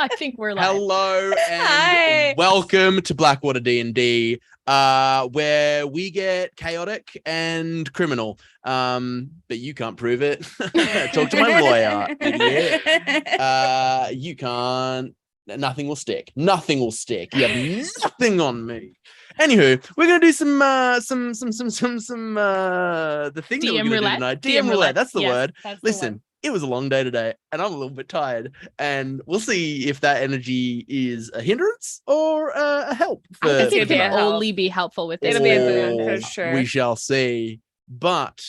I think we're live. Hello and Hi. welcome to Blackwater D&D, where we get chaotic and criminal. But you can't prove it. Talk to my lawyer, idiot. You can't. Nothing will stick. Nothing will stick. You have nothing on me. Anywho, we're gonna do some the thing that we're gonna do tonight. DM roulette. That's the word. Listen. It was a long day today, and I'm a little bit tired. And we'll see if that energy is a hindrance or a help. I think it can only be helpful with this. It'll be a boon for sure. We shall see. But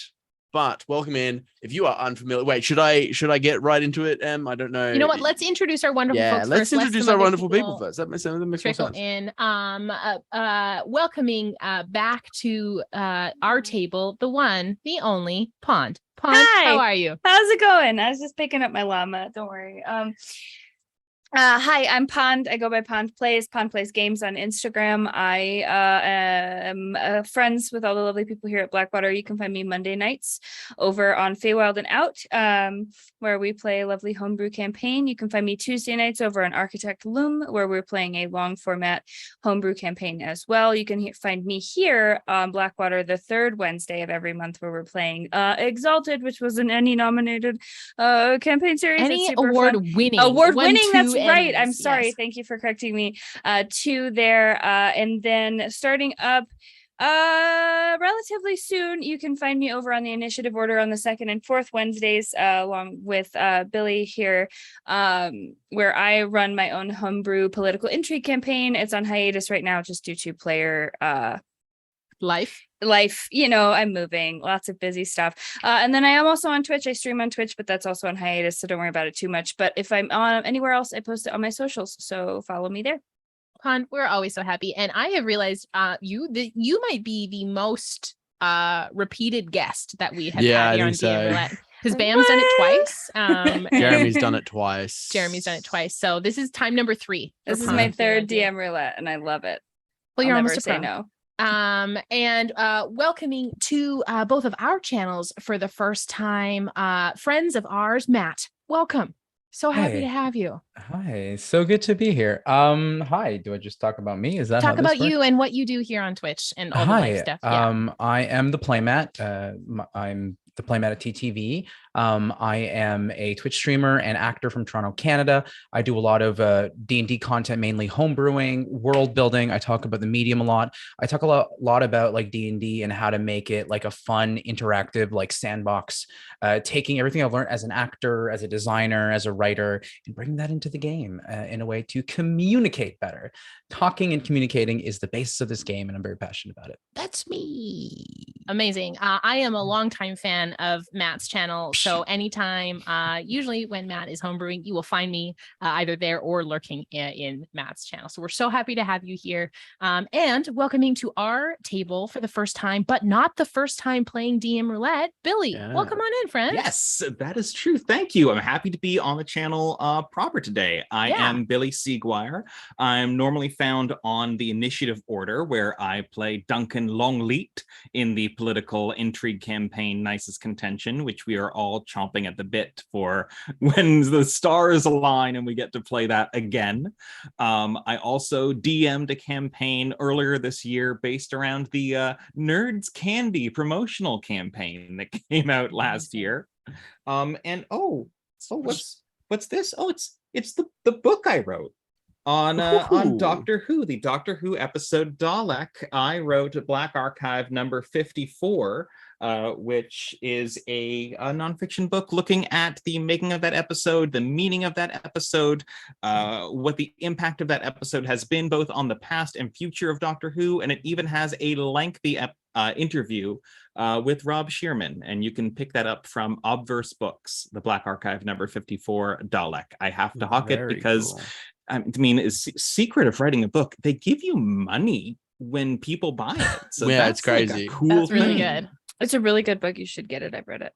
welcome in. If you are unfamiliar, wait, should I get right into it? I don't know. You know what? Let's introduce our wonderful folks let's first. Introduce our wonderful people first. That makes more trickle sense. In. Welcoming back to our table, the one, the only Pond. Pond, hi. How are you? How's it going? I was just picking up my llama. Don't worry. Hi, I'm Pond. I go by Pond Plays Games on Instagram. I am friends with all the lovely people here at Blackwater. You can find me Monday nights over on Feywild and Out, where we play a lovely homebrew campaign. You can find me Tuesday nights over on Architect Loom, where we're playing a long format homebrew campaign as well. You can find me here on Blackwater the third Wednesday of every month, where we're playing Exalted, which was an Emmy nominated campaign series. Any award winning. That's right. I'm sorry. Yes. Thank you for correcting me. Two there. And then starting up relatively soon, you can find me over on the initiative order on the second and fourth Wednesdays, along with Billy here, where I run my own homebrew political intrigue campaign. It's on hiatus right now just due to player life, I'm moving, lots of busy stuff. And then I am also on Twitch. I stream on Twitch, but that's also on hiatus, so don't worry about it too much. But if I'm on anywhere else, I post it on my socials, so follow me there. Pond, we're always so happy. And I have realized you might be the most repeated guest that we have had here on DM Roulette. Because Bam's done it twice. Jeremy's done it twice. So this is time number 3. This is my third DM Roulette, and I love it. Well, you're almost a say pro. no. And welcoming to both of our channels for the first time, friends of ours, Matt. Welcome. So happy to have you. Hi, so good to be here. Hi, do I just talk about me? Is that talk about you and what you do here on Twitch and all the life stuff? Yeah. I am ThePlayMatt. I'm ThePlayMatt at TTV. I am a Twitch streamer and actor from Toronto, Canada. I do a lot of D&D content, mainly homebrewing, world building. I talk about the medium a lot. I talk a lot about like D&D and how to make it like a fun, interactive, like sandbox, taking everything I've learned as an actor, as a designer, as a writer, and bringing that into the game in a way to communicate better. Talking and communicating is the basis of this game, and I'm very passionate about it. That's me. Amazing. I am a longtime fan of Matt's channel. So anytime, usually when Matt is homebrewing, you will find me either there or lurking in Matt's channel. So we're so happy to have you here, and welcoming to our table for the first time, but not the first time playing DM Roulette. Billy, welcome on in, friend. Yes, that is true. Thank you. I'm happy to be on the channel proper today. I am Billy Seguire. I'm normally found on the initiative order, where I play Duncan Longleat in the political intrigue campaign Nicest Contention, which we are all chomping at the bit for when the stars align and we get to play that again. I also DM'd a campaign earlier this year based around the Nerds Candy promotional campaign that came out last year. So what's this? Oh, it's the book I wrote on Doctor Who, the Doctor Who episode Dalek. I wrote Black Archive number 54, which is a nonfiction book looking at the making of that episode, the meaning of that episode, what the impact of that episode has been both on the past and future of Doctor Who, and it even has a lengthy interview with Rob Shearman, and you can pick that up from Obverse Books, the Black Archive number 54 Dalek. I have to hawk it because cool. I mean, it's secret of writing a book. They give you money when people buy it. So yeah, it's crazy. Like a cool that's really thing. Good. It's a really good book. You should get it. I've read it.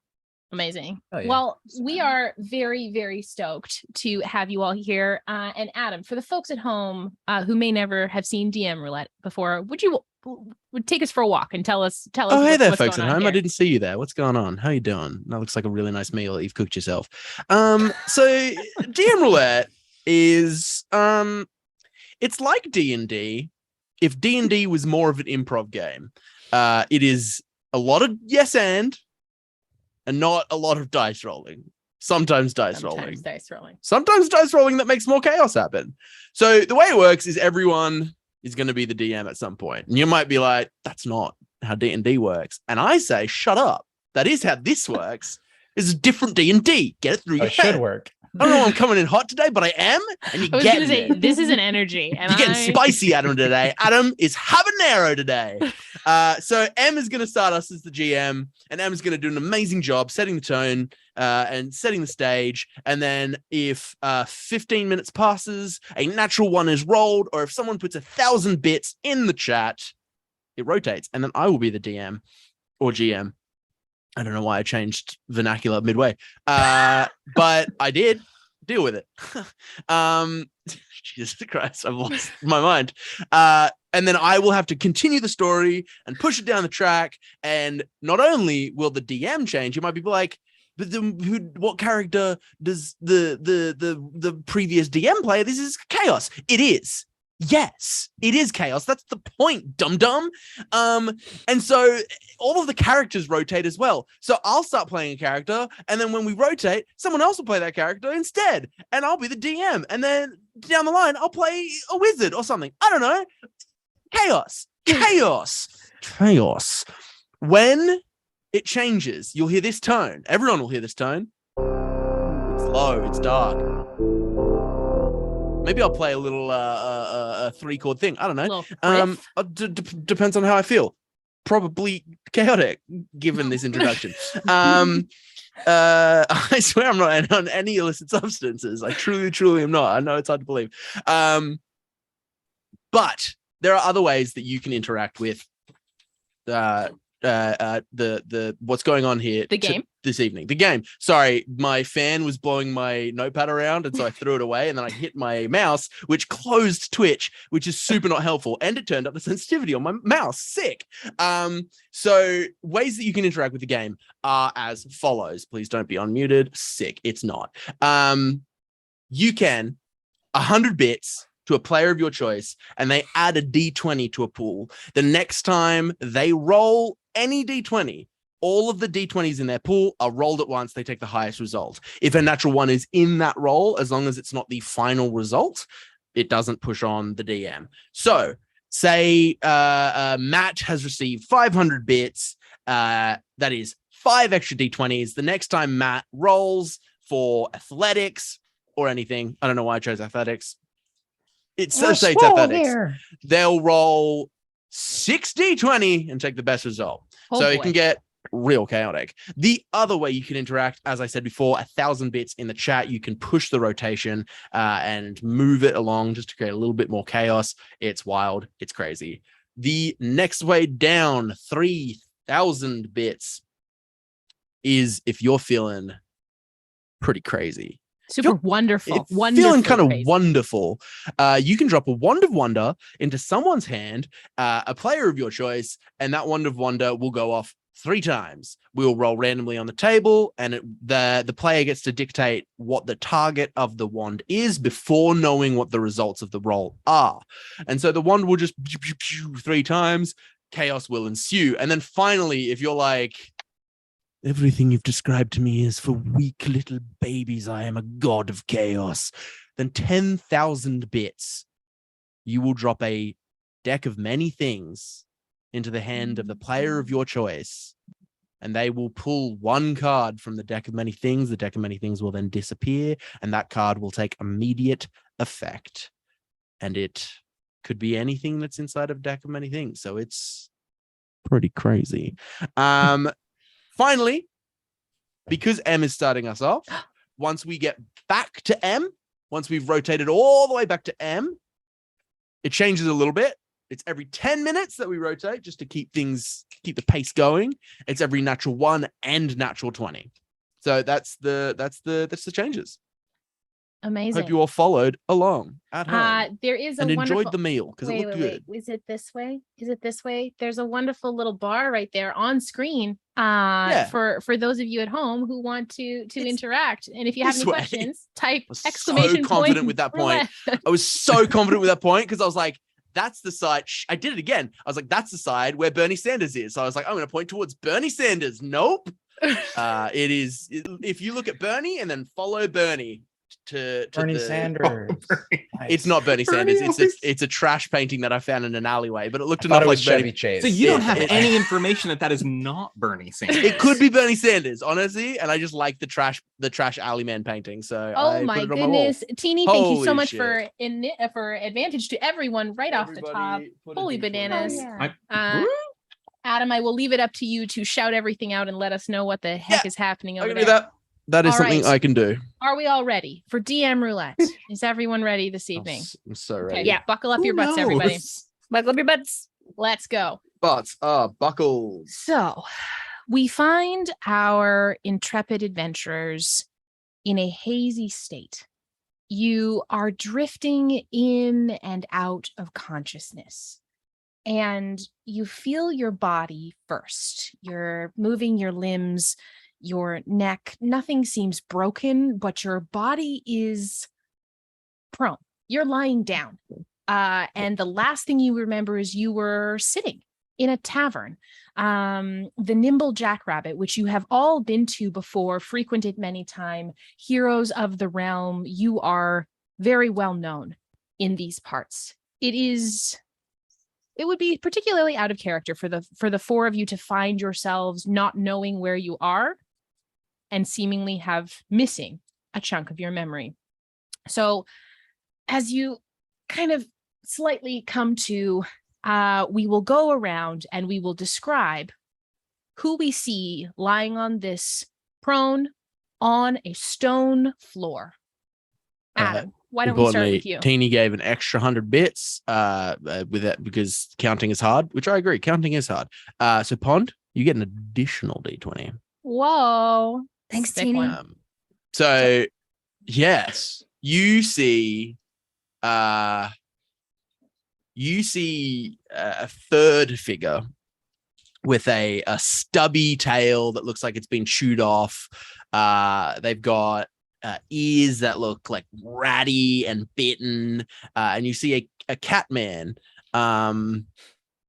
Amazing. Oh, yeah. Well, we are very, very stoked to have you all here. And Adam, for the folks at home who may never have seen DM Roulette before, would take us for a walk and tell us. Oh, hey there, what's folks going at on home. here. I didn't see you there. What's going on? How you doing? That looks like a really nice meal that you've cooked yourself. So DM Roulette is it's like D&D if D&D was more of an improv game. It is a lot of yes and not a lot of dice rolling. Sometimes dice rolling. Sometimes dice rolling that makes more chaos happen. So the way it works is everyone is going to be the DM at some point. And you might be like, that's not how D&D works. And I say, shut up. That is how this works. It's a different D&D. Get it through your It should head. work. I don't know I'm coming in hot today, but I am. And you I was get going to say, it. this is an energy. And You're getting spicy, Adam, today. Adam is habanero today. So Em is going to start us as the GM, and Em is going to do an amazing job setting the tone and setting the stage. And then if 15 minutes passes, a natural one is rolled, or if someone puts 1,000 bits in the chat, it rotates. And then I will be the DM or GM. I don't know why I changed vernacular midway, but I did. Deal with it. Jesus Christ, I've lost my mind. And then I will have to continue the story and push it down the track. And not only will the DM change, you might be like, but what character does the previous DM play? This is chaos. It is. Yes, it is chaos. That's the point, dum-dum. And so all of the characters rotate as well. So I'll start playing a character, and then when we rotate, someone else will play that character instead, and I'll be the DM. And then down the line, I'll play a wizard or something. I don't know. Chaos. When it changes, you'll hear this tone. Everyone will hear this tone. It's low. It's dark. Maybe I'll play a little three-chord thing. I don't know. Depends on how I feel. Probably chaotic, given this introduction. I swear I'm not on any illicit substances. I truly am not. I know it's hard to believe. But there are other ways that you can interact with the what's going on here. The game this evening. The game. Sorry, my fan was blowing my notepad around, and so I threw it away, and then I hit my mouse, which closed Twitch, which is super not helpful, and it turned up the sensitivity on my mouse. Sick. So ways that you can interact with the game are as follows. Please don't be unmuted. Sick. It's not. You can 100 bits to a player of your choice, and they add a D20 to a pool. The next time they roll any D20, all of the D20s in their pool are rolled at once. They take the highest result. If a natural one is in that roll, as long as it's not the final result, it doesn't push on the DM. So say Matt has received 500 bits. That is 5 extra D20s. The next time Matt rolls for athletics or anything, I don't know why I chose athletics. It says it's athletics. They'll roll 6 D20 and take the best result. It can get real chaotic. The other way you can interact, as I said before, 1,000 bits in the chat. You can push the rotation and move it along just to create a little bit more chaos. It's wild. It's crazy. The next way down, 3,000 bits, is if you're feeling pretty crazy. Super wonderful. Feeling kind of wonderful. You can drop a Wand of Wonder into someone's hand, a player of your choice, and that Wand of Wonder will go off 3 times. We'll roll randomly on the table, and the player gets to dictate what the target of the wand is before knowing what the results of the roll are. And so the wand will just 3 times. Chaos will ensue. And then finally, if you're like, everything you've described to me is for weak little babies, I am a god of chaos, then 10,000 bits, you will drop a deck of many things into the hand of the player of your choice, and they will pull 1 card from the deck of many things. The deck of many things will then disappear, and that card will take immediate effect. And it could be anything that's inside of a deck of many things. So it's pretty crazy. Finally, because M is starting us off, once we get back to M, once we've rotated all the way back to M, it changes a little bit. It's every 10 minutes that we rotate just to keep the pace going. It's every natural 1 and natural 20. So that's the changes. Amazing. Hope you all followed along at home There is a and wonderful... enjoyed the meal because it looked good. Is it this way? Is it this way? There's a wonderful little bar right there on screen for those of you at home who want to interact. And if you have any questions, type exclamation so confident point with that point. Roulette. I was so confident with that point because I was like, that's the side. I did it again. I was like, that's the side where Bernie Sanders is. So I was like, I'm going to point towards Bernie Sanders. Nope. It is. If you look at Bernie and then follow Bernie to Bernie Sanders. It's not Bernie Sanders. It's a trash painting that I found in an alleyway, but it looked enough like Bernie. Chase. So you don't have any information that is not Bernie Sanders. It could be Bernie Sanders, honestly, and I just like the trash alleyman painting. So oh I my put it on my wall. goodness, Teeny, thank you so Holy much shit. for advantage to everyone right off the top. Put a Holy D20. bananas. Oh, Adam, I will leave it up to you to shout everything out and let us know what the heck is happening I over can do there. that. That is All something right. I can do. Are we all ready for DM Roulette? Is everyone ready this evening? I'm so ready. Okay, yeah, buckle up your butts, everybody. Buckle up your butts. Let's go. Butts are buckles. So we find our intrepid adventurers in a hazy state. You are drifting in and out of consciousness, and you feel your body first. You're moving your limbs, your neck. Nothing seems broken, but your body is prone. You're lying down. And the last thing you remember is you were sitting in a tavern. The Nimble Jackrabbit, which you have all been to before, frequented many times, heroes of the realm. You are very well known in these parts. It would be particularly out of character for the four of you to find yourselves not knowing where you are and seemingly have missing a chunk of your memory. So as you kind of slightly come to, we will go around and we will describe who we see lying on this prone on a stone floor. Adam, why don't we start with you? Teeny gave an extra 100 bits with that because counting is hard, which I agree. Counting is hard. So Pond, you get an additional D20. Whoa. Thanks, Sick Teeny. one. So yes, you see a third figure with a stubby tail that looks like it's been chewed off. They've got ears that look like ratty and bitten, and you see a cat man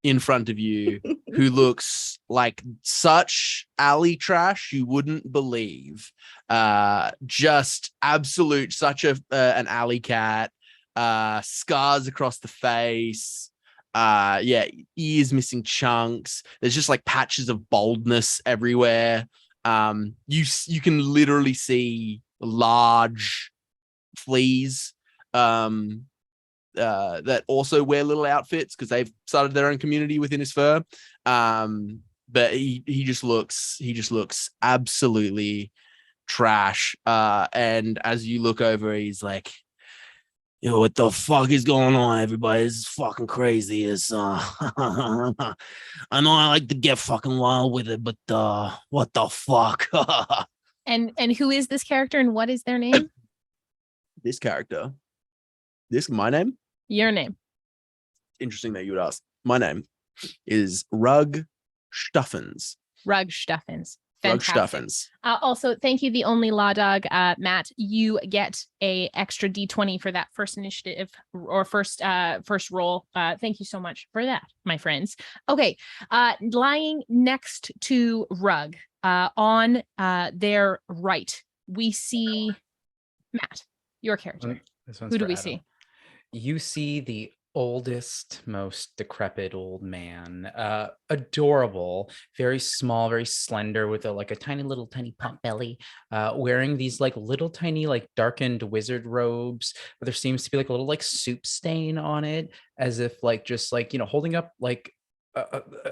in front of you who looks like such alley trash you wouldn't believe. Just absolute such an alley cat. Scars across the face. Ears missing chunks. There's just like patches of baldness everywhere. You can literally see large fleas that also wear little outfits because they've started their own community within his fur. But he just looks absolutely trash. And as you look over, he's like, yo, what the fuck is going on, everybody? This is fucking crazy. It's I know I like to get fucking wild with it, but what the fuck? And who is this character and what is their name? This character. My name? Your name. Interesting that you would ask. My name is Rugg Shtuffins. Rugg Shtuffins. Rugg Fantastic. Shtuffins. Also, thank you, the only law dog, Matt. You get a extra D20 for that first initiative or first roll. Thank you so much for that, my friends. Okay, lying next to Rugg, on their right, we see Matt, your character. Who do we see? You see the oldest, most decrepit old man, adorable, very small, very slender, with a tiny pot belly, wearing these little tiny darkened wizard robes, but there seems to be a little soup stain on it, as if holding up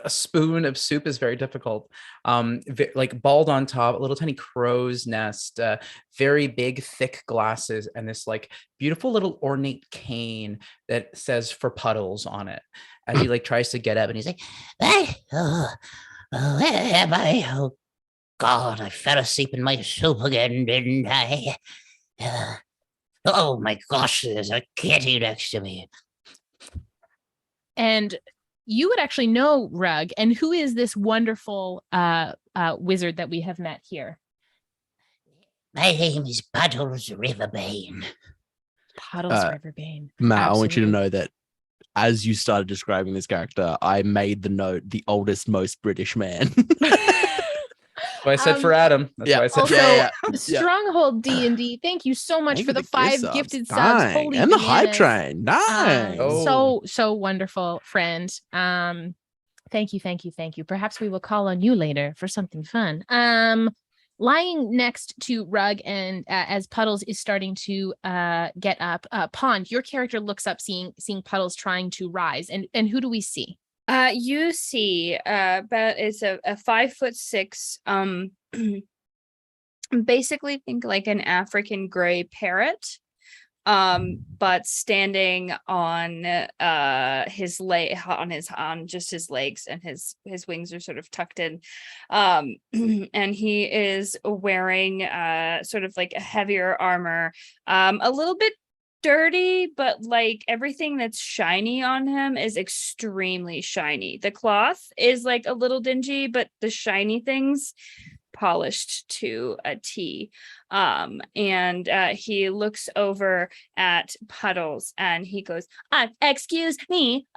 a spoon of soup is very difficult. Bald on top, a little tiny crow's nest, very big, thick glasses, and this beautiful little ornate cane that says "for Puddles" on it. As he tries to get up, and he's like, "Where am I? Oh God, I fell asleep in my soup again, didn't I? Oh my gosh, there's a kitty next to me. And you would actually know Rugg. And who is this wonderful wizard that we have met here? My name is Puddles Riverbane. Puddles Riverbane. Matt, I want you to Absolutely. know that as you started describing this character, I made the note, the oldest, most British man. That's what I said for Adam. That's yeah. what I said. Also, Yeah. Stronghold D&D, thank you so much Thank for you the for 5 subs. gifted subs. Dang. Holy and the hype bananas. train. Nice. So wonderful, friend. Thank you. Perhaps we will call on you later for something fun. Lying next to Rugg and as Puddles is starting to get up, Pond, your character looks up, seeing Puddles trying to rise, and who do we see? You see, but it's a 5'6", basically think like an African gray parrot, but standing on his leg, on just his legs, and his wings are sort of tucked in, and he is wearing sort of like a heavier armor, a little bit dirty, but like everything that's shiny on him is extremely shiny. The cloth is like a little dingy, but the shiny things polished to a T. And he looks over at Puddles and he goes, excuse me,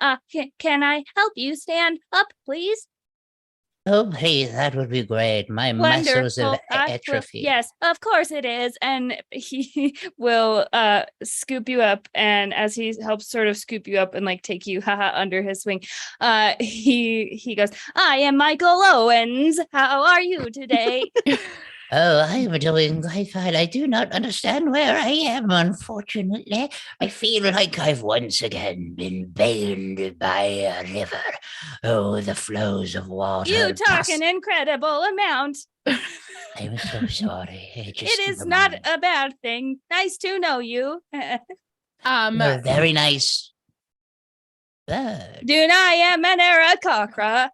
can I help you stand up, please? Oh, please, that would be great. My muscles have atrophied. Yes, of course it is. And he will scoop you up, and as he helps sort of scoop you up and like take you under his wing, he goes, I am Michael Owens. How are you today? Oh, I am doing quite fine. I do not understand where I am, unfortunately. I feel like I've once again been bathed by a river. Oh, the flows of water. You talk an incredible amount. I'm so sorry. It is not a bad thing. Nice to know you. You're a very nice bird. Dune, I am an Aarakocra.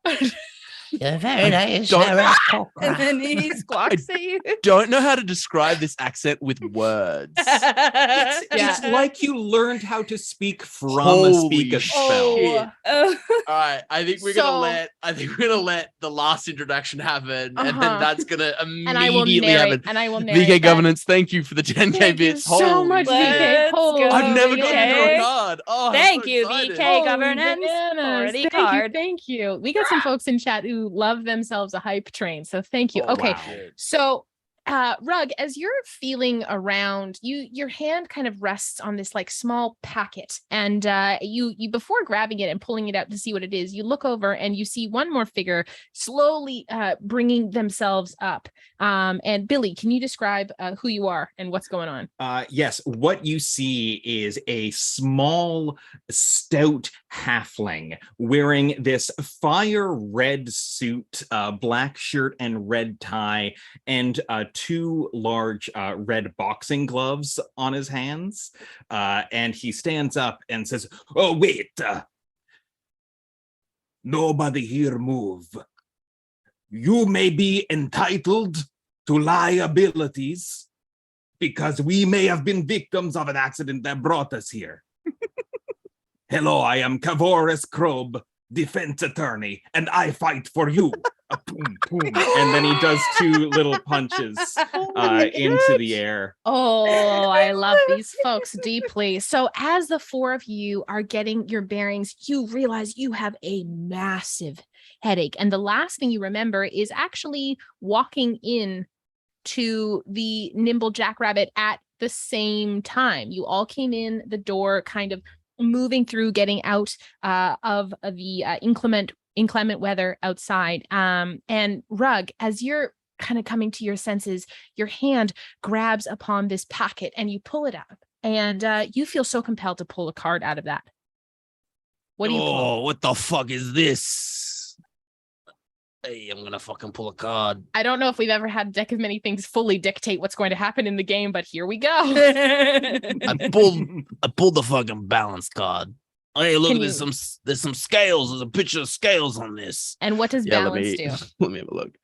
You're very nice. And then he squawks at you. Don't know how to describe this accent with words. It's like you learned how to speak from a Holy speak spell. shit. Oh. All right, I think we're gonna let the last introduction happen, and then that's gonna and I will immediately narrate, happen. and I will narrate VK that. Governance, thank you for the 10K Thank you bits. so Holy much, shit. VK. Holy I've never VK. gotten into a card. Oh, I'm Thank so you, excited. VK Governance, for the card. Thank you. We got some folks in chat who love themselves a hype train, so thank you. Oh, Okay, wow. so Rugg, as you're feeling around, your hand kind of rests on this like small packet, and you before grabbing it and pulling it out to see what it is, you look over and you see one more figure slowly bringing themselves up. And Billy, can you describe who you are and what's going on? Yes, what you see is a small, stout halfling wearing this fire red suit, black shirt and red tie, and 2 large red boxing gloves on his hands. And he stands up and says, oh, wait, nobody here move. You may be entitled to liabilities because we may have been victims of an accident that brought us here. Hello, I am Kavouras Crohb, defense attorney, and I fight for you. Boom, boom. And then he does 2 little punches into the air. Oh, I love these folks deeply. So as the 4 of you are getting your bearings, you realize you have a massive headache. And the last thing you remember is actually walking in to the Nimble Jackrabbit at the same time. You all came in the door, kind of moving through, getting out of the inclement weather outside. And Rugg, as you're kind of coming to your senses, your hand grabs upon this packet and you pull it up, and you feel so compelled to pull a card out of that. What do you pull? Oh, what the fuck is this? Hey, I'm gonna fucking pull a card. I don't know if we've ever had a deck of many things fully dictate what's going to happen in the game, but here we go. I pulled the fucking balance card. Hey, look, there's some scales. There's a picture of scales on this. And what does balance do? Let me have a look.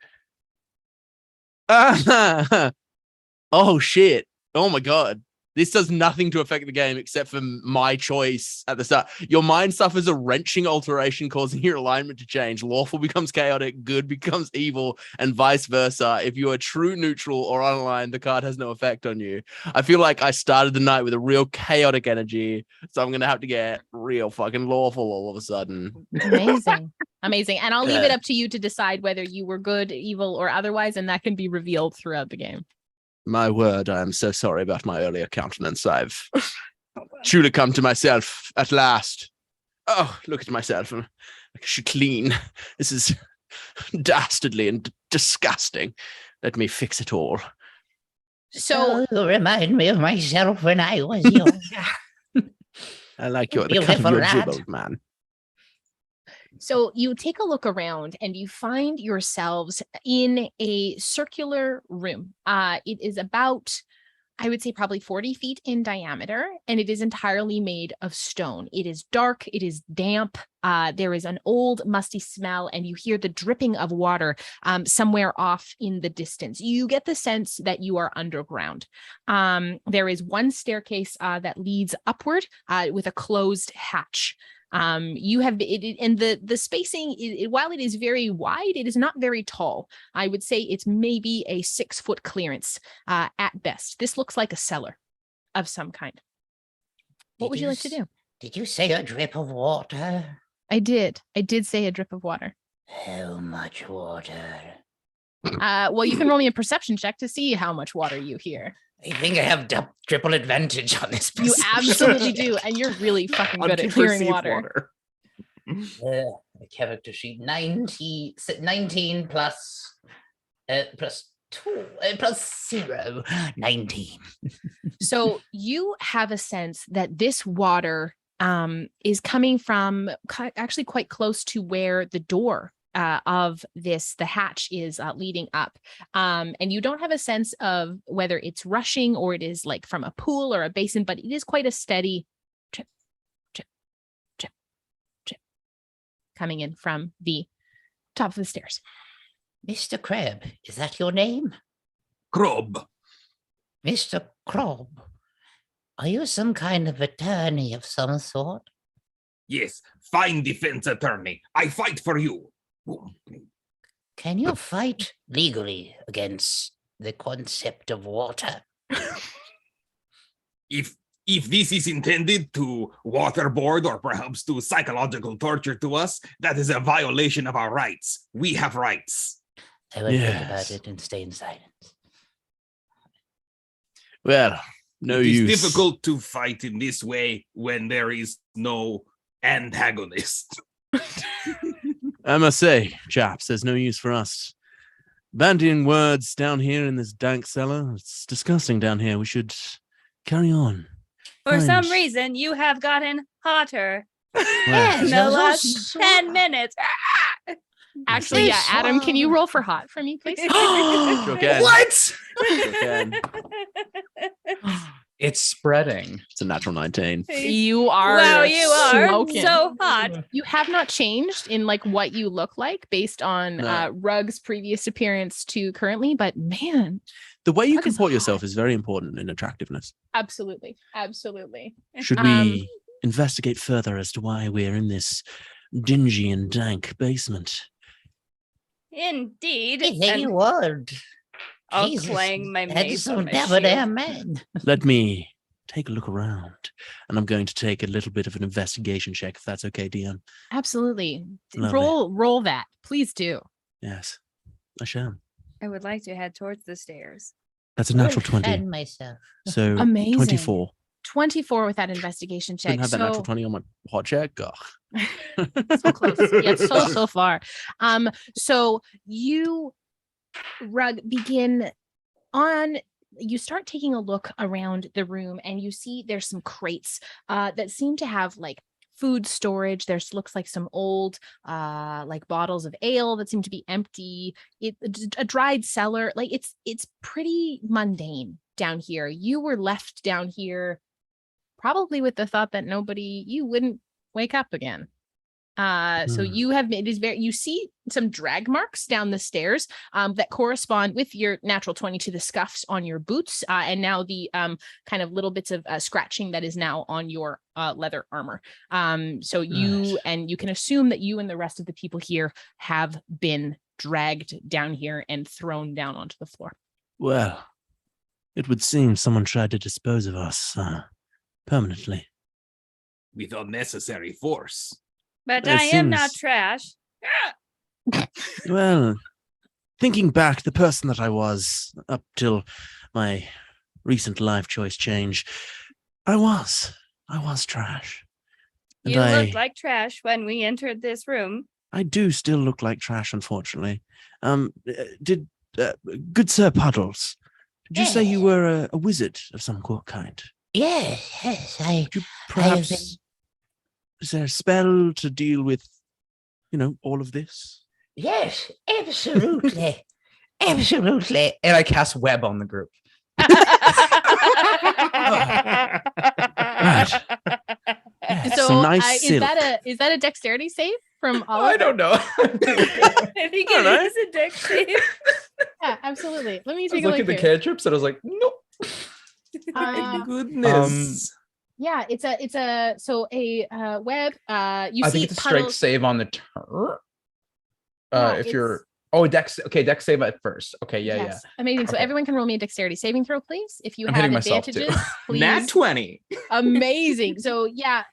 Oh shit. Oh my god. This does nothing to affect the game except for my choice at the start. Your mind suffers a wrenching alteration, causing your alignment to change. Lawful becomes chaotic, good becomes evil, and vice versa. If you are true neutral or unaligned, the card has no effect on you. I feel like I started the night with a real chaotic energy, so I'm going to have to get real fucking lawful all of a sudden. Amazing. Amazing. And I'll leave it up to you to decide whether you were good, evil, or otherwise, and that can be revealed throughout the game. My word, I am so sorry about my earlier countenance. I've truly come to myself at last. Oh, look at myself. I should clean. This is dastardly and disgusting. Let me fix it all. So you remind me of myself when I was young. I like the cut of Beautiful your lad. jib, old man. So you take a look around and you find yourselves in a circular room. It is about, I would say, probably 40 feet in diameter, and it is entirely made of stone. It is dark. It is damp. There is an old musty smell, and you hear the dripping of water somewhere off in the distance. You get the sense that you are underground. There is one staircase that leads upward with a closed hatch. You have it, and the spacing, while it is very wide, it is not very tall. I would say it's maybe a 6-foot clearance at best. This looks like a cellar of some kind. What would you like to do? Did you say a drip of water? I did say a drip of water. How much water? Well, you can roll me a perception check to see how much water you hear. I think I have triple advantage on this. You absolutely do, and you're really fucking good at hearing water. The character sheet 19 plus 2 plus 0 19. So you have a sense that this water is coming from actually quite close to where the door of the hatch is leading up. And you don't have a sense of whether it's rushing or it is like from a pool or a basin, but it is quite a steady drip, drip, drip, drip coming in from the top of the stairs. Mr. Crohb, is that your name? Crohb. Mr. Crohb, are you some kind of attorney of some sort? Yes, fine defense attorney. I fight for you. Can you fight legally against the concept of water? If this is intended to waterboard or perhaps do psychological torture to us, that is a violation of our rights. We have rights. I will think about it and stay in silence. Well, no It is use. difficult to fight in this way when there is no antagonist. I must say, chaps, there's no use for us bandying words down here in this dank cellar. It's disgusting down here. We should carry on. For some Fine. reason, you have gotten hotter Well, in the those are last 10 minutes. Actually, yeah, Adam, can you roll for hot for me, please? Sure can. What? Sure can. It's spreading. It's a natural 19. You are Wow, you are smoking. so hot. You have not changed in like what you look like based on No. Rugg's previous appearance to currently, but man, The way you That is comport hot. yourself is very important in attractiveness. absolutely. Should Um, we investigate further as to why we're in this dingy and dank basement? Indeed. Hey, there And you are. I'll Jesus, clang my mace That's on some my debonair shield. man. Let me take a look around, and I'm going to take a little bit of an investigation check, if that's okay, DM. Absolutely. Lovely. Roll that. Please do. Yes, I shall. I would like to head towards the stairs. That's a natural Defend 20. myself. So Amazing. 24. 24 with that investigation check. Didn't have that natural So 20 on my hot check. Ugh. so close. Yet so far. So you, Rugg, you start taking a look around the room and you see there's some crates that seem to have like food storage. There's looks like some old like bottles of ale that seem to be empty. A dried cellar. Like it's pretty mundane down here. You were left down here probably with the thought that you wouldn't wake up again. So you have made you see some drag marks down the stairs that correspond with your natural 20 to the scuffs on your boots, and now the kind of little bits of scratching that is now on your leather armor. So you can assume that you and the rest of the people here have been dragged down here and thrown down onto the floor. Well, it would seem someone tried to dispose of us permanently. With unnecessary force. But It I am not seems- trash. Well, thinking back, the person that I was up till my recent life choice change, I was trash. And You looked like trash when we entered this room. I do still look like trash, unfortunately. Did good Sir Puddles, did you say you were a wizard of some kind? Yes, Could you perhaps, is there a spell to deal with, all of this? yes, absolutely. Absolutely. And I cast web on the group. Right. Yeah, So some nice is silk. that a dexterity save from all? I don't know. I think I don't know. it is a deck save. Yeah, absolutely. Let me I was take a looking look at the here. cantrips and I was like, nope. Goodness. Yeah, it's a web. You I see think it's a straight Puddles. save on the turn. Yeah, If it's- you're dex save at first. Okay, yeah. Yes, amazing. So Okay. everyone can roll me a dexterity saving throw, please. If you I'm have hitting myself, too. advantages, please. Nat 20. Amazing. So yeah,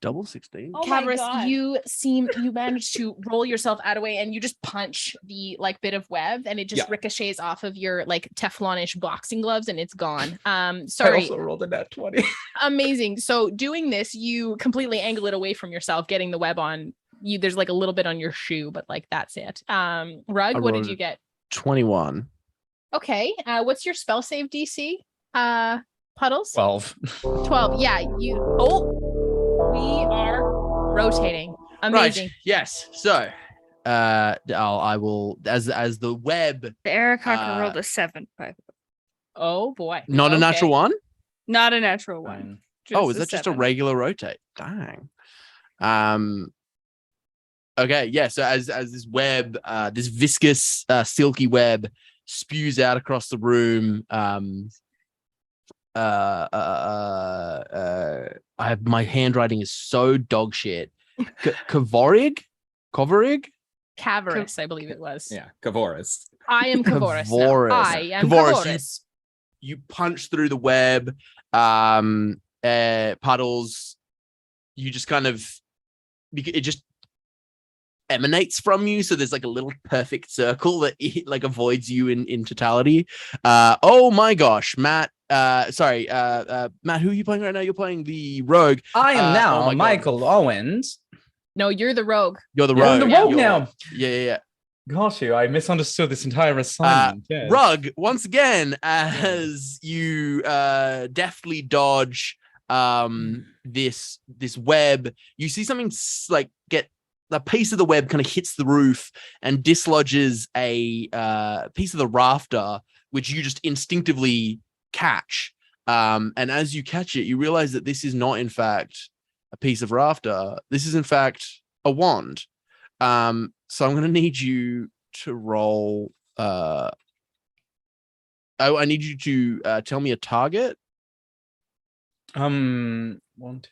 Double 16. Oh my Kavouras, God. you managed to roll yourself out of the way and you just punch the bit of web and it just Yeah. ricochets off of your Teflonish boxing gloves and it's gone. I Sorry. also rolled a nat 20. Amazing. So doing this, you completely angle it away from yourself, getting the web on you. There's a little bit on your shoe, but that's it. Rugg, what did rolled you get? 21. Okay. What's your spell save DC? Puddles? 12. 12. Yeah, we are rotating. Amazing. Right. Yes. So, I will as the web. The Aarakocra Uh, rolled a 7. Oh boy. Not a natural Okay. one. Not a natural one. Oh, is that just a 7. regular rotate? Dang. Okay. Yeah. So as this web, this viscous, silky web spews out across the room. My handwriting is so dog shit. Kavouras? Kavouras, I believe it was. Yeah, Kavouras. I am Kavouras. now. Kavouras. I am Kavouras, Kavouras. You punch through the web. Puddles, you just kind of, it just emanates from you, so there's a little perfect circle that avoids you in totality. Oh my gosh, Matt. Matt, who are you playing right now? You're playing the rogue. I am now oh my God. Michael Owens. No, you're the rogue. You're the You're rogue. the rogue You're- now. Yeah. Gosh, I misunderstood this entire assignment. Yes. Rugg, once again, as you deftly dodge this web, you see something get a piece of the web kind of hits the roof and dislodges a piece of the rafter, which you just instinctively catch. And as you catch it, you realize that this is not, in fact, a piece of rafter. This is, in fact, a wand. So I'm going to need you to roll. I need you to tell me a target. 1,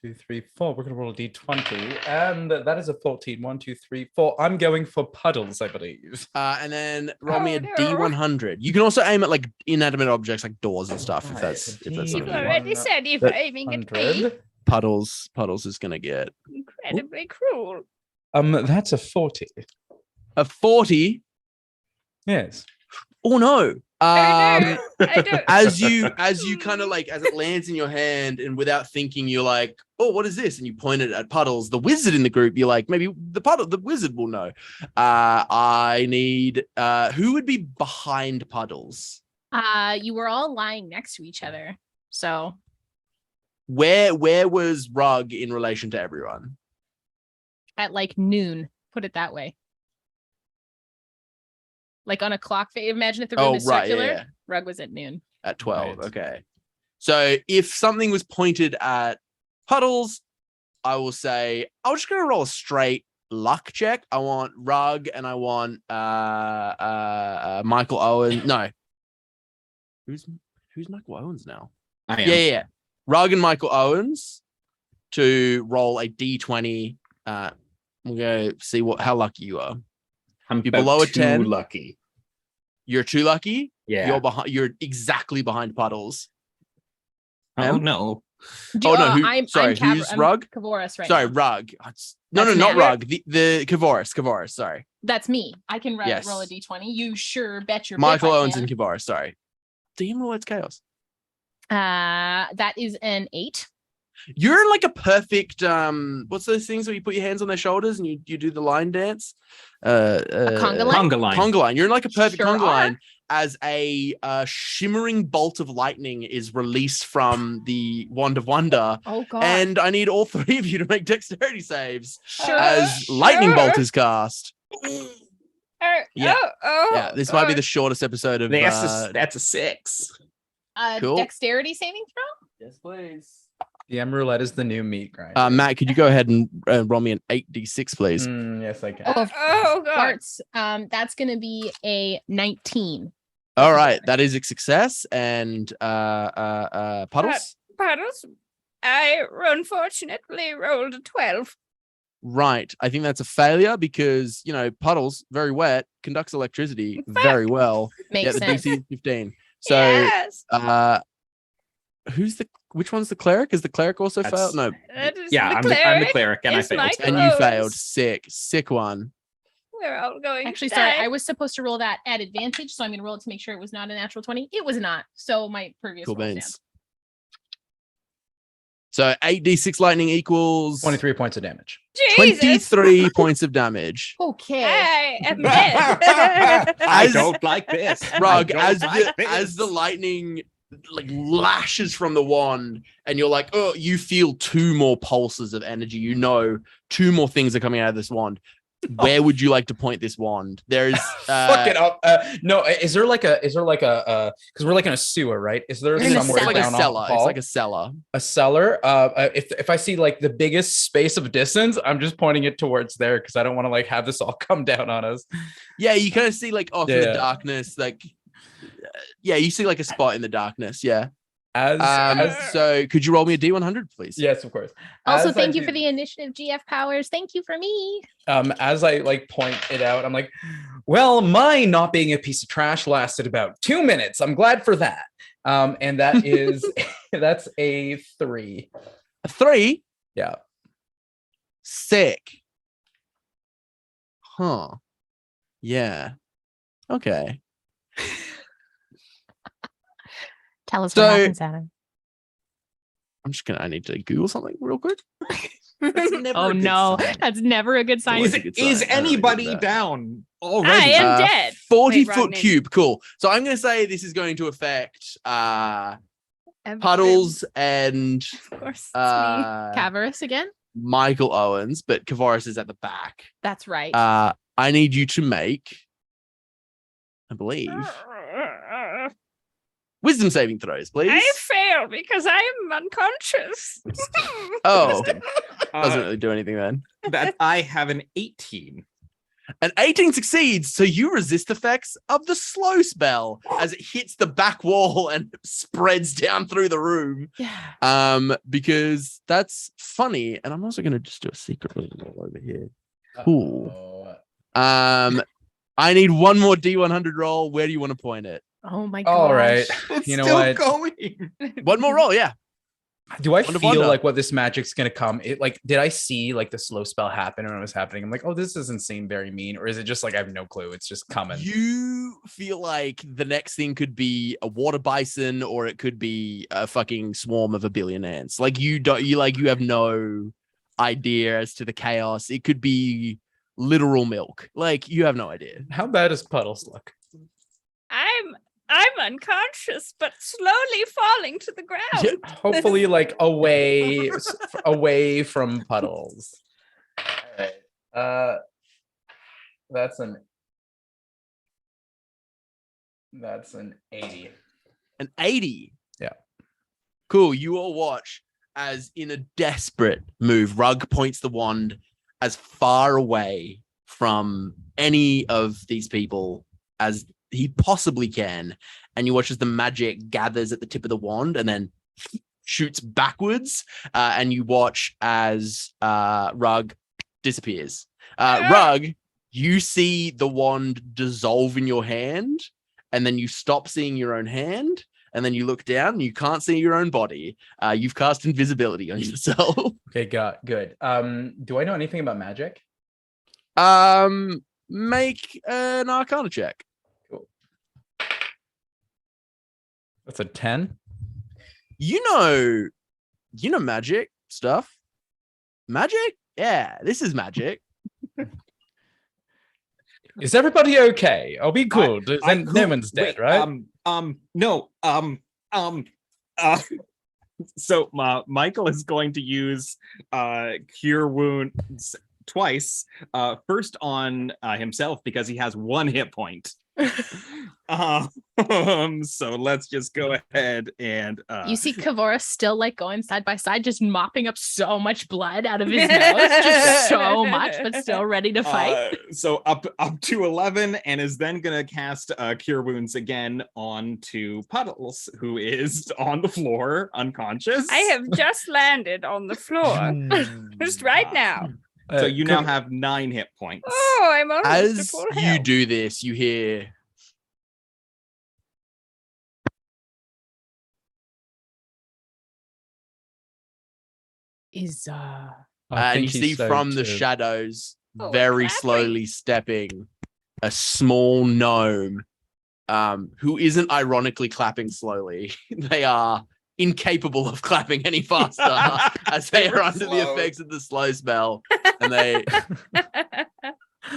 2, 3, 4. We're gonna roll a d20, and that is a 14. 1, 2, 3, 4. I'm going for Puddles, I believe. And then roll me a no. D100. You can also aim at inanimate objects like doors and stuff. If that's You've something you want. already said you're But- aiming at me. 100. Puddles is gonna get Incredibly cruel. That's a 40. a 40. Yes. Oh no. I don't. As you kind of as it lands in your hand and without thinking, you're like, oh, what is this? And you point it at Puddles, the wizard in the group. You're like, maybe the wizard will know. I need who would be behind Puddles? You were all lying next to each other. So Where was Rugg in relation to everyone? at noon, put it that way. On a clock face. Imagine if the room is circular. Yeah. Rugg was at noon. At 12. Right. Okay. So if something was pointed at Puddles, I will say I'm just gonna roll a straight luck check. I want Rugg and I want Michael Owens. No, who's Michael Owens now? I am. Yeah. Rugg and Michael Owens to roll a d20. We're gonna see how lucky you are. I'm You're below a 10. lucky. You're too lucky. Yeah. You're behind. You're exactly behind Puddles. Oh no. Oh no! I'm who's Rugg? Kavouras right Sorry, now. Rugg. No, That's not Matt? Rugg. The Kavouras. Sorry, That's me. I can Yes. roll a d20. You sure bet your Michael bip I Owens can. and Kavouras. Sorry. DM Roulette's chaos. That is an 8. You're like a perfect. What's those things where you put your hands on their shoulders and you do the line dance? A conga line? Conga line. Conga line. You're in like a perfect Sure conga are. line as a shimmering bolt of lightning is released from the Wand of Wonder. Oh god. And I need all three of you to make dexterity saves Sure. as lightning bolt is cast. Yeah. Yeah, this might be the shortest episode of. That's a 6. cool. Dexterity saving throw? Yes, please. DM roulette is the new meat grinder. Matt, could you go ahead and roll me an 8d6, please? Yes, I can. Oh god. Parts. That's gonna be a 19. All right, that is a success. And Puddles. Puddles. I unfortunately rolled a 12. Right, I think that's a failure because Puddles very wet conducts electricity very well. Makes the sense. DC is 15. So, Yes. which one's the cleric? Is the cleric also failed? No, That is Yeah, I'm the cleric and I is failed. Michael and you Owens. failed. Sick one. We're all going. Actually, to sorry, die. I was supposed to roll that at advantage, so I'm gonna roll it to make sure it was not a natural 20. It was not. So my previous Cool roll beans. stands. So 8d6 lightning equals 23 points of damage. Jesus. 23 points of damage. Okay. I am dead. I As- don't like this. Rugg, I as don't like as the this. lightning like lashes from the wand, and you're like, oh, you feel 2 more pulses of energy. 2 more things are coming out of this wand. Where would you like to point this wand? There's Fuck it up. No, is there like a because we're like in a sewer, right? Is there We're in a somewhere it's like a down cellar. hall? It's like a cellar. A cellar. If I see like the biggest space of distance, I'm just pointing it towards there because I don't want to like have this all come down on us. Yeah, you kind of see like off in the Yeah. darkness, like you see like a spot in the darkness. Yeah. As So could you roll me a D100, please? yes, of course. Also, As thank I you for the initiative, GF Powers. Thank you for me. as I like point it out, I'm like, well, my not being a piece of trash lasted about 2 minutes. I'm glad for that. And that is that's a 3. A 3. Yeah. Sick. Huh. Yeah. Okay. Tell us So- what happens, Adam. I need to Google something real quick. Oh no, that's never a good sign. Always Is, a good is sign. I don't anybody get that. down I already? am dead. 40-foot Rodney. cube. Cool. So I'm going to say this is going to affect Puddles and Of course. It's Kavouras again? Michael Owens, but Kavouras is at the back. That's right. I need you to make, I believe, me. wisdom saving throws, please. I fail because I'm unconscious. Oh, Uh, doesn't really do anything then. that I have an 18. An 18 succeeds, so you resist effects of the slow spell as it hits the back wall and spreads down through the room. Yeah. Because that's funny, and I'm also going to just do a secret roll over here. Cool. I need one more D100 roll. Where do you want to point it? Oh my god. All right. It's You know still what? going. One more roll, yeah. Do I Wonder, feel wonder. like what this magic's gonna come? It like, did I see like the slow spell happen when it was happening? I'm like, oh, this doesn't seem very mean, or is it just like I have no clue? It's just coming. You feel like the next thing could be a water bison, or it could be a fucking swarm of 1 billion ants. Like you have no idea as to the chaos. It could be literal milk. Like you have no idea. How bad is Puddles look? I'm unconscious, but slowly falling to the ground. Yeah. Hopefully, like away from Puddles. All right. That's an 80. An 80. Yeah. Cool. You all watch as in a desperate move, Rugg points the wand as far away from any of these people as he possibly can. And you watch as the magic gathers at the tip of the wand and then shoots backwards. And you watch as Rugg disappears. Rugg, you see the wand dissolve in your hand, and then you stop seeing your own hand, and then you look down and you can't see your own body. You've cast invisibility on yourself. Okay, good. Do I know anything about magic? Make an Arcana check. Cool. That's a 10. You know magic stuff. Magic? Yeah, this is magic. Is everybody okay? I'll be cool. I'm No cool. one's dead, Wait, right? No. So Michael is going to use cure wounds twice. First on himself because he has 1 hit point. So let's just go ahead and you see Kavouras still like going side by side, just mopping up so much blood out of his nose, just so much, but still ready to fight. So up to 11, and is then gonna cast cure wounds again onto Puddles, who is on the floor unconscious. I have just landed on the floor, just right now. So you now have 9 hit points. Oh, I'm almost at As full you health. do this, you hear Is and you see from the shadows, Oh, very clapping. slowly stepping, a small gnome who isn't ironically clapping slowly. They are incapable of clapping any faster as they are under the effects of the slow spell. And they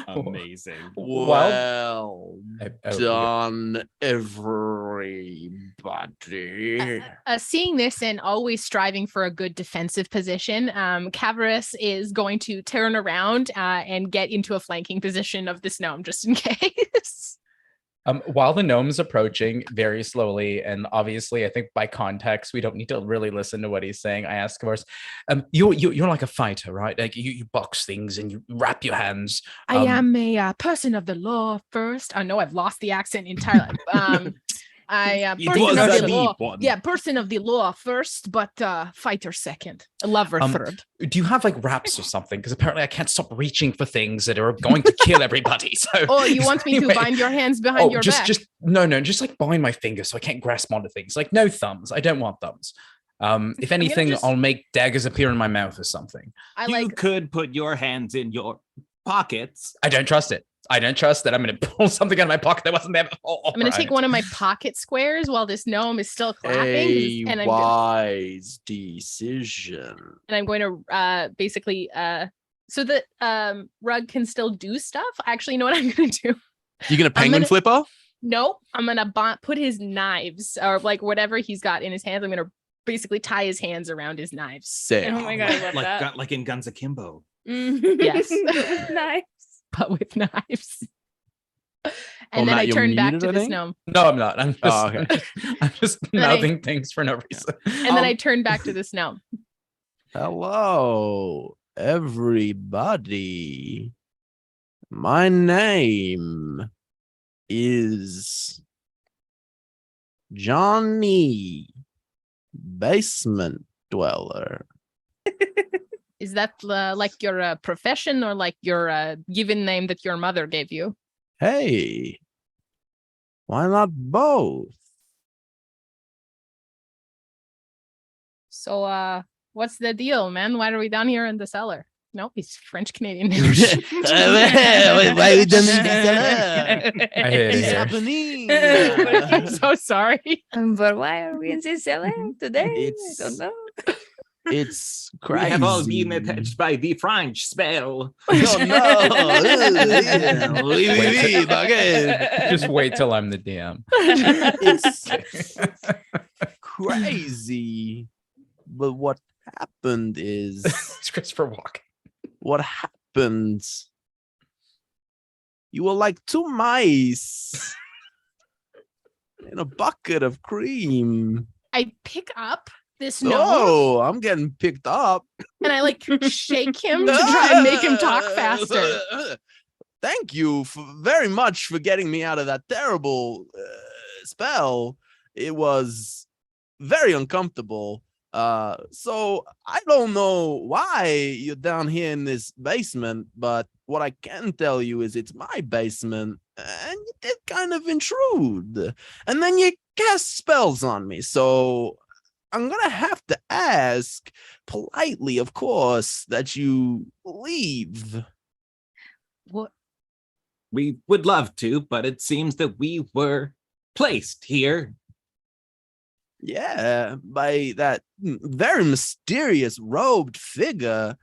Amazing. well Oh, done, everybody. seeing this and always striving for a good defensive position, Kavouras is going to turn around and get into a flanking position of this gnome just in case. While the gnome's approaching very slowly, and obviously I think by context we don't need to really listen to what he's saying, I ask, of course, you're like a fighter, right? Like you box things and you wrap your hands. I am a person of the law first. I know I've lost the accent entirely. Person of the law. Yeah, person of the law first, but fighter second, a lover third. Do you have like wraps or something? Because apparently I can't stop reaching for things that are going to kill everybody. So Oh, you want me to bind your hands behind your back? Just like bind my fingers so I can't grasp onto things. Like no thumbs. I don't want thumbs. If anything, I'll make daggers appear in my mouth or something. You could put your hands in your pockets. I don't trust it. I don't trust that I'm going to pull something out of my pocket that wasn't there before. I'm going to take one of my pocket squares while this gnome is still clapping. A wise decision. And I'm going to basically so that Rugg can still do stuff. Actually, you know what I'm going to do? You're going to penguin flipper? No, I'm going to put his knives or like whatever he's got in his hands. I'm going to basically tie his hands around his knives. Sick. Oh my god, I love that. Like in Guns Akimbo. Yes. Nice. But with knives. And then Matt, I you're turn back muted, to I this think? gnome. No, I'm not. I'm just, okay. I'm just mouthing things for no reason. And then I turn back to this gnome. Hello, everybody. My name is Johnny, basement dweller. Is that like your profession or like your given name that your mother gave you? Hey, why not both? So what's the deal, man? Why are we down here in the cellar? Nope, he's French Canadian. Why we done in the cellar? I hear It's you. happening. I'm so sorry. But why are we in this cellar today? It's I don't know. It's We crazy. have all been attached by the French spell. Oh no! Just wait till I'm the DM. It's crazy. But what happened is It's Christopher Walken. what happened. You were like 2 mice in a bucket of cream. I pick up this gnome, Oh, I'm getting picked up. and I like shake him to try and make him talk faster. Thank you very much for getting me out of that terrible spell. It was very uncomfortable. So I don't know why you're down here in this basement, but what I can tell you is it's my basement, and you did kind of intrude, and then you cast spells on me. So I'm gonna have to ask politely, of course, that you leave. What? We would love to, but it seems that we were placed here. Yeah, by that very mysterious robed figure,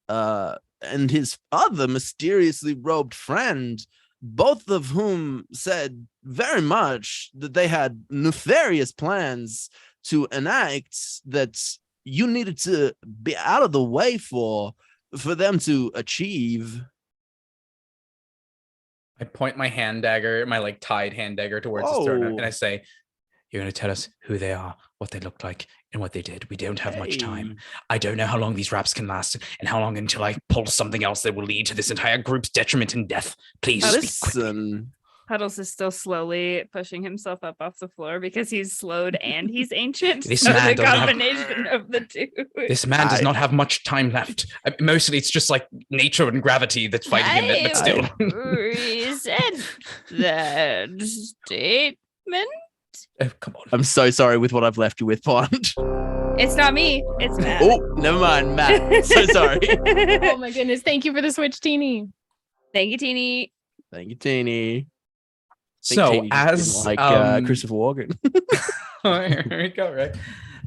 and his other mysteriously robed friend, both of whom said very much that they had nefarious plans to enact that you needed to be out of the way for them to achieve. I point my hand dagger, my like tied hand dagger towards his throat, and I say, "You're going to tell us who they are, what they look like, and what they did. We don't have much time. I don't know how long these raps can last, and how long until I pull something else that will lead to this entire group's detriment and death. Please speak quickly." Puddles is still slowly pushing himself up off the floor because he's slowed and he's ancient. This so man the doesn't have- combination of the two. This man does not have much time left. Mostly it's just like nature and gravity that's fighting him, but still. Resent that statement. Oh, come on. I'm so sorry with what I've left you with, Pond. It's not me. It's Matt. Oh, never mind, Matt. So sorry. Oh my goodness! Thank you for the switch, Teeny. Thank you, Teeny. Thank you, Teeny. So as Christopher Walken. Here we go, right?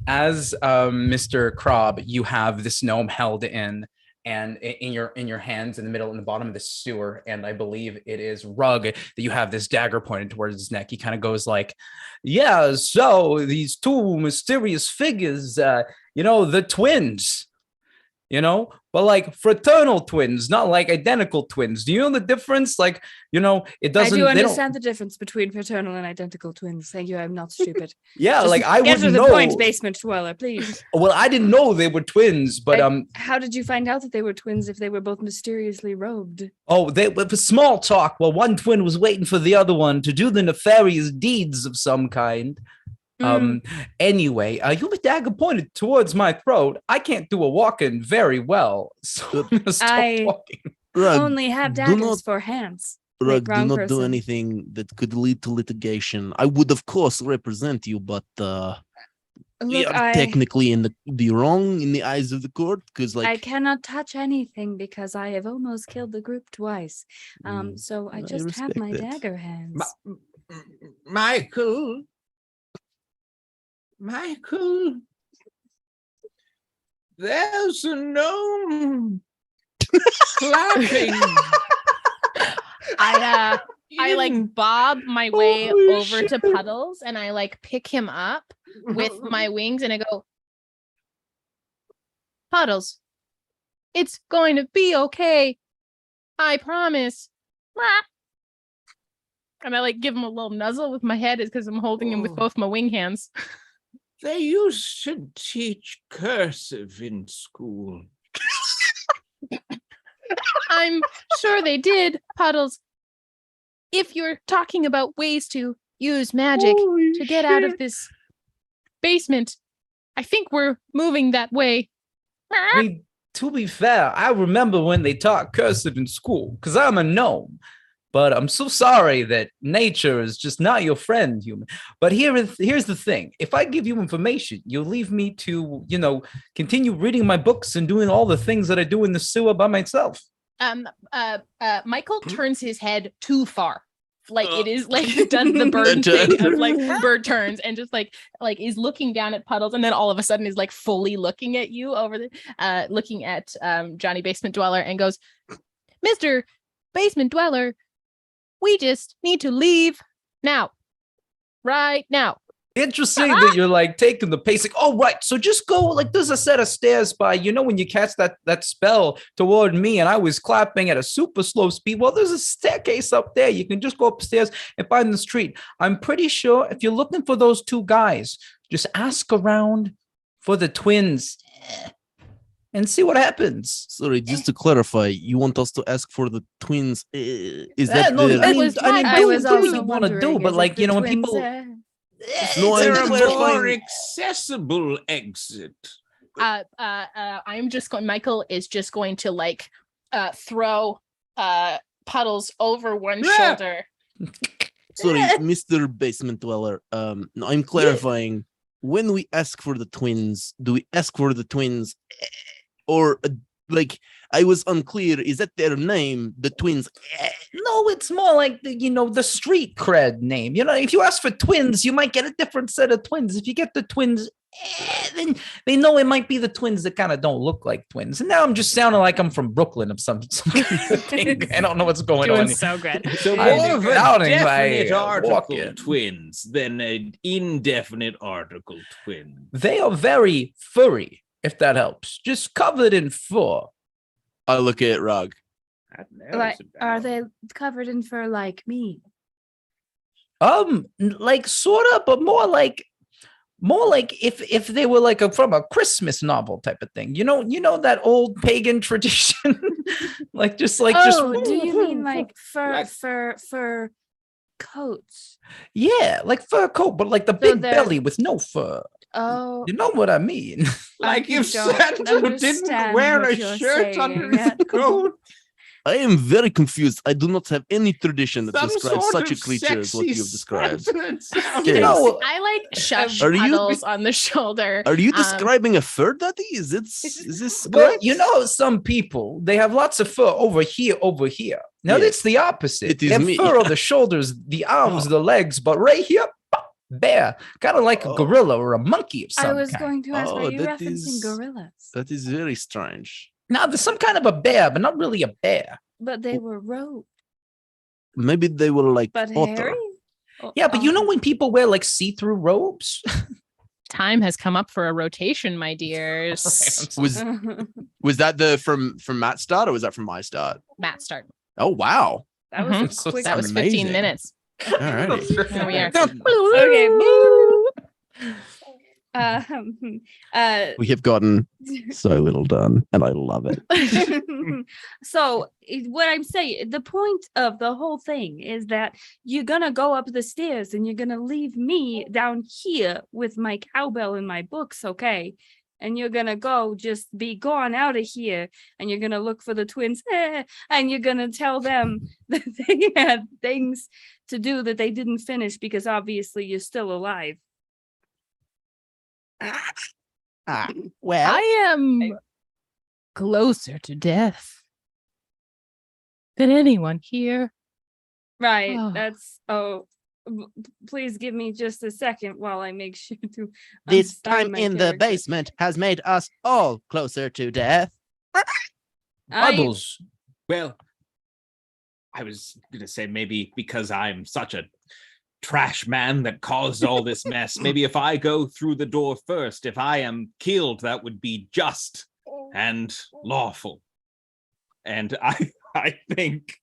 As Mr. Crohb, you have this gnome held in your hands in the middle and the bottom of the sewer, and I believe it is Rugg that you have this dagger pointed towards his neck. He kind of goes like, "Yeah, so these two mysterious figures, the twins, but like fraternal twins, not like identical twins. Do you know the difference? Like, it doesn't." I do understand the difference between fraternal and identical twins. Thank you. I'm not stupid. Yeah, Just like I get wouldn't to the know. point, basement dweller, please. Well, I didn't know they were twins, but How did you find out that they were twins if they were both mysteriously robed? Oh, they were small talk. Well, one twin was waiting for the other one to do the nefarious deeds of some kind. Anyway, you have a dagger pointed towards my throat. I can't do a walk-in very well, so I'm gonna stop walking. Rugg, Only have do daggers not- for hands. Rugg, do wrong not do person. anything that could lead to litigation. I would, of course, represent you, but we Look, are technically in the wrong in the eyes of the court, because I cannot touch anything because I have almost killed the group twice. So I I just have respect my it. dagger hands. Michael, there's a gnome clapping. I like bob my way Holy over to shit. Puddles, and I like pick him up with my wings, and I go, "Puddles, it's going to be okay. I promise." And I like give him a little nuzzle with my head, is because I'm holding him with both my wing hands. They used to teach cursive in school. I'm sure they did, Puddles. If you're talking about ways to use magic to get out of this basement, I think we're moving that way. I mean, to be fair, I remember when they taught cursive in school, because I'm a gnome. But I'm so sorry that nature is just not your friend, human. But here's the thing. If I give you information, you'll leave me to, continue reading my books and doing all the things that I do in the sewer by myself. Michael turns his head too far. Like it is like does the bird thing of like bird turns and just like is looking down at Puddles, and then all of a sudden is like fully looking at you over the looking at Johnny Basement Dweller, and goes, "Mr. Basement Dweller, we just need to leave now. Right now." Interesting that you're like taking the pace. Like, oh, right. So just go, like, there's a set of stairs by, when you cast that spell toward me and I was clapping at a super slow speed. Well, there's a staircase up there. You can just go upstairs and find the street. I'm pretty sure if you're looking for those two guys, just ask around for the twins and see what happens. Sorry, just to clarify, you want us to ask for the twins? Is Yeah, that no, the... I mean, I do was what also you want to do, wondering, but is it like, you the know, when twins, people. No, Is I'm there a clarifying- more accessible exit? I'm just going. Michael is just going to like throw Puddles over one shoulder. Sorry, Mr. Basement Dweller. No, I'm clarifying. When we ask for the twins, do we ask for the twins, or like I was unclear? Is that their name, the twins? No, it's more like the street cred name. If you ask for twins, you might get a different set of twins. If you get the twins, then they know it might be the twins that kind of don't look like twins. And now I'm just sounding like I'm from Brooklyn of some kind of thing. I don't know what's going Doing on. so good. So I'm more of a doubting by definite article walking. twins than an indefinite article twin. They are very furry, if that helps. Just covered in fur. I look at Rugg. Like, are they covered in fur like me? Like sort of, but more like if they were like from a Christmas novel type of thing. You know that old pagan tradition, just do you mean like fur coats? Yeah, like fur coat, but like the big belly with no fur. Oh, You know what I mean? Like if don't Santa didn't understand wear what a you're shirt saying under his at coat. I am very confused. I do not have any tradition that Some describes sort such a of creature as what sexy you've described. Santa, it sounds You like. know, I like shush Are you- Puddles on the shoulder. Are you Um, describing a fur daddy? Is this Well, correct? some people they have lots of fur over here. Now Yeah. it's the opposite. It is they have me. fur on the shoulders, the arms, the legs, but right here, bare, kind of like a Oh. gorilla or a monkey of some I was kind. going to ask, Oh, are you that referencing is- gorillas? That is very strange. Now there's some kind of a bear, but not really a bear. But they were robed. Maybe they were like But otter. Harry? Oh, Yeah, but when people wear like see-through robes, Time has come up for a rotation, my dears. Was that the from Matt's start or was that from my start? Matt, start. Oh wow. that was Mhm. a quick. That was amazing. 15 minutes. All right. Here we are. Okay. We have gotten so little done, and I love it. So what I'm saying, the point of the whole thing is that you're gonna go up the stairs and you're gonna leave me down here with my cowbell and my books, okay? And you're gonna just be gone out of here, and you're gonna look for the twins, and you're gonna tell them that they had things to do that they didn't finish because obviously you're still alive. Well, I am closer to death than anyone here. Right. Oh. That's please give me just a second while I make sure to this unsign time my in the character. basement has made us all closer to death. Puddles. Well, I was gonna say maybe because I'm such a trash man that caused all this mess. Maybe if I go through the door first, if I am killed, that would be just and lawful. And I think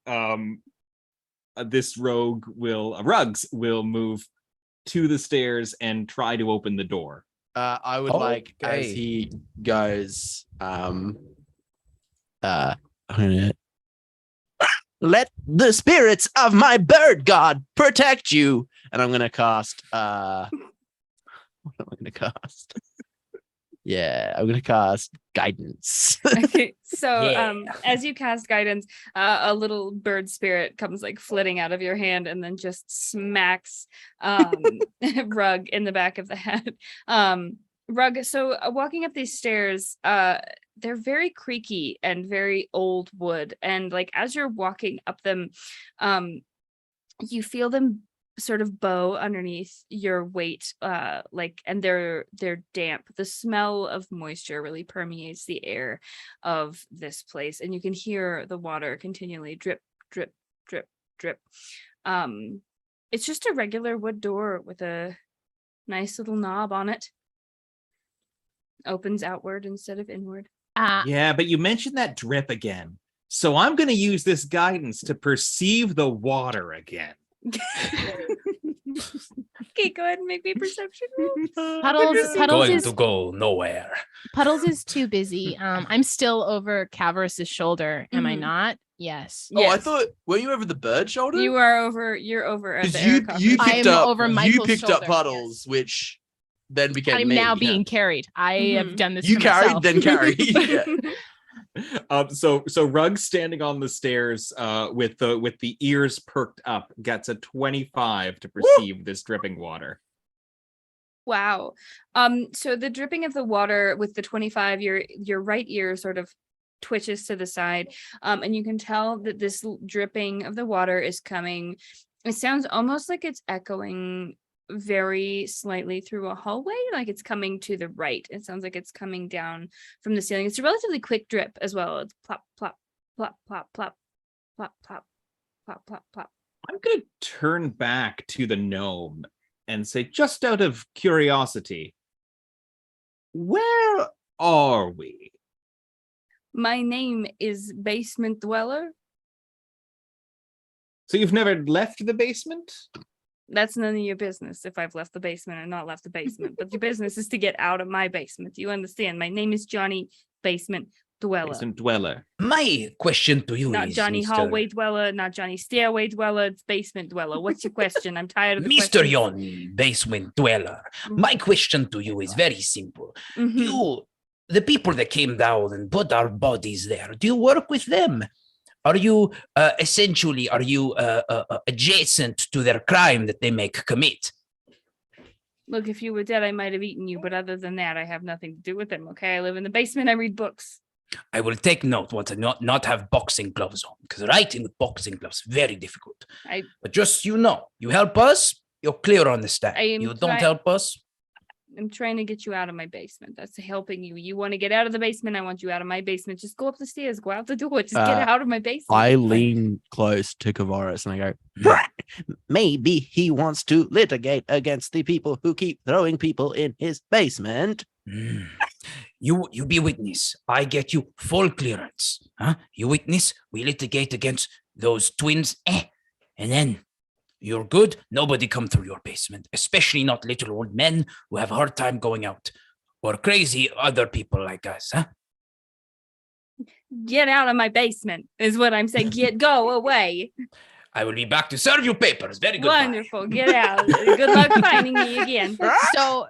this Ruggs will move to the stairs and try to open the door. I would like as Okay. he goes. I'm gonna let the spirits of my bird god protect you, and I'm gonna cast. What am I gonna cast? Yeah, I'm gonna cast guidance. Okay, so Yeah. as you cast guidance, a little bird spirit comes like flitting out of your hand and then just smacks Rugg in the back of the head. Rugg, so walking up these stairs, they're very creaky and very old wood, and like as you're walking up them, you feel them sort of bow underneath your weight, and they're damp. The smell of moisture really permeates the air of this place, and you can hear the water continually drip, drip, drip, drip. It's just a regular wood door with a nice little knob on it. Opens outward instead of inward. Yeah, but you mentioned that drip again. So I'm going to use this guidance to perceive the water again. Okay, go ahead and make me a perception roll. Puddles is go nowhere. Puddles is too busy. I'm still over Kavouras' shoulder. Am I Mhm. not? Yes. Oh, I Yes. thought, were you over the bird shoulder? You're over at the Because you Aarakocra. I picked am up over you Michael's picked up shoulder, Puddles, which then became I'm me. now being carried. I have Mhm. done this You to carried, myself. then carried. Yeah. So Rugg standing on the stairs with the ears perked up gets a 25 to perceive this dripping water. Wow. So the dripping of the water with the 25, your right ear sort of twitches to the side. And you can tell that this dripping of the water is coming. It sounds almost like it's echoing very slightly through a hallway, like it's coming to the right. It sounds like it's coming down from the ceiling. It's a relatively quick drip as well. It's plop, plop, plop, plop, plop, plop, plop, plop, plop, plop. I'm going to turn back to the gnome and say, just out of curiosity, where are we? My name is Basement Dweller. So you've never left the basement? That's none of your business if I've left the basement or not left the basement. But your business is to get out of my basement. You understand? My name is Johnny Basement Dweller. Basement dweller. My question to you Not is, Johnny Mr. Hallway Dweller, not Johnny Stairway Dweller, it's Basement Dweller. What's your question? I'm tired of the Mr. questions. Johnny, basement dweller. My question to you is very simple. Mhm. The people that came down and put our bodies there, do you work with them? Are you essentially adjacent to their crime that they may commit? Look, if you were dead, I might have eaten you. But other than that, I have nothing to do with them, okay? I live in the basement. I read books. I will take note once I not have boxing gloves on, because writing with boxing gloves very difficult. But just you help us, you're clear on the stack. You don't help us. I'm trying to get you out of my basement. That's helping you. You want to get out of the basement. I want you out of my basement. Just go up the stairs. Go out the door. Just get out of my basement. I lean close to Kavouras and I go, maybe he wants to litigate against the people who keep throwing people in his basement. You be witness. I get you full clearance. Huh? You witness. We litigate against those twins. And then you're good. Nobody come through your basement, especially not little old men who have a hard time going out, or crazy other people like us, huh? Get out of my basement is what I'm saying. Go away. I will be back to serve you papers. Very good. Wonderful. Get out. Good luck finding me again. So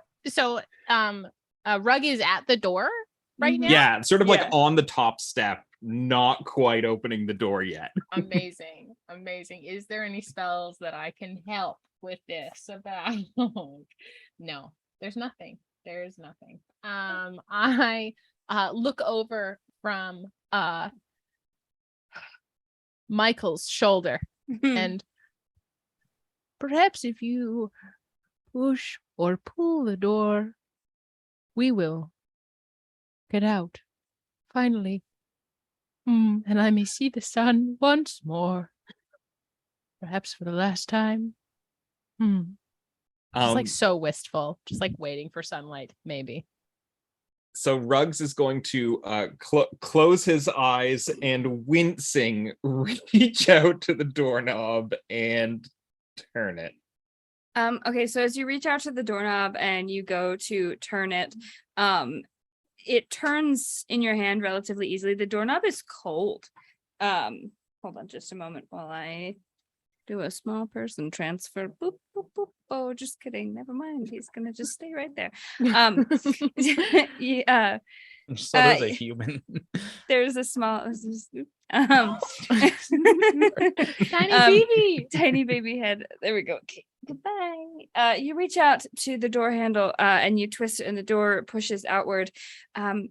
Rugg is at the door right now. Yeah, sort of like on the top step, not quite opening the door yet. Amazing. Is there any spells that I can help with this about? No, there's nothing. I look over from Michael's shoulder and perhaps if you push or pull the door, we will get out finally. And I may see the sun once more. Perhaps for the last time. Just like so wistful, just like waiting for sunlight, maybe. So Ruggs is going to close his eyes and wincing reach out to the doorknob and turn it. Okay, so as you reach out to the doorknob and you go to turn it, it turns in your hand relatively easily. The doorknob is cold. Hold on just a moment while I do a small person transfer. Boop, boop, boop. Oh, just kidding. Never mind. He's gonna just stay right there. Yeah. So does a human. There's a small tiny baby head. There we go. Okay. Goodbye. You reach out to the door handle and you twist it and the door pushes outward. And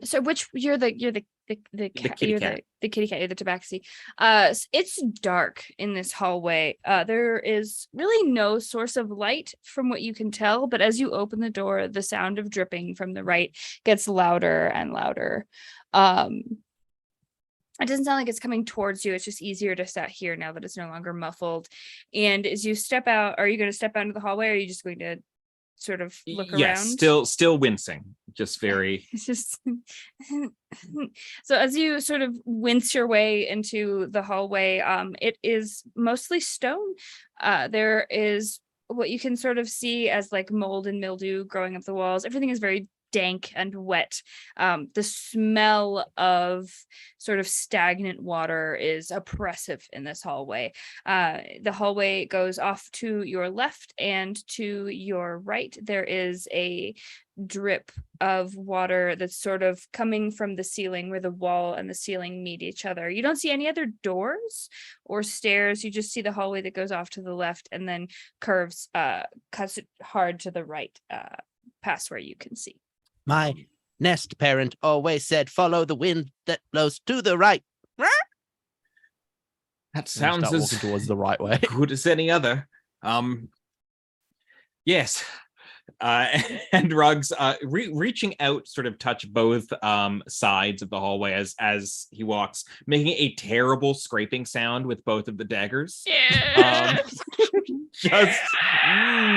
so you're the kitty cat, you're the Tabaxi. It's dark in this hallway. There is really no source of light from what you can tell, but as you open the door, the sound of dripping from the right gets louder and louder. It doesn't sound like it's coming towards you. It's just easier to sit here now that it's no longer muffled. And as you step out, are you going to step out into the hallway or are you just going to sort of look around? Yes, still wincing. Just very It's just so as you sort of wince your way into the hallway, it is mostly stone. There is what you can sort of see as like mold and mildew growing up the walls. Everything is very dank and wet. The smell of sort of stagnant water is oppressive in this hallway. The hallway goes off to your left, and to your right there is a drip of water that's sort of coming from the ceiling, where the wall and the ceiling meet each other. You don't see any other doors or stairs. You just see the hallway that goes off to the left and then curves, cuts it hard to the right, past where you can see. My nest parent always said, follow the wind that blows to the right. That sounds Start as walking towards the right way. good as any other. Yes. And Rugg's reaching out, sort of touch both sides of the hallway as he walks, making a terrible scraping sound with both of the daggers. Just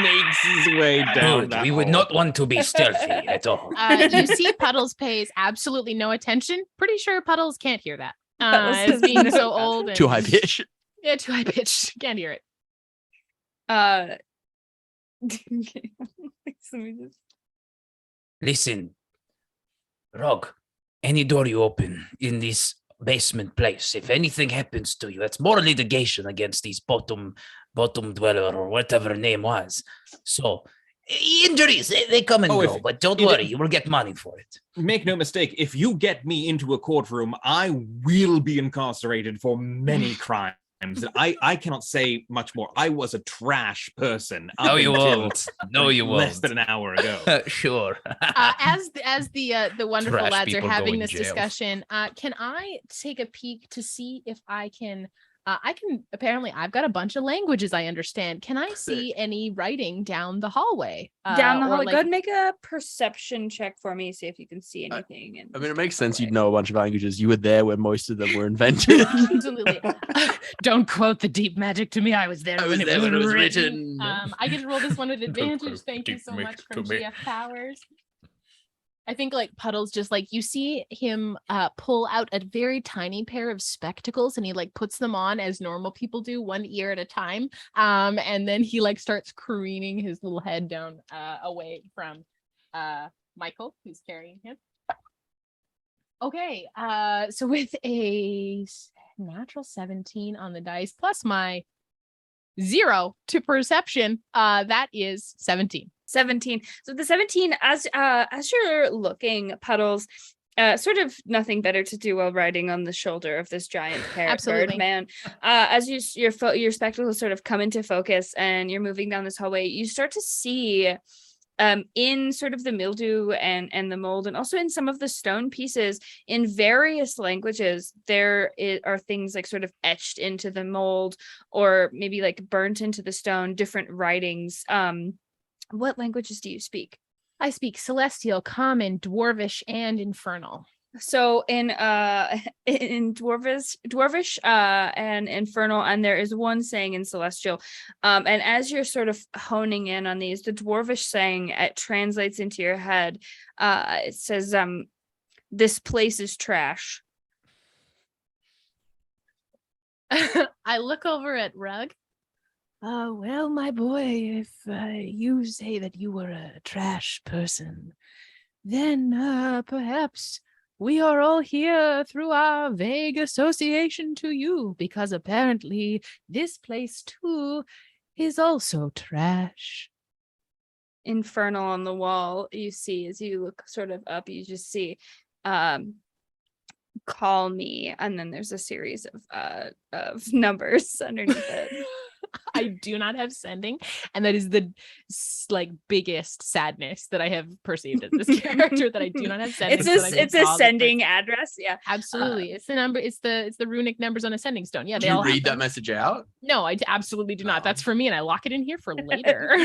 makes his way down. Good. We would not want to be stealthy at all. You see Puddles pays absolutely no attention. Pretty sure Puddles can't hear that. Puddles As does being not. so old. And Too high pitch. Yeah, too high pitched. Can't hear it. Okay. Let me just... Listen, Rugg, any door you open in this basement place, if anything happens to you, that's more litigation against these bottom dweller or whatever her name was. So injuries, they come and go, but don't worry, you will get money for it. Make no mistake, if you get me into a courtroom, I will be incarcerated for many crimes. I cannot say much more. I was a trash person. No, you won't. No, you won't. Less than an hour ago. Sure. As the wonderful Trash lads are people go having in this jail. discussion, can I take a peek to see if I can apparently I've got a bunch of languages I understand. Can I see any writing down the hallway? Down the or hallway. like- Go ahead and make a perception check for me, see if you can see anything. I mean, it makes sense you'd know a bunch of languages. You were there where most of them were invented. Absolutely. Don't quote the deep magic to me. I was there, when, it was written. I get to roll this one with advantage. quote Thank you deep so magic much from to me. GF Powers. I think like Puddles just like you see him pull out a very tiny pair of spectacles, and he like puts them on as normal people do, one ear at a time. And then he like starts careening his little head down away from Michael, who's carrying him. Okay, so with a natural 17 on the dice plus my 0 to perception, that is 17. 17. So the 17, as you're looking, Puddles, sort of nothing better to do while riding on the shoulder of this giant Absolutely. bird man. As your spectacles sort of come into focus and you're moving down this hallway, you start to see in sort of the mildew and the mold, and also in some of the stone pieces in various languages, there are things like sort of etched into the mold or maybe like burnt into the stone, different writings. What languages do you speak? I speak Celestial, Common, Dwarvish, and Infernal. So in Dwarvish and Infernal, and there is one saying in Celestial. And as you're sort of honing in on these, the Dwarvish saying, it translates into your head. It says, "This place is trash." I look over at Rugg. Well, my boy, if you say that you were a trash person, then perhaps we are all here through our vague association to you, because apparently this place too is also trash. Infernal on the wall, you see, as you look sort of up, you just see "call me," and then there's a series of numbers underneath it. I do not have sending, and that is the like biggest sadness that I have perceived as this character, that I do not have sending. It's a sending address. Yeah, absolutely. It's the number. It's the runic numbers on a sending stone. Yeah, Do they you all read have that them. message out? No, I absolutely do not. That's for me, and I lock it in here for later.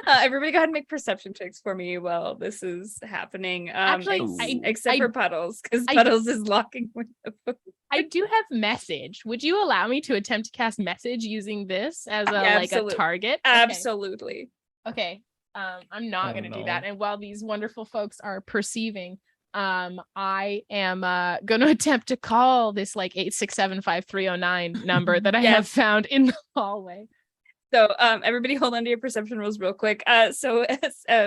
Everybody go ahead and make perception checks for me while this is happening. Actually, except I- for Puddles, because I- Puddles is locking with the book. I do have message. Would you allow me to attempt to cast message using this as a like a target? Okay. Absolutely. Okay. I'm not going to do no. that. And while these wonderful folks are perceiving, I am going to attempt to call this like 8675309 number that I have found in the hallway. So everybody hold on to your perception rolls real quick. So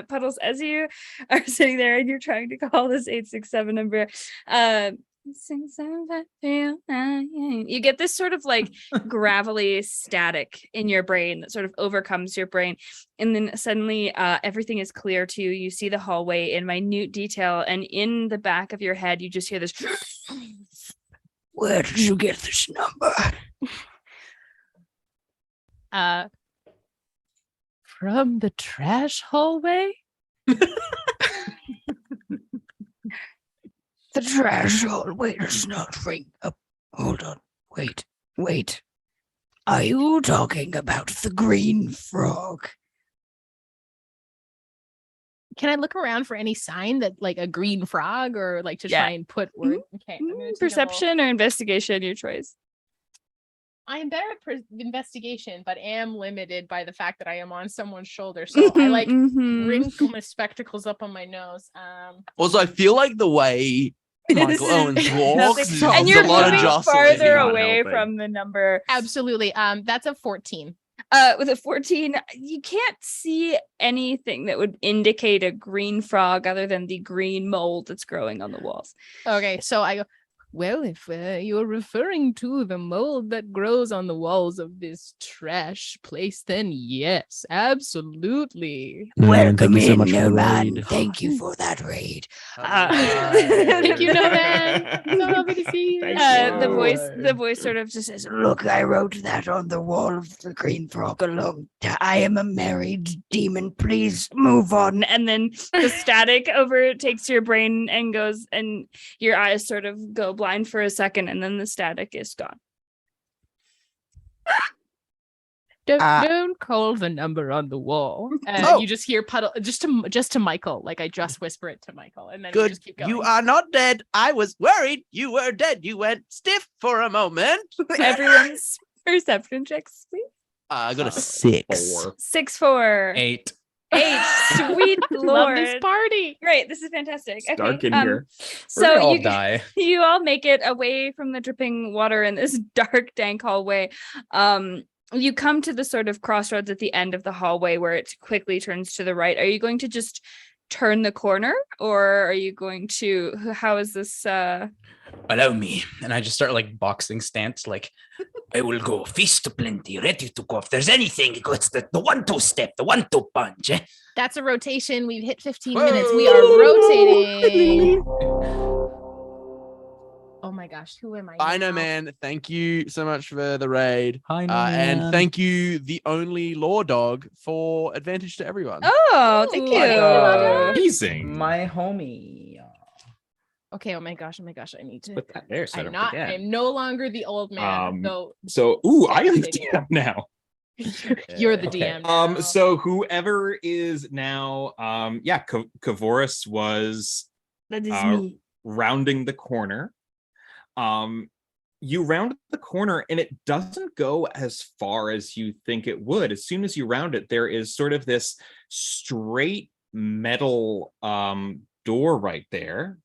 Puddles, as you are sitting there and you're trying to call this 867 number, 67539, you get this sort of like gravelly static in your brain that sort of overcomes your brain. And then suddenly everything is clear to you. You see the hallway in minute detail, and in the back of your head, you just hear this. Where did you get this number? From the trash hallway? The trash hallway does not ring up. Hold on. Wait. Are you talking about the green frog? Can I look around for any sign that like a green frog or like to try and put word? Okay. I'm gonna take a Perception or investigation, your choice. I'm better at investigation, but am limited by the fact that I am on someone's shoulder. So I like wrinkle my spectacles up on my nose. Also, I feel like the way Michael Owens walks, And you're a lot of moving jostling. farther Not away helping. from the number. Absolutely. That's a 14. With a 14, you can't see anything that would indicate a green frog other than the green mold that's growing on the walls. Okay, so I go, well, if you're referring to the mold that grows on the walls of this trash place, then yes, absolutely. Welcome thank you so in, much for the Nomad. raid. Thank you for that raid. Thank you, Nomad. So happy to see you. Thank The voice sort of just says, Look, I wrote that on the wall of the green frog I am a married demon. Please move on. and then the static overtakes your brain and goes, and your eyes sort of go blind for a second, and then the static is gone. Don't call the number on the wall. You just hear Puddle just to Michael. Like I just whisper it to Michael, and then you Good. just keep going. You are not dead. I was worried you were dead. You went stiff for a moment. Everyone's perception checks, please. I got a 6. 6-4. 8. 8. Sweet Love Lord. this party. Great. This is fantastic. It's dark in We're here. So gonna all you die. you all make it away from the dripping water in this dark, dank hallway. You come to the sort of crossroads at the end of the hallway where it quickly turns to the right. Are you going to just turn the corner, or are you going to? How is this? Allow me. And I just start like boxing stance, like I will go feast plenty, ready to go. If there's anything, it's the 1-2 step, the 1-2 punch. That's a rotation. We've hit 15 minutes. We are rotating. Oh my gosh, who am I? I know, now? man. Thank you so much for the raid. hi, And thank you, the only law dog, for advantage to everyone. Oh, thank Ooh, you. thank you, Lana. Amazing. my homie. Okay. Oh my gosh. I need to. Put that there so I don't forget. I'm no longer the old man. Though So, I am the DM now. you're the Okay. DM. now. So whoever is now, Kavouras was That is me. rounding the corner. You round the corner and it doesn't go as far as you think it would. As soon as you round it, there is sort of this straight metal door right there.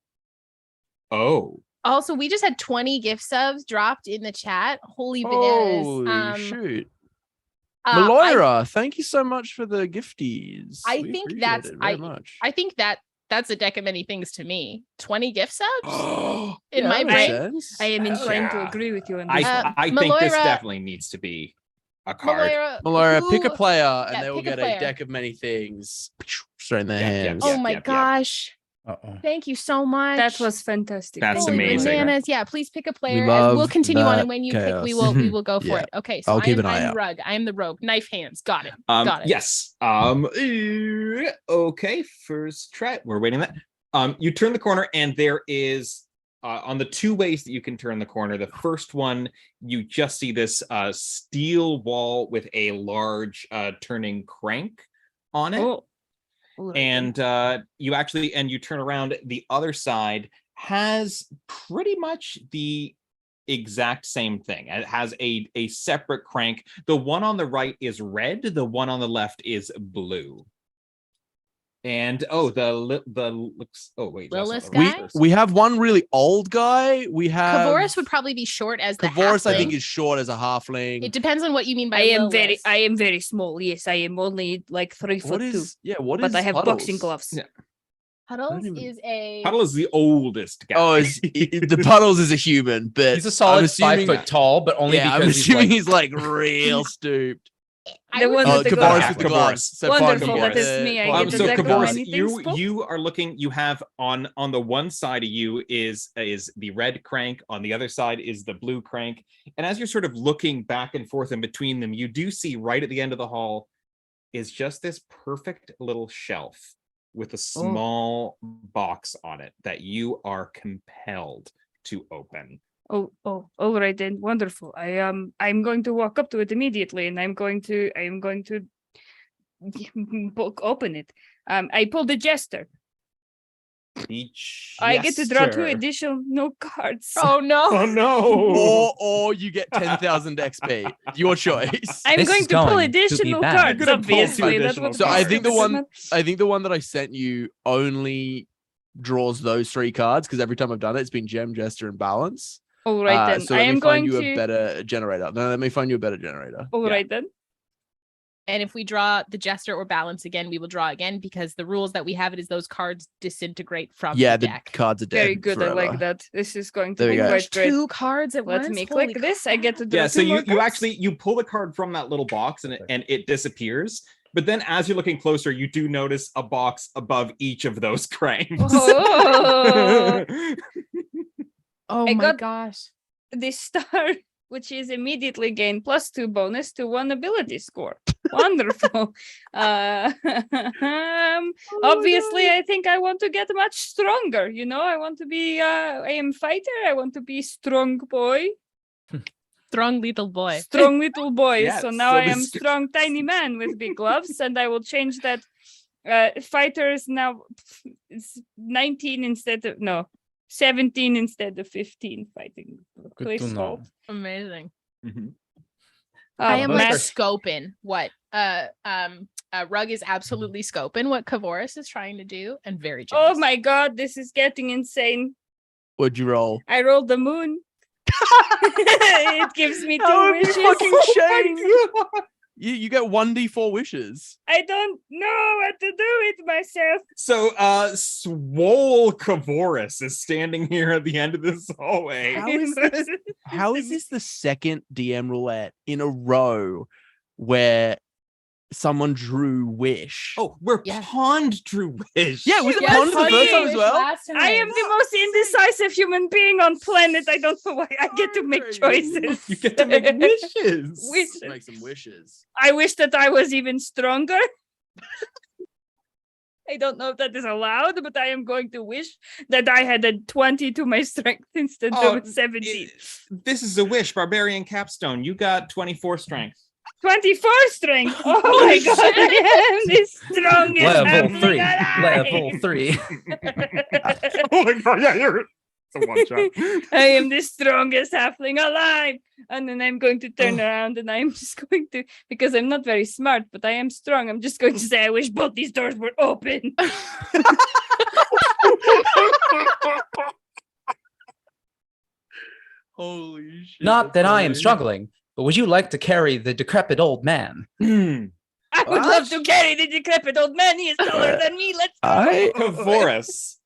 Oh. Also, we just had 20 gift subs dropped in the chat. Holy bananas. Holy shoot. I- Maloira, thank you so much for the gifties. I We think appreciate that's- it very much. I think that's a deck of many things to me. 20 gift subs in Yeah, my that makes brain. sense. I am inclined to yeah. agree with you on this. I think this Maloira- definitely needs to be a card. Maloira, pick a who- player and yeah, they will pick a get a player. deck of many things straight in their Yeah, yeah, hands. Oh my yeah. gosh. Uh-oh. Thank you so much. That was fantastic. That's Holy amazing. bananas. Yeah, please pick a player. love We'll continue on, that and when you pick, we chaos. will go for Yeah. it. Okay, so I'll keep an eye I'm out. Rugg. I am the rogue. Knife hands. Got it. Got it. Yes. Okay. First try. We're waiting that. You turn the corner, and there is on the two ways that you can turn the corner. The first one, you just see this steel wall with a large turning crank on it. Oh. And you turn around. The other side has pretty much the exact same thing. It has a separate crank. The one on the right is red. The one on the left is blue. And the looks. Oh wait, that's not Lilith the right guy? person. We have one really old guy. We have Kavouras would probably be short as the Kavouras, I think, halfling. is short as a halfling. It depends on what you mean by I am Lilith. very small. Yes, I am only like 3 foot What 2. is? Yeah, what But is I have Puddles? boxing gloves. Yeah. Puddles even- is a Puddle is the oldest guy. Oh, the Puddles is a human, but He's a solid I'm assuming, 5 foot tall, but only yeah, I'm because assuming he's like, he's like real stooped. The one Oh, with the Kavouras gloves. with the Kavouras. gloves. So Wonderful, fine, that Kavouras. is me. I Fine, get So exactly Kavouras. many things, Paul. you are looking. You have on the one side of you is the red crank. On the other side is the blue crank. And as you're sort of looking back and forth in between them, you do see right at the end of the hall is just this perfect little shelf with a small box on it that you are compelled to open. Oh, all right then. Wonderful. I'm going to walk up to it immediately, and I'm going to open it. I pull the jester. I get to draw 2 Jester. additional cards. Oh no. Oh no! Or you get 10,000 XP. Your choice. I'm This going is to pull going to be additional bad. cards. You're gonna pull 2 Obviously, that's additional what. So I cards. think the one that I sent you only draws those 3 cards because every time I've done it, it's been gem, jester, and balance. All right then. So I let me am find going you to. a better generator. No, let me find you a better generator. All right then. And if we draw the jester or balance again, we will draw again because the rules that we have it is those cards disintegrate from Yeah, the the deck. cards are dead. Very good. I like forever. that. This is going to There be we go. quite great. 2 cards at Let once. me Holy click this. I get to draw Yeah, so 2 more you cards. actually you pull the card from that little box and it disappears. But then as you're looking closer, you do notice a box above each of those cranks. Oh. Oh I my got- gosh. This star, which is immediately gain +2 bonus to 1 ability score. Wonderful. Obviously, I think I want to get much stronger. You know, I want to be. I am fighter. I want to be strong boy, Strong little boy. strong little boy. Yeah, so now so I am this- strong tiny man with big gloves, and I will change that. Fighter is now it's 19 instead of 17 instead of 15 fighting. Good Please to know. hold. Amazing. Mhm. I am like Matt- scoping what Rugg is absolutely scoping what Kavouras is trying to do and very jealous. Oh my god, this is getting insane. What'd you roll? I rolled the moon. It gives me 2 wishes. You get 1d4 wishes. I don't know what to do with myself. So Swole Kavouras is standing here at the end of this hallway. How is this the second DM roulette in a row where someone drew wish? Oh, we're Yeah. Pond Drew Wish. Yeah, was Yes, Pond the first time as well? I am the most indecisive human being on planet. I don't know why I get to make choices. You get to make wishes. Wishes. Make some wishes. I wish that I was even stronger. I don't know if that is allowed, but I am going to wish that I had a 20 to my strength instead Oh, of 17. This is a wish, Barbarian Capstone. You got 24 strength. 24 strength. Oh my god, I am the strongest. Level halfling 3. alive. Level 3. Oh my god, yeah, you're it's a one shot. I am the strongest halfling alive. And then I'm going to turn around and I'm just going to, because I'm not very smart, but I am strong. I'm just going to say, I wish both these doors were open. Holy shit. Not that that's I am amazing. struggling, but would you like to carry the decrepit old man? I would love to carry the decrepit old man. He is taller than me. Let's go. Kavouras.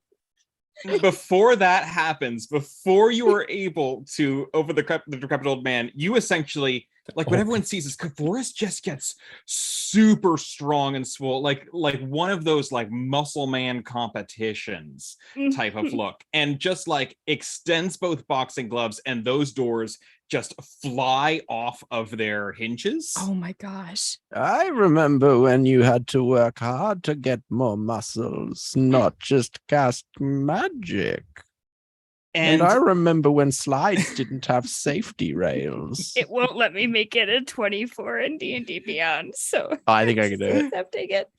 Before that happens, before you are able to over the decrepit old man, you essentially like what everyone sees is Kavouras just gets super strong and swole, like one of those like muscle man competitions type of look, and just like extends both boxing gloves, and those doors just fly off of their hinges. Oh my gosh. I remember when you had to work hard to get more muscles, not just cast magic. And I remember when slides didn't have safety rails. It won't let me make it a 24 in D&D Beyond, so I think I can do it. accepting it.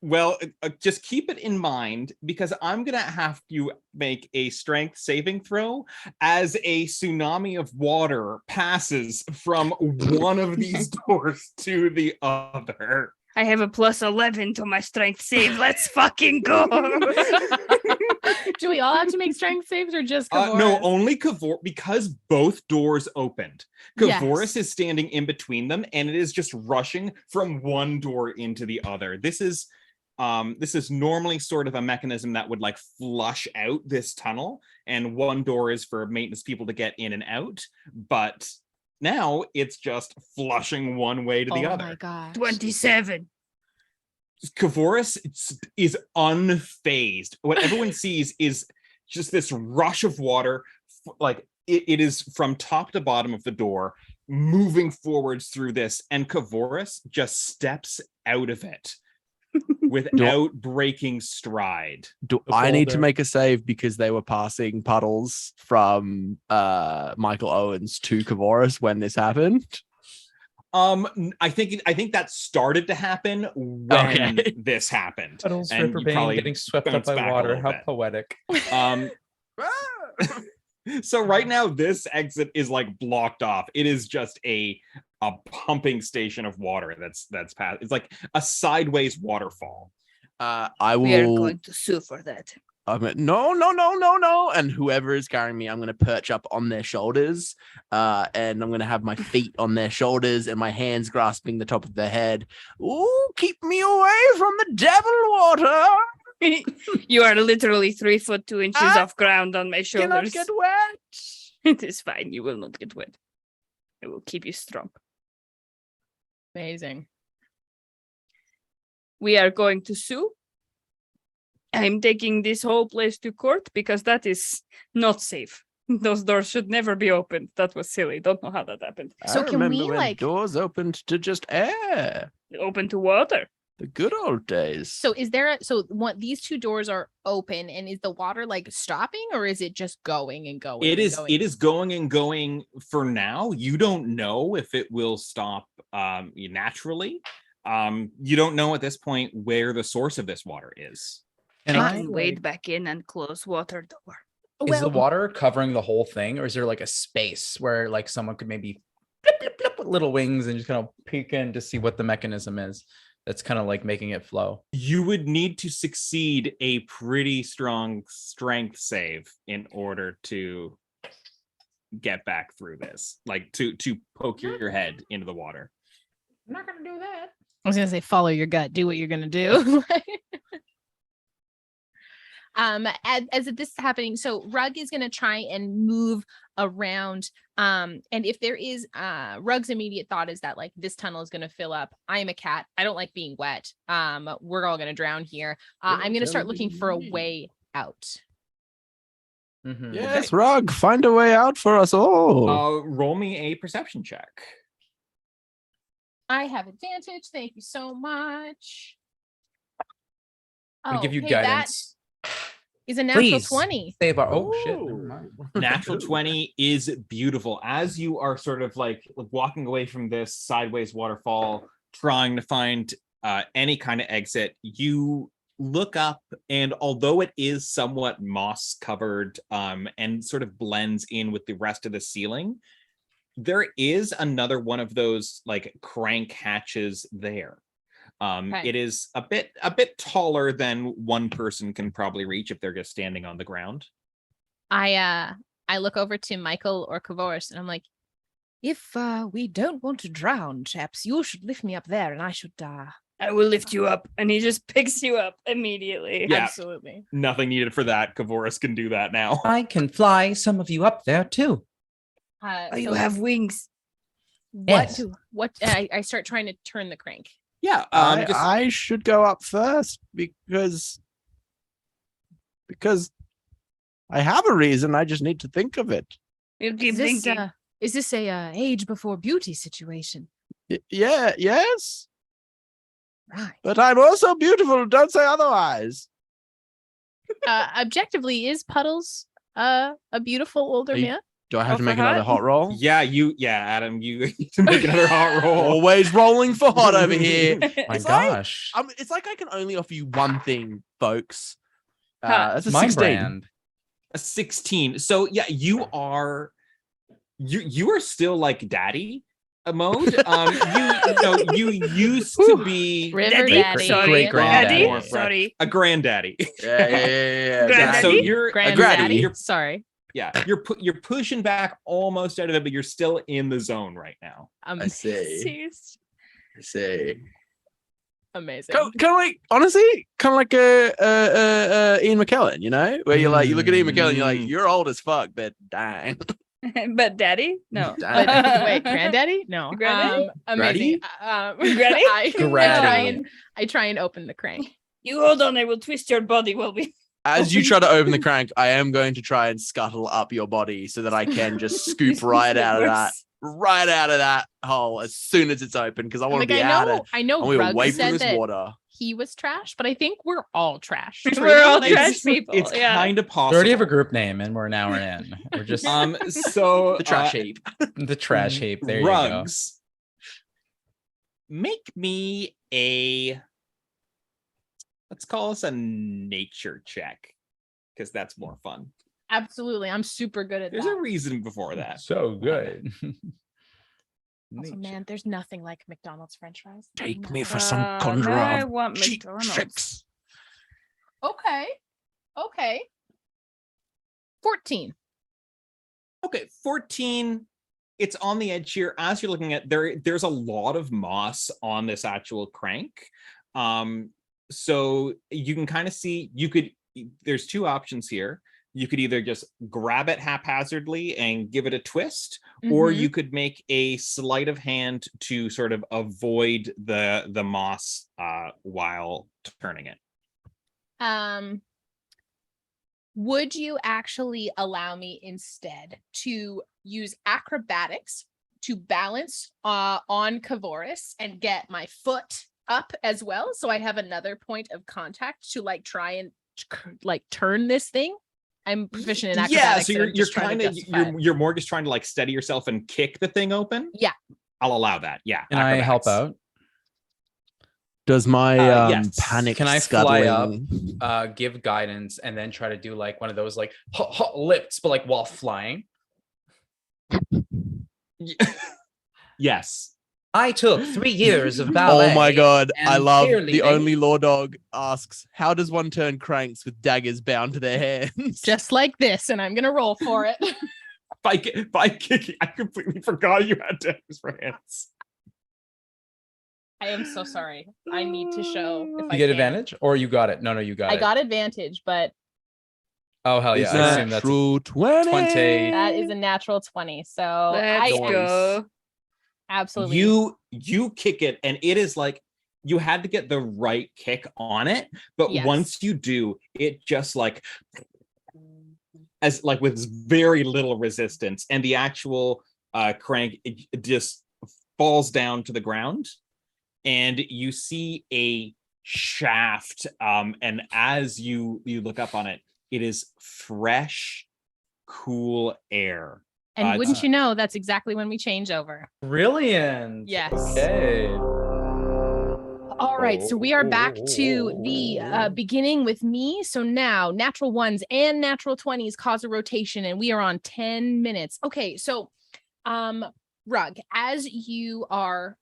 Well, just keep it in mind because I'm gonna have you make a strength saving throw as a tsunami of water passes from one of these doors to the other. I have a +11 to my strength save. Let's fucking go. Do we all have to make strength saves or just Kavouras? No, only Kavouras, because both doors opened. Kavouras Yes. is standing in between them, and it is just rushing from one door into the other. This is normally sort of a mechanism that would like flush out this tunnel, and one door is for maintenance people to get in and out. But now it's just flushing one way to the other. Oh my god. 27. Kavouras is unfazed. What everyone sees is just this rush of water, like it is from top to bottom of the door, moving forwards through this, and Kavouras just steps out of it without breaking stride. Do I need to make a save because they were passing Puddles from Michael Owens to Kavouras when this happened? I think that started to happen when this happened. Puddles And you Riverbane probably getting swept up bounce by back a water. little How bit. poetic. So right now this exit is like blocked off. It is just a pumping station of water that's past. It's like a sideways waterfall. I We are will. going to sue for that. No. And whoever is carrying me, I'm going to perch up on their shoulders. And I'm going to have my feet on their shoulders and my hands grasping the top of their head. Ooh, keep me away from the devil water. You are literally 3 foot 2 inches I off ground on my Cannot shoulders. get wet. It is fine. You will not get wet. I will keep you strong. Amazing. We are going to sue. I'm taking this whole place to court because that is not safe. Those doors should never be opened. That was silly. Don't know how that happened. So I can remember we, when like- doors opened to just air? Open to water. The good old days. So is there these two doors are open and is the water like stopping or is it just going and going? It and is going? it is going and going for now. You don't know if it will stop naturally. You don't know at this point where the source of this water is. And I I, can wade back in and close water door. is the Well, water covering the whole thing, or is there like a space where like someone could maybe blip, blip, blip with little wings and just kind of peek in to see what the mechanism is that's kind of like making it flow? You would need to succeed a pretty strong strength save in order to get back through this, like to poke your head into the water. I'm not gonna do that. I was gonna say follow your gut, do what you're gonna do. As this is happening, so Rugg is gonna try and move around. And if there is Rugg's immediate thought is that like this tunnel is gonna fill up. I am a cat. I don't like being wet. We're all gonna drown here. I'm gonna start looking for a way out. Mhm. Yes, Rugg, find a way out for us all. Roll me a perception check. I have advantage. Thank you so much. I'm gonna give you hey, guidance. That is a natural Please. 20. Save our shit. Never mind. Natural 20 is beautiful. As you are sort of like walking away from this sideways waterfall, trying to find any kind of exit, you look up, and although it is somewhat moss covered and sort of blends in with the rest of the ceiling, there is another one of those like crank hatches there. Okay. It is a bit taller than one person can probably reach if they're just standing on the ground. I look over to Michael or Kavouras and I'm like, if we don't want to drown, chaps, you should lift me up there and I should I will lift you up. And he just picks you up immediately. Yeah. absolutely. Nothing needed for that. Kavouras can do that now. I can fly some of you up there too. Oh, you So have wings. Yes. I start trying to turn the crank. Yeah, I should go up first because I have a reason. I just need to think of it. You keep Is this, thinking. is this a age before beauty situation? Yes, Right. but I'm also beautiful. Don't say otherwise. Objectively, is Puddles a beautiful older Are you- man? Do I have Oh, to for make another hot? hot roll? Adam, you need to make another hot roll. Always rolling for hot over here. My It's like- gosh. It's like I can only offer you one thing, folks. Huh. That's a My 16. brand. A 16. So yeah, you are still like daddy, mode. You used to be River Daddy? Daddy. Sorry. Great granddaddy. More Sorry. a granddaddy. Yeah. Granddaddy? So you're Granddaddy. Sorry. you're pushing back almost out of it, but you're still in the zone right now. I see. I see. Amazing. Kind of like, honestly, kind of like Ian McKellen, you know, where you're like, you look at Ian McKellen, you're like, you're old as fuck, but dang. But daddy? No. Wait, granddaddy? No. Granddaddy? Amazing. Granny? I try and open the crank. You hold on, I will twist your body while we. As you try to open the crank, I am going to try and scuttle up your body so that I can just scoop right out of that hole as soon as it's open, because I want to be out of. I know. We're Rugg away from said this that water. he was trash, but I think we're all trash. We're all Like, trash people. It's yeah. kind of We possible. already have a group name, and we're an hour in. We're just So The trash heap. the trash heap. There you go. Rugs. Make me let's call this a nature check, because that's more fun. Absolutely, I'm super good at There's that. a reason before that. So good. Also, man, there's nothing like McDonald's French fries. Take me for now some conjure I of want cheap McDonald's. tricks. Okay. 14. Okay, 14. It's on the edge here. As you're looking at there's a lot of moss on this actual crank. So you can kind of see, there's two options here. You could either just grab it haphazardly and give it a twist, or you could make a sleight of hand to sort of avoid the moss while turning it. Would you actually allow me instead to use acrobatics to balance on Kavouras and get my foot up as well, so I have another point of contact to like try and like turn this thing? I'm proficient in acrobatics. Yeah, so you're kind of you're more just trying to like steady yourself and kick the thing open. Yeah, I'll allow that. Yeah. Can I help out? Does my yes. panic Can I fly scuttling... up, give guidance, and then try to do like one of those like lips, but like while flying? Yes. I took 3 years of ballet. Oh my god, I love the cheerleading. only law dog asks, how does one turn cranks with daggers bound to their hands? just like this, and I'm gonna roll for it. By kicking, I completely forgot you had daggers for hands. I am so sorry. I need to show. If You I get can. advantage, or you got it? No, you got it. I got advantage, but Oh hell yeah! It's I assume that's natural 20. 20. that is a natural 20. So Let's I go. absolutely. You kick it, and it is like you had to get the right kick on it, but Yes. once you do, it just like as like with very little resistance, and the actual crank it just falls down to the ground, and you see a shaft. And as you look up on it, it is fresh, cool air. And wouldn't you know, that's exactly when we change over. Brilliant. Yes. Okay. All right, so we are back to the beginning with me. So now natural ones and natural 20s cause a rotation, and we are on 10 minutes. Okay, so Rugg, as you are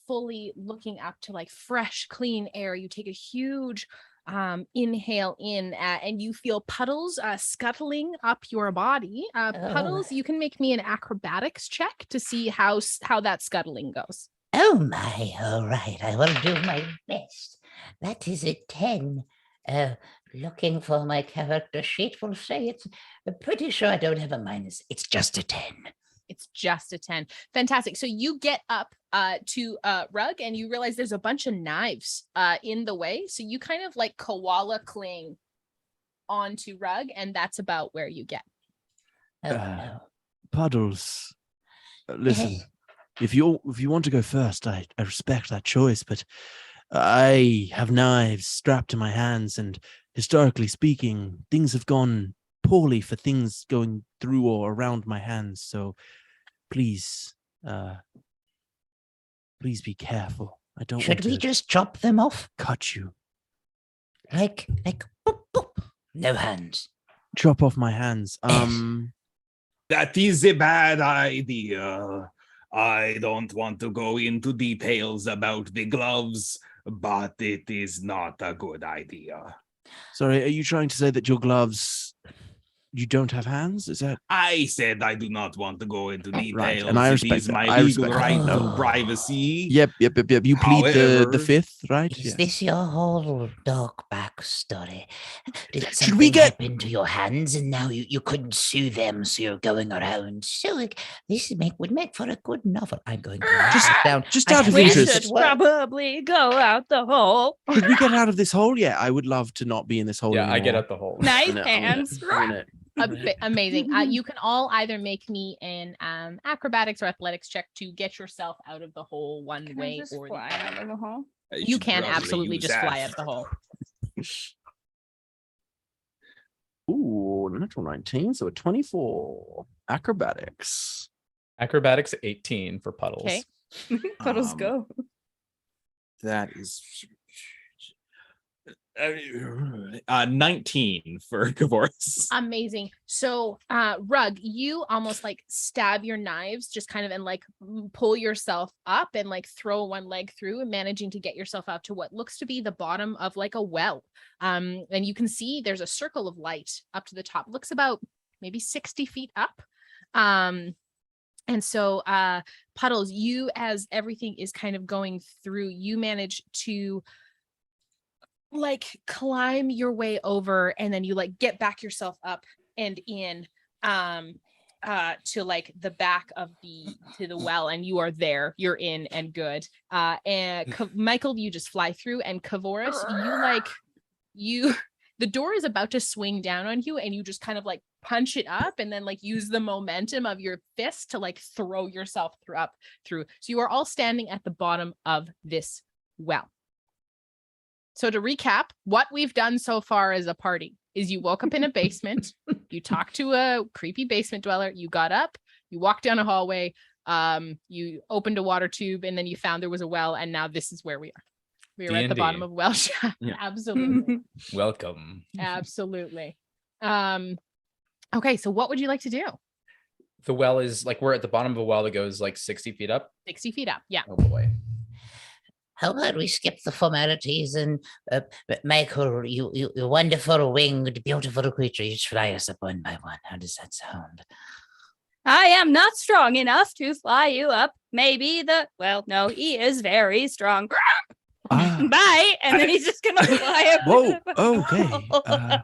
fully looking up to like fresh, clean air, you take a huge inhale in and you feel puddles scuttling up your body. Puddles, you can make me an acrobatics check to see how that scuttling goes. Oh my, all right, I will do my best. That is a 10. Looking for my character sheet will say it's pretty sure I don't have a minus. It's just a 10. It's just a 10. Fantastic. So you get up to Rugg and you realize there's a bunch of knives in the way. So you kind of like koala cling onto Rugg, and that's about where you get. Oh no. Puddles, listen, if you want to go first, I respect that choice, but I have knives strapped to my hands, and historically speaking, things have gone poorly for things going through or around my hands. So please be careful. I don't Should want we to just chop them off? cut you. Like boop, boop. No hands. Chop off my hands. That is a bad idea. I don't want to go into details about the gloves, but it is not a good idea. Sorry, are you trying to say that your gloves, you don't have hands? Is that I said I do not want to go into details. right? And I It respect is that. my I legal respect right that. to No. privacy. Yep. You plead the However, fifth, right? Is Yes. this your whole dark backstory? Did Should something we get- happen to your hands and now you couldn't sue them, so you're going around? So like, would make for a good novel. I'm going to write Just- it down. just I out of have We hands interest. should that work. probably go out the hole. Could we get out of this hole? Yeah, I would love to not be in this hole Yeah, anymore. I get out the hole. Knife No, hands. Amazing. You can all either make me an acrobatics or athletics check to get yourself out of the hole one Can I way just or the fly other. out of the hole? You should can probably absolutely use just that. fly out of the hole. Ooh, natural 19, so a 24. Acrobatics. Acrobatics 18 for Puddles. Okay. Puddles Um, go. That is 19 for Kavouras. Amazing. So, Rugg, you almost like stab your knives, just kind of and like pull yourself up and like throw one leg through, and managing to get yourself out to what looks to be the bottom of like a well. And you can see there's a circle of light up to the top. Looks about maybe 60 feet up. And so, Puddles, you, as everything is kind of going through, you manage to like climb your way over, and then you like get back yourself up and in to like the back of the well, and you are there, you're in and good. And Michael, you just fly through, and Kavouras, the door is about to swing down on you, and you just kind of like punch it up and then like use the momentum of your fist to like throw yourself through. So you are all standing at the bottom of this well. So to recap, what we've done so far as a party is you woke up in a basement, you talked to a creepy basement dweller, you got up, you walked down a hallway, you opened a water tube, and then you found there was a well, and now this is where we are. We are at the D&D. bottom of well shaft. Yeah. Absolutely. Welcome. Absolutely. Okay, so what would you like to do? The well is like we're at the bottom of a well that goes like 60 feet up. 60 feet up. Yeah. Oh boy. How about we skip the formalities and Michael, you wonderful winged, beautiful creature, you just fly us up one by one. How does that sound? I am not strong enough to fly you up. Maybe no, he is very strong. Ah, Bye. And then he's just gonna fly up. Whoa, okay.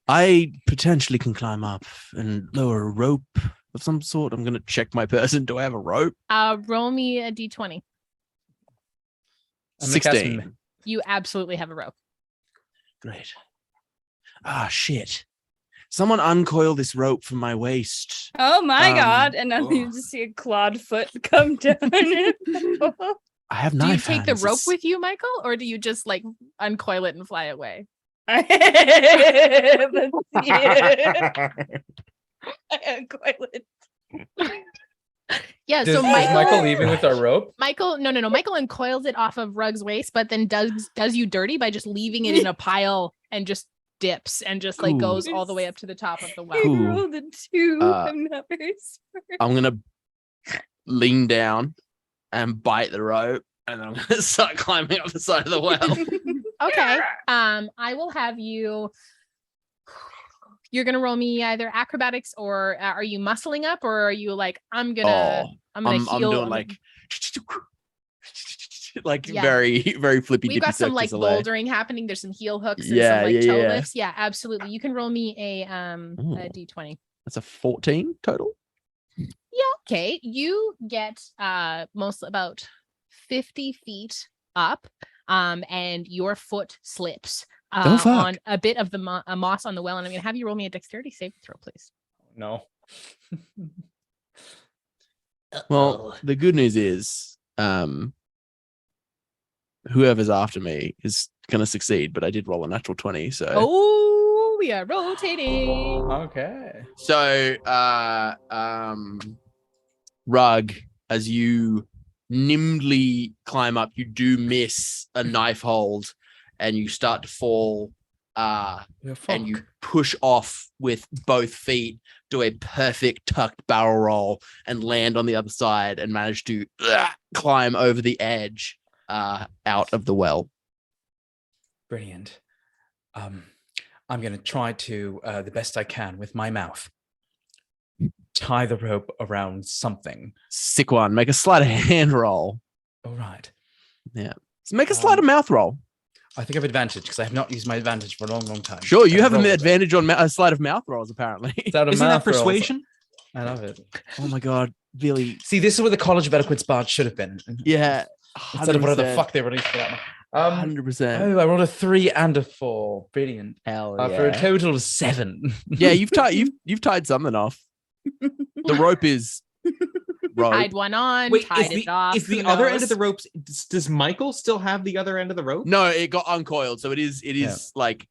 I potentially can climb up and lower a rope of some sort. I'm going to check my person. Do I have a rope? Roll me a d20. I'm gonna cast 16. You absolutely have a rope. Great. Ah, shit. Someone uncoil this rope from my waist. Oh my god. And then oh. you just see a clawed foot come down. I have Do you knife take the hands. rope It's- with you, Michael, or do you just like uncoil it and fly away? That's I uncoil it. Yeah. Does, So is Michael Michael, leaving with our rope? no. Michael uncoils it off of Rugg's waist, but then does you dirty by just leaving it in a pile and just dips and just like Cool. goes all the way up to the top of the well. I Cool. rolled a 2. Uh, I'm not very smart. I'm going to lean down and bite the rope, and I'm going to start climbing up the side of the well. Okay. I will have you. You're gonna roll me either acrobatics or are you muscling up, or are you like I'm gonna I'm heal? doing like Yeah. very, very flippy We've dippy got some like circles away. bouldering happening. There's some heel hooks and Yeah, some like yeah, toe yeah. lifts. Yeah, absolutely. You can roll me a Ooh. d20. That's a 14 total. Yeah, okay. You get most about 50 feet up, and your foot slips Oh, fuck. on a bit of the moss on the well, and I'm gonna have you roll me a dexterity saving throw, please. No. Well, Uh-oh. the good news is, whoever's after me is gonna succeed, but I did roll a natural 20, so Oh, we are rotating. Okay. so Rugg, as you nimbly climb up, you do miss a knife hold and you start to fall and you push off with both feet, do a perfect tucked barrel roll, and land on the other side and manage to climb over the edge out of the well. Brilliant. I'm going to try to, the best I can with my mouth, tie the rope around something. Sick one. Make a sleight of hand roll. All right. Yeah. So make a sleight of mouth roll. I think I have advantage because I have not used my advantage for a long, long time. Sure, you have an advantage on a sleight of mouth rolls, apparently. Isn't that persuasion? I love it. Oh my God, Billy. See, this is where the College of Eloquence Bard should have been. Yeah. 100%. Instead of whatever the fuck they released for that. 100%. Oh, I rolled a 3 and a 4. Brilliant. Hell For a total of 7. Yeah, you've tied something off. The rope is rope. Tied one on, Wait, tied it off. is the who other end knows? of the rope? Does Michael still have the other end of the rope? No, it got uncoiled, so it is like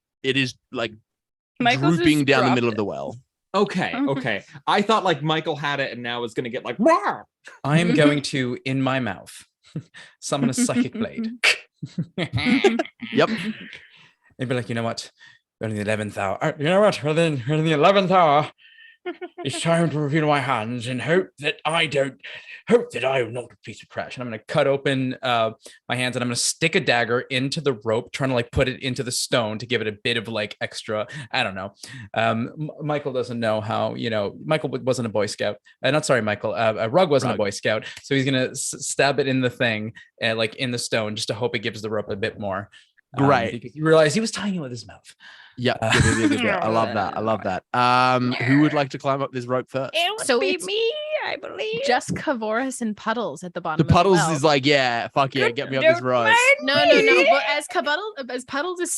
Michael's drooping just down the dropped middle of it. the well. Okay, okay. I thought like Michael had it and now is going to get like, Rawr! I am going to, in my mouth, summon a psychic blade. Yep. And be like, you know what? We're in the 11th hour. You know what? We're in the 11th hour. It's time to reveal my hands and hope that I am not a piece of trash. And I'm going to cut open my hands and I'm going to stick a dagger into the rope, trying to like put it into the stone to give it a bit of like extra. I don't know. Michael doesn't know how, Michael wasn't a Boy Scout. Not sorry, Michael. Rugg wasn't a Boy Scout. So he's going to stab it in the thing, like in the stone, just to hope it gives the rope a bit more. Great. Because you realize he was tying it with his mouth. Yeah. I love that. I love that. Who would like to climb up this rope first? It would So be it's me, I believe. Just Kavouras and Puddles at the bottom. The Puddles of the well. is like, yeah, fuck yeah, get me up this Don't rope. mind No. me. But as Puddles is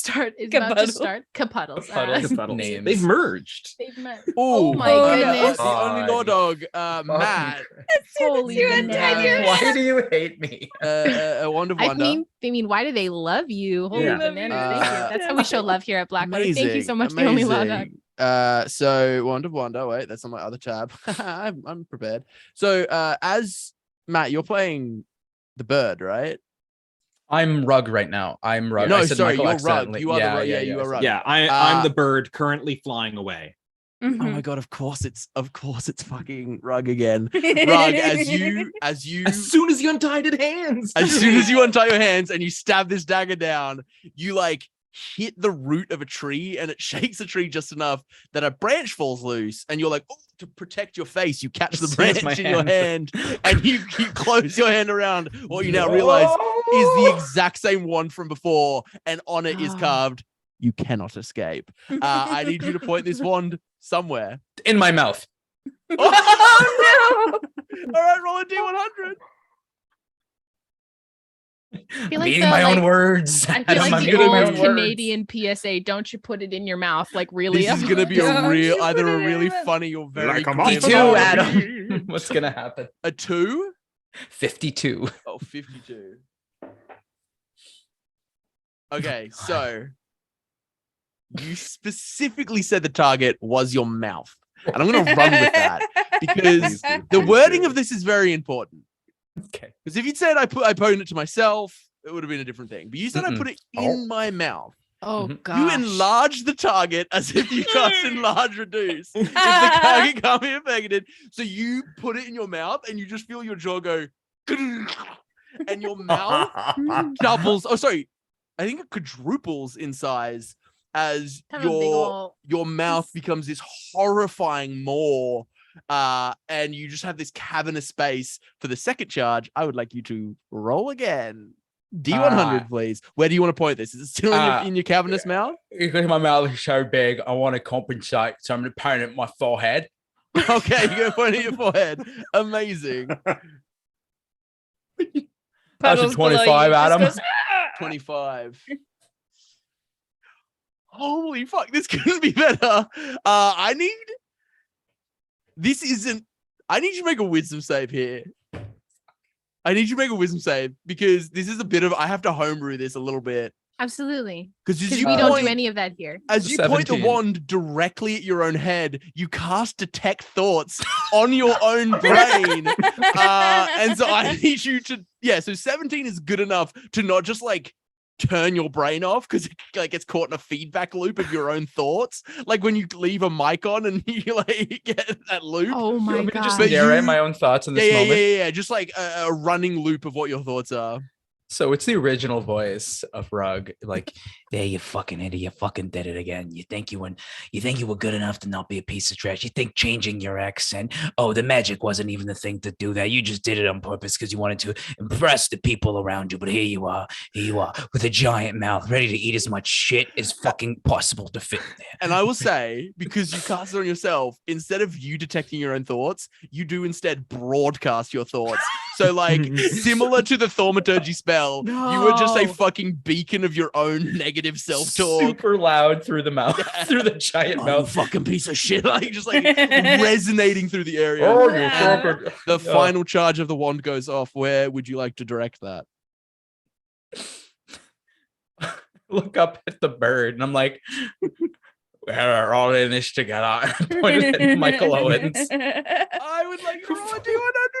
about to start, Kapuddles. Kapuddles. Names. They've merged. They've met. Oh my goodness. The only law dog, Matt. Holy You and Daniel. bananas. Why do you hate me? A wonder. They mean, why do they love you? Holy Yeah. bananas. Thank you. That's how we show love here at Blackwater. Thank you so much, the amazing. only law dog. So Wonder. Wait, that's on my other tab. I'm prepared. So, as Matt, you're playing the bird, right? I'm Rugg right now. I'm Rugg. No, I said sorry, Michael you're accidentally. Rugg. You are the Rugg. Yeah, you are Rugg. Yeah, I'm the bird currently flying away. Oh my God! Of course it's fucking Rugg again. Rugg, as soon as you untied his hands. As soon as you untie your hands and you stab this dagger down, you like hit the root of a tree and it shakes the tree just enough that a branch falls loose and you're like, oh, to protect your face, you catch the branch in your hand and you close your hand around what you now realize is the exact same one from before, and on it is carved, you cannot escape. I need you to point this wand somewhere. In my mouth. Oh no! All right, roll a D100. I feel like Meeting my own words. I feel I'm like the good at my old own words. Canadian PSA, don't you put it in your mouth, like really. This is gonna be Don't you either put a it in really my- funny or very Like a clever 52, movie. Adam. What's gonna happen? A 2? 52. Oh, 52. Okay, so you specifically said the target was your mouth. And I'm going to run with that because the wording of this is very important. Okay. Because if you'd said I posed it to myself, it would have been a different thing. But you said I put it in my mouth. Oh Mhm. gosh. You enlarge the target as if you cast enlarge reduce. If the target can't be affected, so you put it in your mouth and you just feel your jaw go, and your mouth doubles. Oh, sorry, I think it quadruples in size as Kind of a big ol' your mouth becomes this horrifying maw. And you just have this cavernous space for the second charge. I would like you to roll again. D100, please. Where do you want to point this? Is it still in your cavernous mouth? Because my mouth is so big, I want to compensate, so I'm going to point it at my forehead. Okay, you're going to point it at your forehead. Amazing. That's a Puddles below you 25, just Adam. goes, "Ah!" 25. Holy fuck, this couldn't be better. I need you to make a wisdom save here. I need you to make a wisdom save because this is a bit of, I have to homebrew this a little bit. Absolutely. Because Because we don't do any of that here. as you point the 17. wand directly at your own head, you cast detect thoughts on your own brain. And so I need you to, so 17 is good enough to not just like turn your brain off because it like gets caught in a feedback loop of your own thoughts. Like when you leave a mic on and you like get that loop. Oh You my want me to just god. narrate my own thoughts in this moment? Yeah. Just like a running loop of what your thoughts are. So it's the original voice of Rugg. Like, there, you fucking idiot, you fucking did it again. You think you were good enough to not be a piece of trash. You think changing your accent, oh, the magic wasn't even the thing to do that. You just did it on purpose because you wanted to impress the people around you. But here you are with a giant mouth, ready to eat as much shit as fucking possible to fit in there. And I will say, because you cast it on yourself, instead of you detecting your own thoughts, you do instead broadcast your thoughts. So like similar to the thaumaturgy spell, you were just a fucking beacon of your own negative self-talk. Super loud through the mouth, through the giant Oh, mouth. you fucking piece of shit. Like just like resonating through the area. Oh, you And fucking- the final charge of the wand goes off. Where would you like to direct that? Look up at the bird and I'm like, we're all in this together. Pointed at Michael Owens. I would like to roll a D100,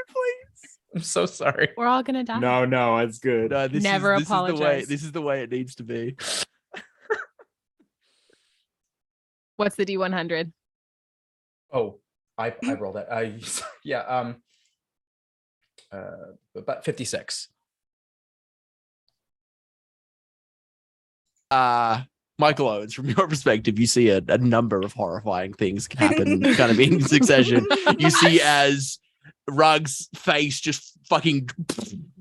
please. I'm so sorry. We're all gonna die. No, it's good. This Never is the way. apologize. This is the way it needs to be. What's the D100? Oh, I rolled it. About 56. Michael Owens, from your perspective, you see a number of horrifying things happen kind of in succession. You see as Rugg's face just fucking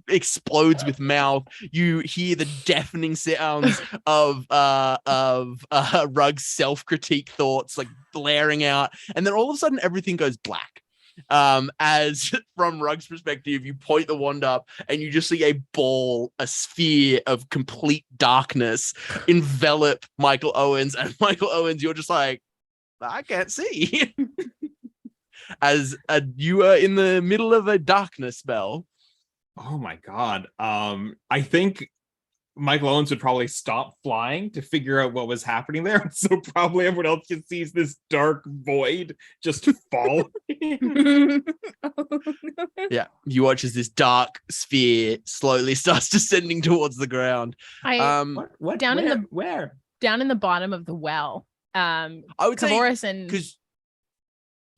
explodes with mouth. You hear the deafening sounds of Rugg's self-critique thoughts like blaring out, and then all of a sudden everything goes black. As from Rugg's perspective, you point the wand up and you just see a sphere of complete darkness envelop Michael Owens, and Michael Owens, you're just like, I can't see. As you are in the middle of a darkness spell. Oh my god. I think Michael Owens would probably stop flying to figure out what was happening there. So probably everyone else just sees this dark void just fall. Yeah, you watch as this dark sphere slowly starts descending towards the ground. What? Down in the- where? Down in the bottom of the well. I would say Kavouras and because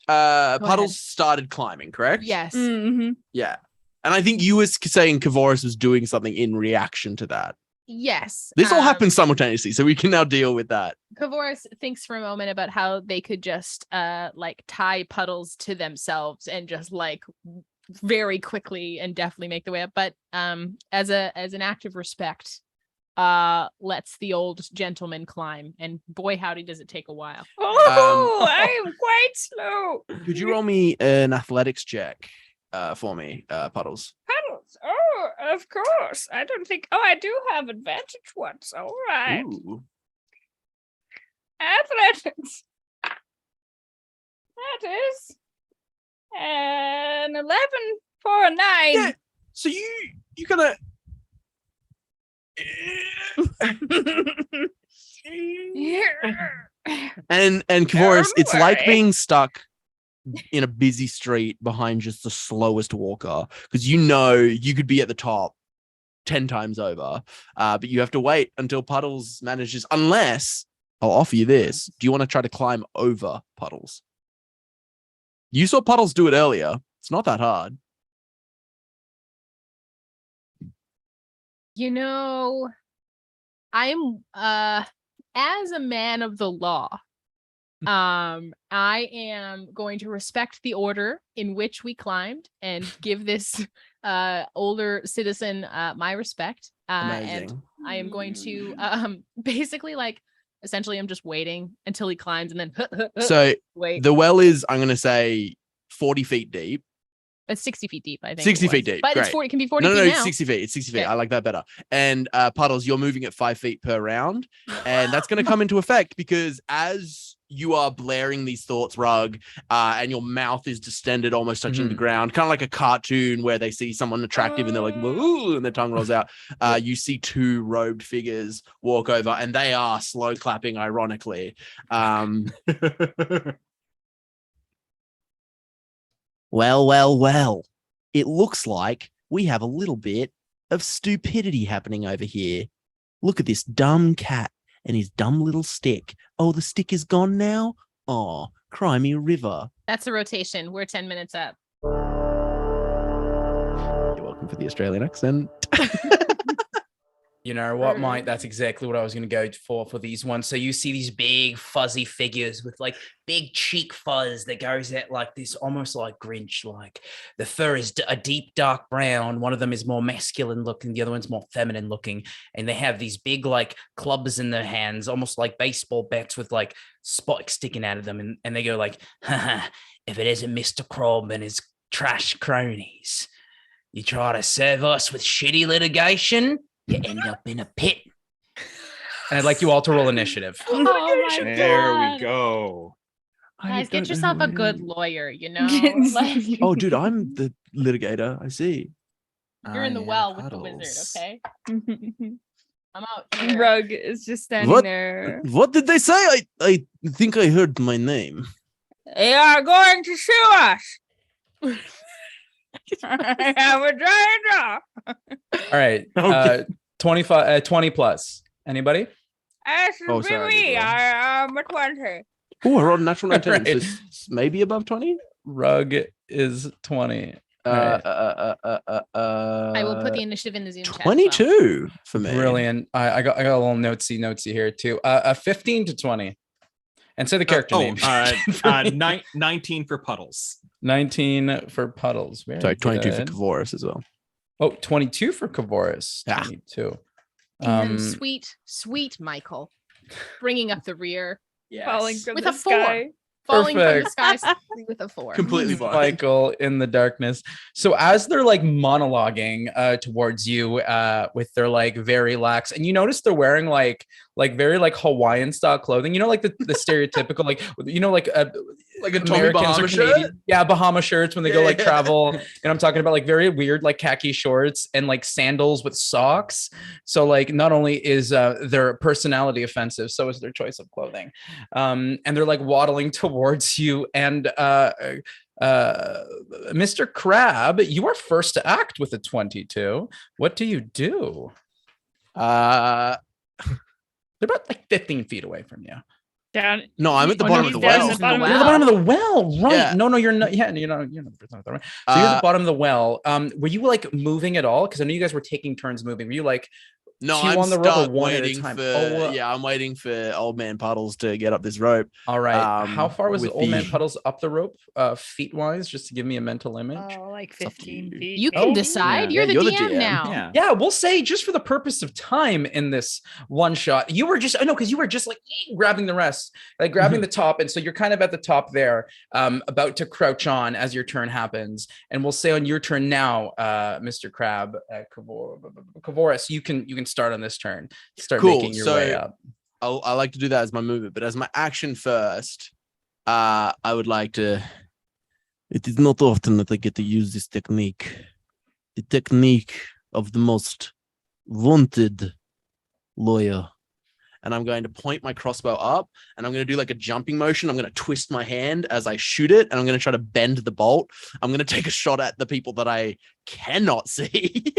ahead. Puddles started climbing, correct? yes. Mhm. Yeah. And I think you were saying Kavouras was doing something in reaction to that. Yes. This all happened simultaneously, so we can now deal with that. Kavouras thinks for a moment about how they could just like tie Puddles to themselves and just like very quickly and definitely make the way up. But as an act of respect, lets the old gentleman climb, and boy howdy does it take a while. Oh, I am quite slow. Could you roll me an athletics check for me, Puddles? Puddles. Oh, of course. I don't think. Oh, I do have advantage ones. All right. Ooh. Athletics. That is an 11 for a 9. Yeah. So you gotta. And Kavouras, it's like worry. being stuck in a busy street behind just the slowest walker, because you know you could be at the top 10 times over, but you have to wait until Puddles manages, unless I'll offer you this. Do you want to try to climb over Puddles? You saw Puddles do it earlier. It's not that hard. You know, I'm as a man of the law, I am going to respect the order in which we climbed and give this older citizen my respect. And Amazing. I am going to basically like essentially I'm just waiting until he climbs and then So wait. the well is, I'm going to say, 40 feet deep. It's 60 feet deep, I think. 60 it feet was. deep, But great. it's 40, it can be 40 No, feet it's now. 60 feet. It's 60 feet. Okay. I like that better. And Puddles, you're moving at 5 feet per round. And that's going to come into effect because as you are blaring these thoughts, Rugg, and your mouth is distended, almost touching the ground, kind of like a cartoon where they see someone attractive and they're like, woo, and their tongue rolls out. You see two robed figures walk over and they are slow clapping, ironically. Well. It looks like we have a little bit of stupidity happening over here. Look at this dumb cat and his dumb little stick. Oh, the stick is gone now? Oh, cry me a river. That's a rotation. We're 10 minutes up. You're welcome for the Australian accent. You know what, Mike? That's exactly what I was going to go for these ones. So you see these big fuzzy figures with like big cheek fuzz that goes out like this, almost like Grinch. Like the fur is a deep dark brown. One of them is more masculine looking. The other one's more feminine looking. And they have these big like clubs in their hands, almost like baseball bats with like spikes sticking out of them. And they go like, haha, if it isn't Mr. Crohb and his trash cronies, you try to serve us with shitty litigation, you end up in a pit. And I'd like you all to roll initiative. Oh my There God. we go. Guys, get yourself a good lawyer, you know? Like, Oh, dude, I'm the litigator. I see. you're in the I am well with the Puddles. wizard, okay? I'm out here. Rugg is just standing What? there. What did they say? I think I heard my name. They are going to sue us. I have a giant jaw. All right. Okay. 25, 20 plus. Anybody? That should Oh, be sorry, me. Nicola. I am a 20. Oh, I rolled a natural 19. Right. So maybe above 20? Rugg is 20. I will put the initiative in the Zoom chat. as well. 22 for me. Brilliant. I got a little notesy here too. 15 to 20. And say the character name. 19 for Puddles. 19 for Puddles. Very Sorry, 22 for good. Kavouras as well. Oh, 22 for Kavouras. Ah. 22. And sweet Michael, bringing up the rear, Falling from With the a 4. sky. falling from the Perfect. sky swiftly with a 4. Completely blind. Michael in the darkness. So as they're like monologuing towards you with their like very lax, and you notice they're wearing like very like Hawaiian style clothing, you know, like the stereotypical like, you know, like Like a Tommy Americans Bahama or shirt? Canadian, yeah, Bahama shirts when they go Yeah, like yeah. travel. And I'm talking about like very weird like khaki shorts and like sandals with socks. So like not only is their personality offensive, so is their choice of clothing. And they're like waddling towards you. And Mr. Crab, you are first to act with a 22. What do you do? They're about like 15 feet away from you. Down. No, I'm at the Oh, bottom no, of the he's down well. at the bottom of You're at the bottom of the well, right? Yeah. No, you're not. Yeah, you're not the first time. Right? So you're at the bottom of the well. Were you like moving at all? Because I know you guys were taking turns moving. Were you like No, two I'm on the rope or stuck one at a waiting time? for Oh, yeah, I'm waiting for old man Puddles to get up this rope. all right. How far was with old man the- Puddles up the rope, feet wise, just to give me a mental image? Oh, like up to 15 you. feet. You can Oh, decide. yeah. You're, You're the the DM, DM. now. Yeah. Yeah, we'll say just for the purpose of time in this one shot, you were just, I know, because you were just like grabbing the rest, like grabbing the top. And so you're kind of at the top there, about to crouch on as your turn happens. And we'll say on your turn now, Mr. Crab, Kavouras, you can start on this turn. Start Cool. making your way So- up. I like to do that as my movement, but as my action first, I would like to. It is not often that I get to use this technique. The technique of the most wanted lawyer. And I'm going to point my crossbow up and I'm going to do like a jumping motion. I'm going to twist my hand as I shoot it and I'm going to try to bend the bolt. I'm going to take a shot at the people that I cannot see.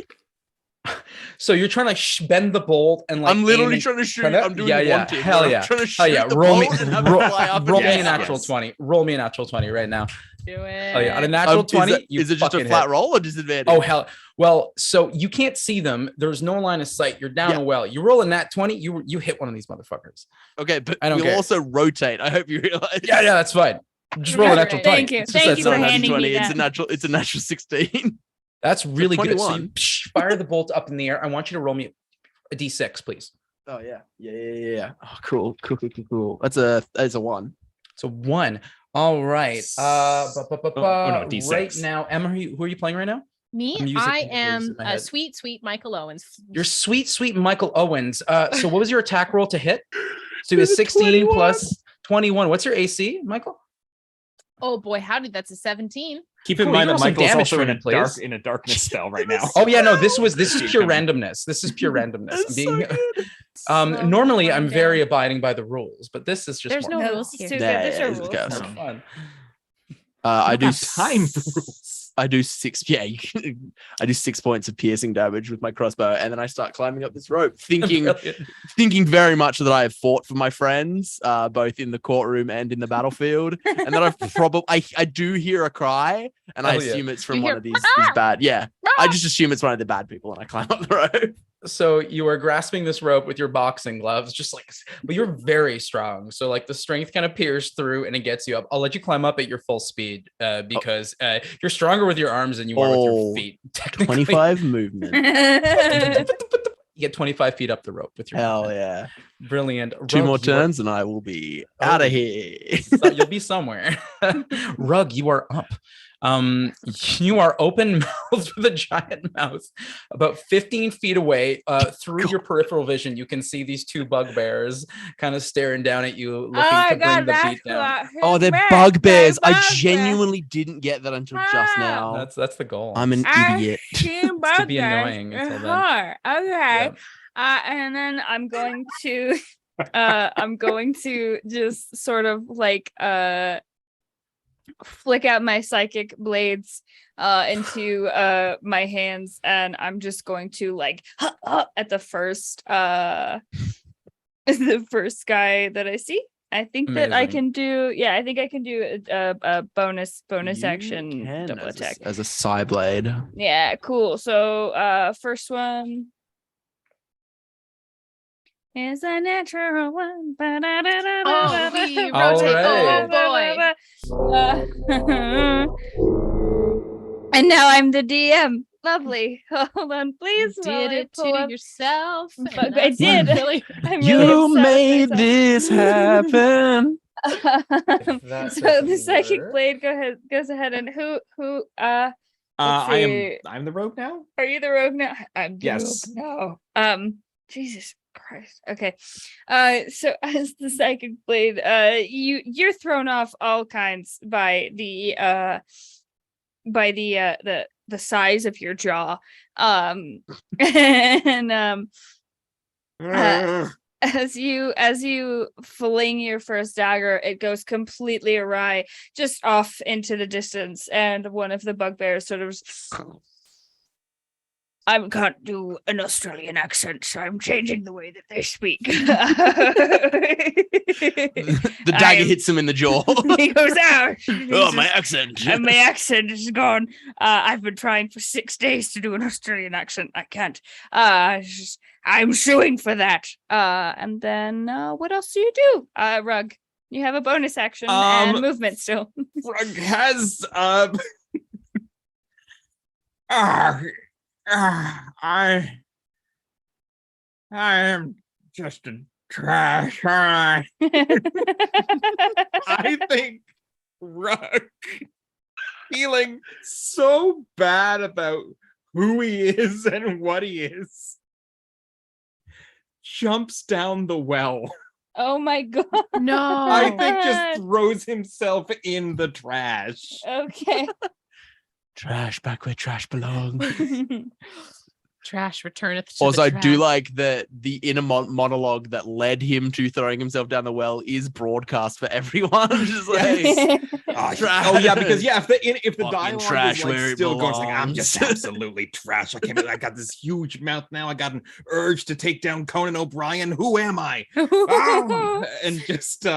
So you're trying to bend the bolt and like I'm literally aim trying to shoot. kinda- I'm doing yeah, wanted. hell where yeah. I'm trying to Hell shoot yeah. the Roll me, bolt and have it fly up roll and me down. a natural 20. Roll me a natural 20 right now. Do it. Oh yeah, on a natural 20, Is it just a fucking flat hit. roll or disadvantage? Oh hell. Well, so you can't see them. There's no line of sight. You're down Yeah. a well. You roll a nat 20, you hit one of these motherfuckers. Okay, but I don't we'll care. also rotate. I hope you realize. Yeah, that's fine. Just roll a natural 20. Thank you. It's just Thank that you It's not for a simple. natural handing me 20. It's that. a natural. It's a natural 16. That's really good. So 21. you fire the bolt up in the air. I want you to roll me a d6, please. Oh yeah. Yeah. Oh, cool. That's a 1. So 1. All right. Oh, no, D6. Right now, Emma, who are you playing right now? Me, I'm using I images am in my head. sweet Michael Owens. You're sweet Michael Owens. So what was your attack roll to hit? So you It was was a 16 21. plus 21. What's your AC, Michael? Oh boy, that's a 17. Keep in Cool, mind you that roll some Michael's damage also for in me, a please. darkness spell right now. Oh yeah, no, this is pure Coming. randomness. This is pure randomness. I'm That's so being good. normally calm I'm very down. abiding by the rules, but this is just There's more no No, rules it's here. too good. Yeah, There's no it's rules. chaos. fun. I do have time for rules. 6. Yeah, I do 6 points of piercing damage with my crossbow, and then I start climbing up this rope, thinking very much that I have fought for my friends, both in the courtroom and in the battlefield, and that I've probably I do hear a cry, and I assume it's from one of these bad. Yeah, I just assume it's one of the bad people, and I climb up the rope. So you are grasping this rope with your boxing gloves, just like, but you're very strong. So like the strength kind of pierces through and it gets you up. I'll let you climb up at your full speed because you're stronger with your arms than you are with your feet. Technically. 25 movement. You get 25 feet up the rope with your Hell movement. yeah. Brilliant. Two more turns and I will be out of here. So you'll be somewhere. Rugg, you are up. You are open mouthed with a giant mouth about 15 feet away. Through your peripheral vision, you can see these two bugbears kind of staring down at you, looking to bring the beat down. Oh, they're bugbears. I genuinely didn't get that until just now. That's the goal. I'm an idiot. To be annoying until then. Okay. Yeah. And then I'm going to just sort of like flick out my psychic blades into my hands, and I'm just going to like at the first guy that I see. I think that I can do I think I can do a bonus action double attack as a side blade. Yeah, cool. So first one is a natural one. Oh, we All rotate. right. Oh boy. And now I'm the DM. Lovely. Hold on, please. You did it to yourself. But I did. I'm You really made this happen. So the psychic blade goes ahead and who I'm the rogue now. Are you the rogue now? I'm the Yes. rogue now. Jesus Christ. Okay. So as the psychic blade, you're thrown off all kinds by the size of your jaw. And as you fling your first dagger, it goes completely awry, just off into the distance, and one of the bugbears sort of I can't do an Australian accent, so I'm changing the way that they speak. The dagger hits him in the jaw. He goes, Oh, my accent. And my accent is gone. I've been trying for 6 days to do an Australian accent. I can't. I'm suing for that. And then what else do you do? Rugg, you have a bonus action and movement still. Rugg has I am just a trash. I think Rugg, feeling so bad about who he is and what he is, jumps down the well. Oh my god. No. I think just throws himself in the trash. Okay. Trash back where trash belongs. Trash returneth to Also, I the do trash. like that the inner monologue that led him to throwing himself down the well is broadcast for everyone. Just like, oh yeah, because if the Fucking dialogue trash is like where it still going, it's like, I'm belongs. just absolutely trash. I can't believe I got this huge mouth now. I got an urge to take down Conan O'Brien. Who am I? And just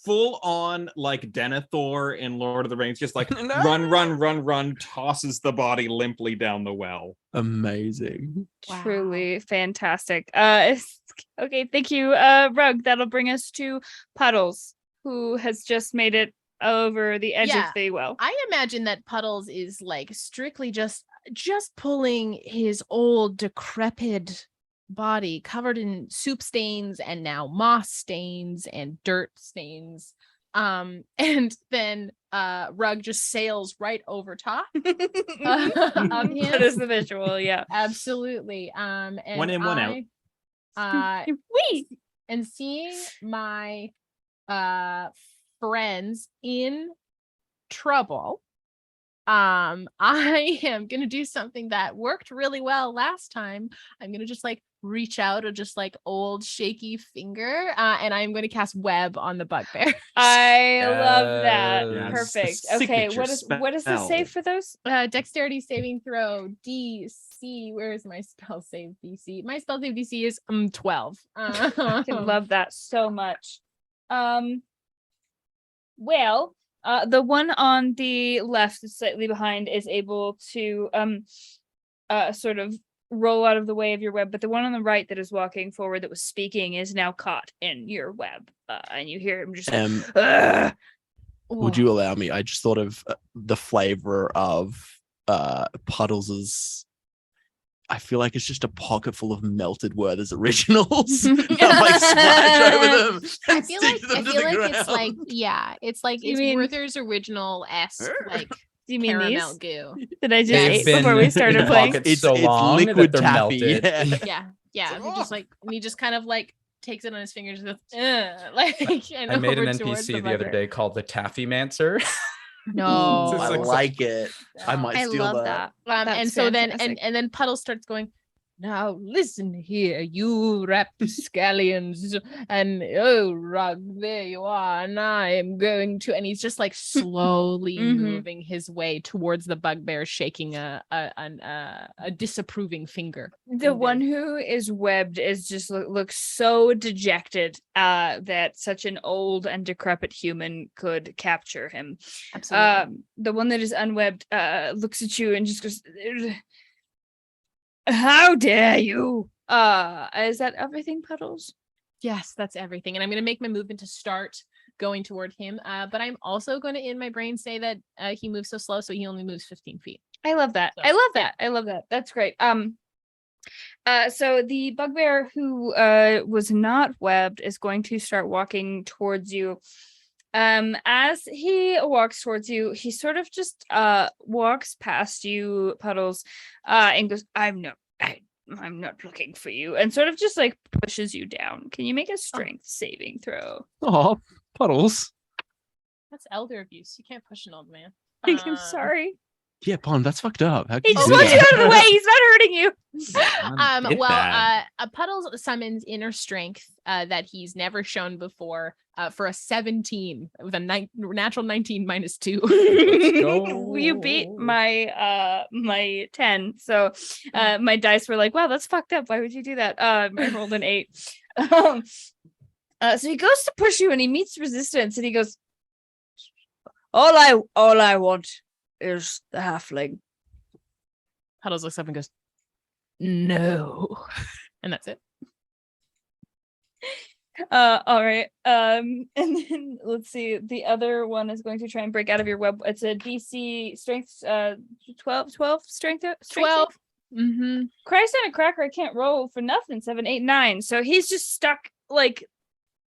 full on like Denethor in Lord of the Rings, just like run, tosses the body limply down the well. amazing. Truly fantastic. Okay, thank you, Rugg. That'll bring us to Puddles, who has just made it over the edge of the well. I imagine that Puddles is like strictly just pulling his old decrepit body covered in soup stains and now moss stains and dirt stains, and then Rugg just sails right over top of him. That is the visual. Yeah, absolutely. And one in, one out. And seeing my friends in trouble, I am gonna do something that worked really well last time. I'm gonna just like reach out a just like old shaky finger, and I'm going to cast web on the bugbear. I love that. Yes. Perfect. It's a Okay, signature what is the save for those? Dexterity saving throw DC. Where is my spell save DC? My spell save DC is 12. I love that so much. Well, the one on the left, slightly behind, is able to sort of roll out of the way of your web, but the one on the right that is walking forward that was speaking is now caught in your web, and you hear him just "Ugh." Would you allow me? I just thought of the flavor of Puddles's. I feel like it's just a pocket full of melted Werther's originals. that like splash over them. I and feel stick like them to the it's like ground. it's like You it's mean- Werther's original esque like Do you mean caramel these goo. that I just They've ate been before we in started the playing? pocket It's so long liquid that they're taffy, melted. yeah. Yeah, It's they're just like, and he just kind of like takes it on his fingers and goes, like, and I made an over towards NPC the other bugbear. day called the Taffy Mancer. No, It's I like- like it. I might I steal love that. that. and That's so fantastic. then Puddle starts going, now listen here, you rapscallions, and oh Rugg, there you are, and I am going to, and he's just like slowly Mhm. moving his way towards the bugbear, shaking a disapproving finger. The one who is webbed is just looks so dejected that such an old and decrepit human could capture him. Absolutely. The one that is unwebbed looks at you and just goes, how dare you? Is that everything, Puddles? Yes, that's everything. And I'm going to make my movement to start going toward him. But I'm also going to, in my brain, say that he moves so slow, so he only moves 15 feet. I love that. So, I love that. I love that. That's great. So the bugbear who was not webbed is going to start walking towards you. As he walks towards you, he sort of just walks past you, Puddles, and goes, I'm not looking for you, and sort of just like pushes you down. Can you make a strength saving throw? Oh, Puddles. That's elder abuse. You can't push an old man. I'm sorry. Yeah, Pond, that's fucked up. How can He you just do wants you that? out of the way. He's not hurting you. Puddles summons inner strength that he's never shown before for a 17 with a natural 19 minus 2. go. You beat my my 10. So my dice were like, wow, that's fucked up. Why would you do that? I rolled an 8. So he goes to push you and he meets resistance and he goes, all I want is the halfling. Puddles looks up and goes, no. And that's it. All right. And then let's see. The other one is going to try and break out of your web. It's a DC strength 12 strength. 12. Mm-hmm. Christ on a cracker, I can't roll for nothing. 7, 8, 9. So he's just stuck like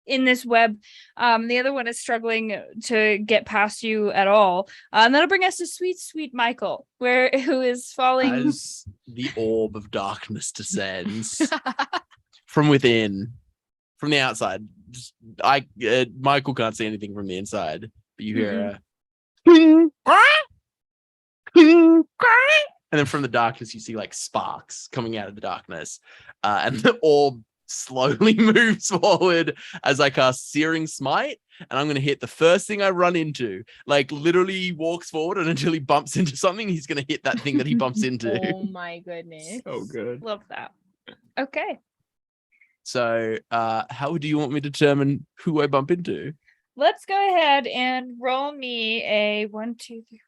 in this web. The other one is struggling to get past you at all. And that'll bring us to sweet Michael, who is falling. As the orb of darkness descends from within, from the outside. Michael can't see anything from the inside, but you hear and then from the darkness you see like sparks coming out of the darkness, and the orb slowly moves forward as I cast Searing Smite, and I'm going to hit the first thing I run into. Like literally he walks forward, and until he bumps into something, he's going to hit that thing that he bumps into. Oh my goodness. So good. Love that. Okay. So how do you want me to determine who I bump into? Let's go ahead and roll me a 1, 2, 3.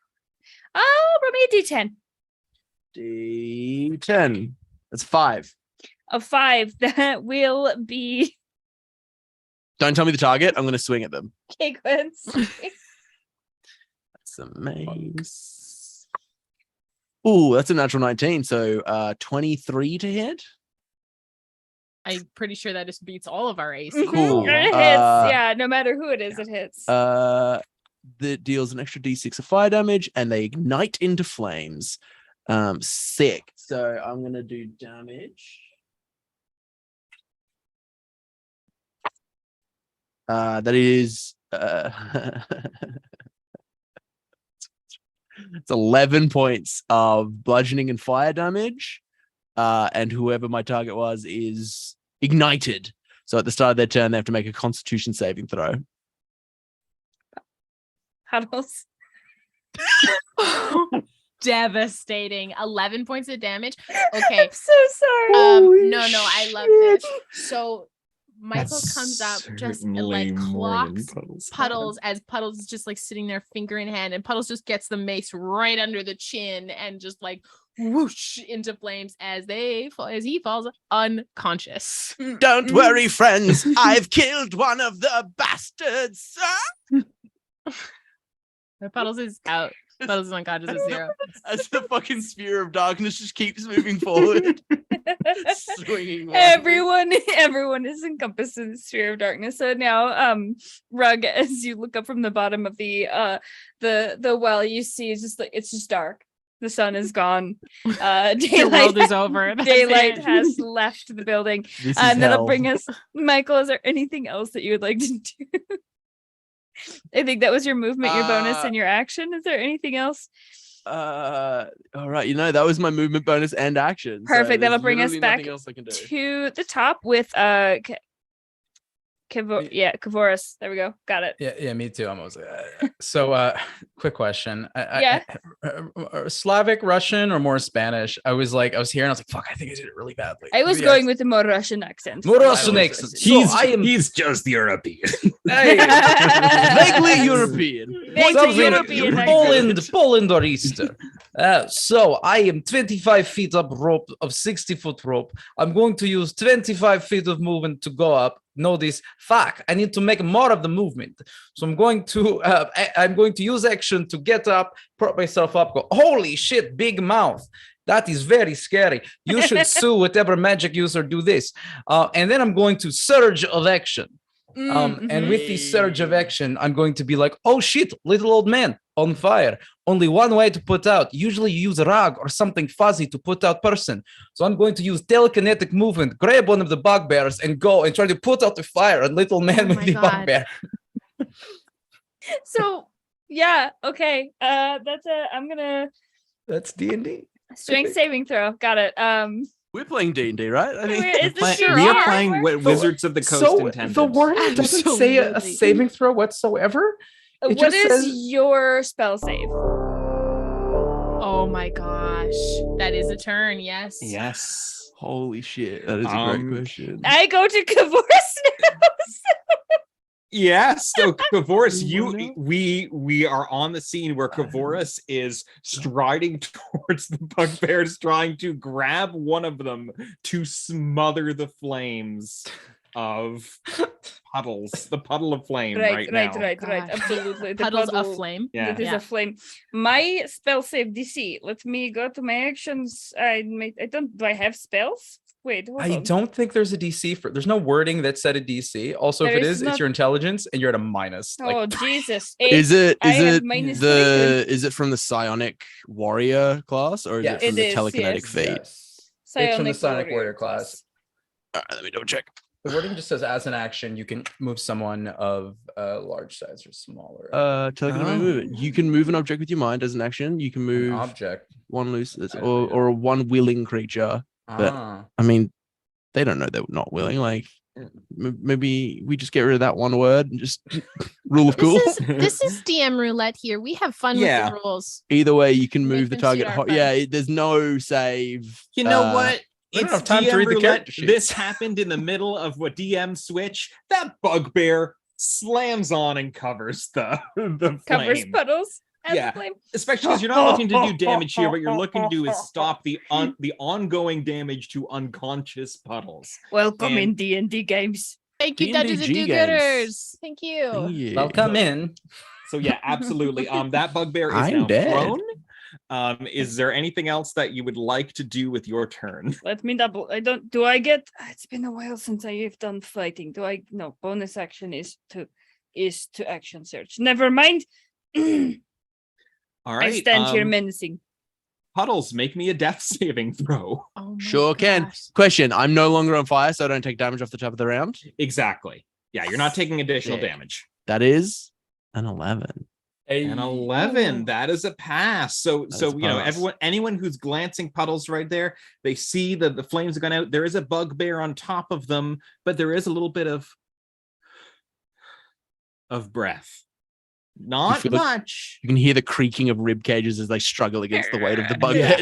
Oh, roll me a D10. D10. That's 5. A 5 that will be Don't tell me the target. I'm going to swing at them. Kigwins. That's a mace. Ooh, that's a natural 19. So 23 to hit. I'm pretty sure that just beats all of our AC. Cool. It hits. Yeah, no matter who it is, it hits. That deals an extra d6 of fire damage, and they ignite into flames. Sick. So I'm going to do damage. That is it's 11 points of bludgeoning and fire damage. and whoever my target was is ignited. So at the start of their turn, they have to make a Constitution saving throw. Puddles. Devastating. 11 points of damage. Okay. I'm so sorry. No, I love this. So Michael comes up just and like clocks Puddles as Puddles is just like sitting there finger in hand, and Puddles just gets the mace right under the chin and just like whoosh into flames as he falls unconscious. Don't worry, friends. I've killed one of the bastards. Puddles is out. Puddles is unconscious at 0. As the fucking sphere of darkness just keeps moving forward. Swinging everyone is encompassed in the sphere of darkness. So now, Rugg, as you look up from the bottom of the well, you see it's just dark. The sun is gone. Daylight The world is over. That's Daylight it. has left the building. This is And that'll hell. bring us, Michael. Is there anything else that you would like to do? I think that was your movement, your bonus, and your action. Is there anything else? All right, that was my movement bonus and action. Perfect. So That'll bring us literally back nothing else I can do. to the top with Kavouras. There we go. Got it. Yeah, me too. Almost. So, quick question. Slavic, Russian, or more Spanish? I was here and I was like, "Fuck! I think I did it really badly." I was going with the more Russian accent. More Russian accent. He's just European. Vaguely European. Poland or Easter. So I am 25 feet up rope of 60-foot rope. I'm going to use 25 feet of movement to go up. Notice, fuck, I need to make more of the movement. So I'm going to use action to get up, prop myself up, go, holy shit, big mouth. That is very scary. You should sue whatever magic user do this. And then I'm going to surge of action. And with the surge of action, I'm going to be like, oh shit, little old man on fire. Only one way to put out. Usually you use a rug or something fuzzy to put out person. So I'm going to use telekinetic movement, grab one of the bugbears and go and try to put out the fire on little man with the bugbear. So yeah, okay. That's D&D. Strength saving throw. Got it. We're playing D&D, right? I think We are playing what Wizards of the Coast intended. The word doesn't say a Absolutely. saving throw whatsoever. It What just is says- your spell save? Oh my gosh. That is a turn. Yes. Yes. Holy shit, that is a great question. I go to Kavouras now. Yes. So Kavouras, we are on the scene where Kavouras is striding towards the bugbears, trying to grab one of them to smother the flames of Puddles, the puddle of flame right now. Right. God. Absolutely. The Puddles puddle- of flame. Yeah. It is a flame. My spell save DC. Let me go to my actions. Do I have spells? Wait, hold I on. don't think there's a DC for. There's no wording that said a DC. Also, There if it is is, not- it's your intelligence, and you're at a minus. Oh Jesus! Is it I have minus is it from the psionic warrior class, or is Yeah. it from It the is, telekinetic yes. feat? Yes. It's from the Sonic Warrior class. class. All right, let me double check. The wording just says, as an action, you can move someone of large size or smaller. Telekinetic movement. You can move an object with your mind as an action. You can An move object. one loose I didn't or read it. or one willing creature. But- Ah. I mean, they don't know they're not willing. Like, maybe we just get rid of that one word and just rule of cool. This is DM roulette here. We have fun Yeah. with the rules. Either way, you can Make move the them target. suit our There's no save. You know what? we don't It's have time to DM read the roulette. character sheets. This happened in the middle of a DM switch. That bugbear slams on and covers the Covers flame. Puddles. As Yeah. a flame. Especially because you're not looking to do damage here. What you're looking to do is stop the ongoing damage to unconscious Puddles. Welcome And- in D&D games. Thank you, D&D Dungeons and G Do-Gooders. Thank you. Yeah. Welcome in. So yeah, absolutely. That bugbear is I'm now dead. prone. Is there anything else that you would like to do with your turn? Let me double. Do I get? It's been a while since I have done fighting. No, bonus action is to action search. Never mind. All right. I stand here menacing. Puddles, make me a death saving throw. Oh my Sure can. gosh. Question: I'm no longer on fire, so I don't take damage off the top of the round. Exactly. Yeah, you're not taking additional Sick. damage. That is an 11. An 11. That is a pass. So That is a you know, pass. anyone who's glancing Puddles right there, they see that the flames have gone out. There is a bugbear on top of them, but there is a little bit of breath. Not feel like- much. You can hear the creaking of rib cages as they struggle against the weight of the bugbear.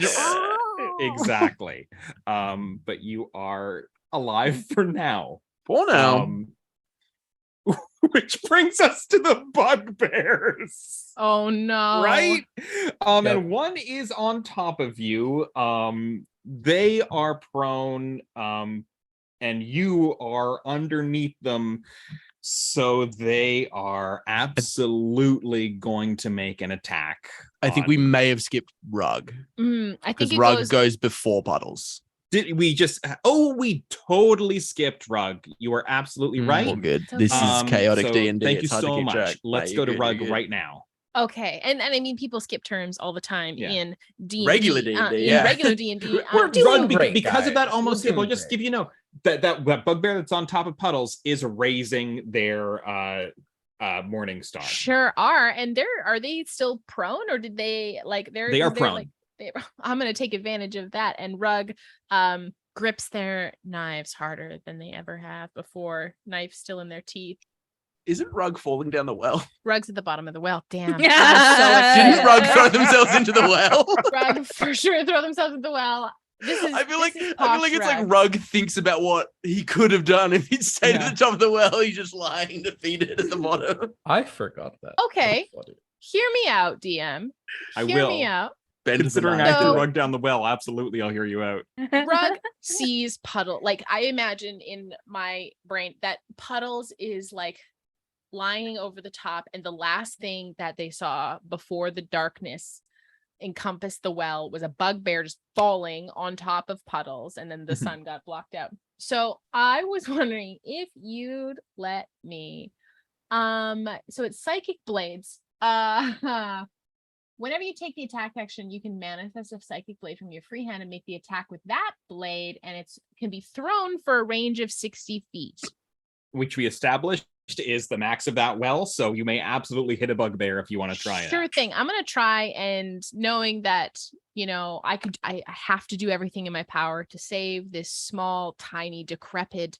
Exactly. But you are alive for now. For now. Which brings us to the bugbears. Oh no. Right? Yep. And one is on top of you. They are prone, and you are underneath them. So they are absolutely going to make an attack. I think we may have skipped Rugg. I think Because it Rugg goes before Puddles. Did we just? Oh, we totally skipped Rugg. You are absolutely right. All good. So This is chaotic so D&D. Thank you It's hard to so keep much. track. Let's Mate, go to you're Rugg good. right now. Okay, and I mean people skip turns all the time Yeah. in D&D. Regular D&D, in yeah. regular D&D. We're doing Rugg, great, because of that. guys. Almost We're skip. I'll doing just great. give you know that bugbear that's on top of Puddles is raising their morning star. Sure are, and are they still prone, or did they like They are prone. I'm gonna take advantage of that, and Rugg grips their knives harder than they ever have before. Knife still in their teeth. Isn't Rugg falling down the well? Rugg's at the bottom of the well. Damn. Yeah. I was so excited. Didn't Rugg throw themselves into the well? Rugg for sure throw themselves in the well. I feel like it's like Rugg thinks about what he could have done if he'd stayed at the top of the well. He's just lying defeated at the bottom. I forgot that. Okay. That's funny. Hear me out, DM. I Hear will. me out. Bend the Considering knife. I threw No. Rugg down the well, absolutely, I'll hear you out. Rugg sees Puddle. Like I imagine in my brain that Puddles is like lying over the top, and the last thing that they saw before the darkness encompassed the well was a bugbear just falling on top of Puddles, and then the sun got blocked out. So I was wondering if you'd let me. So it's psychic blades. Whenever you take the attack action, you can manifest a psychic blade from your free hand and make the attack with that blade, and it can be thrown for a range of 60 feet. Which we established is the max of that well, so you may absolutely hit a bugbear if you want to try it. Sure thing. I'm gonna try, and knowing that, you know, I have to do everything in my power to save this small, tiny, decrepit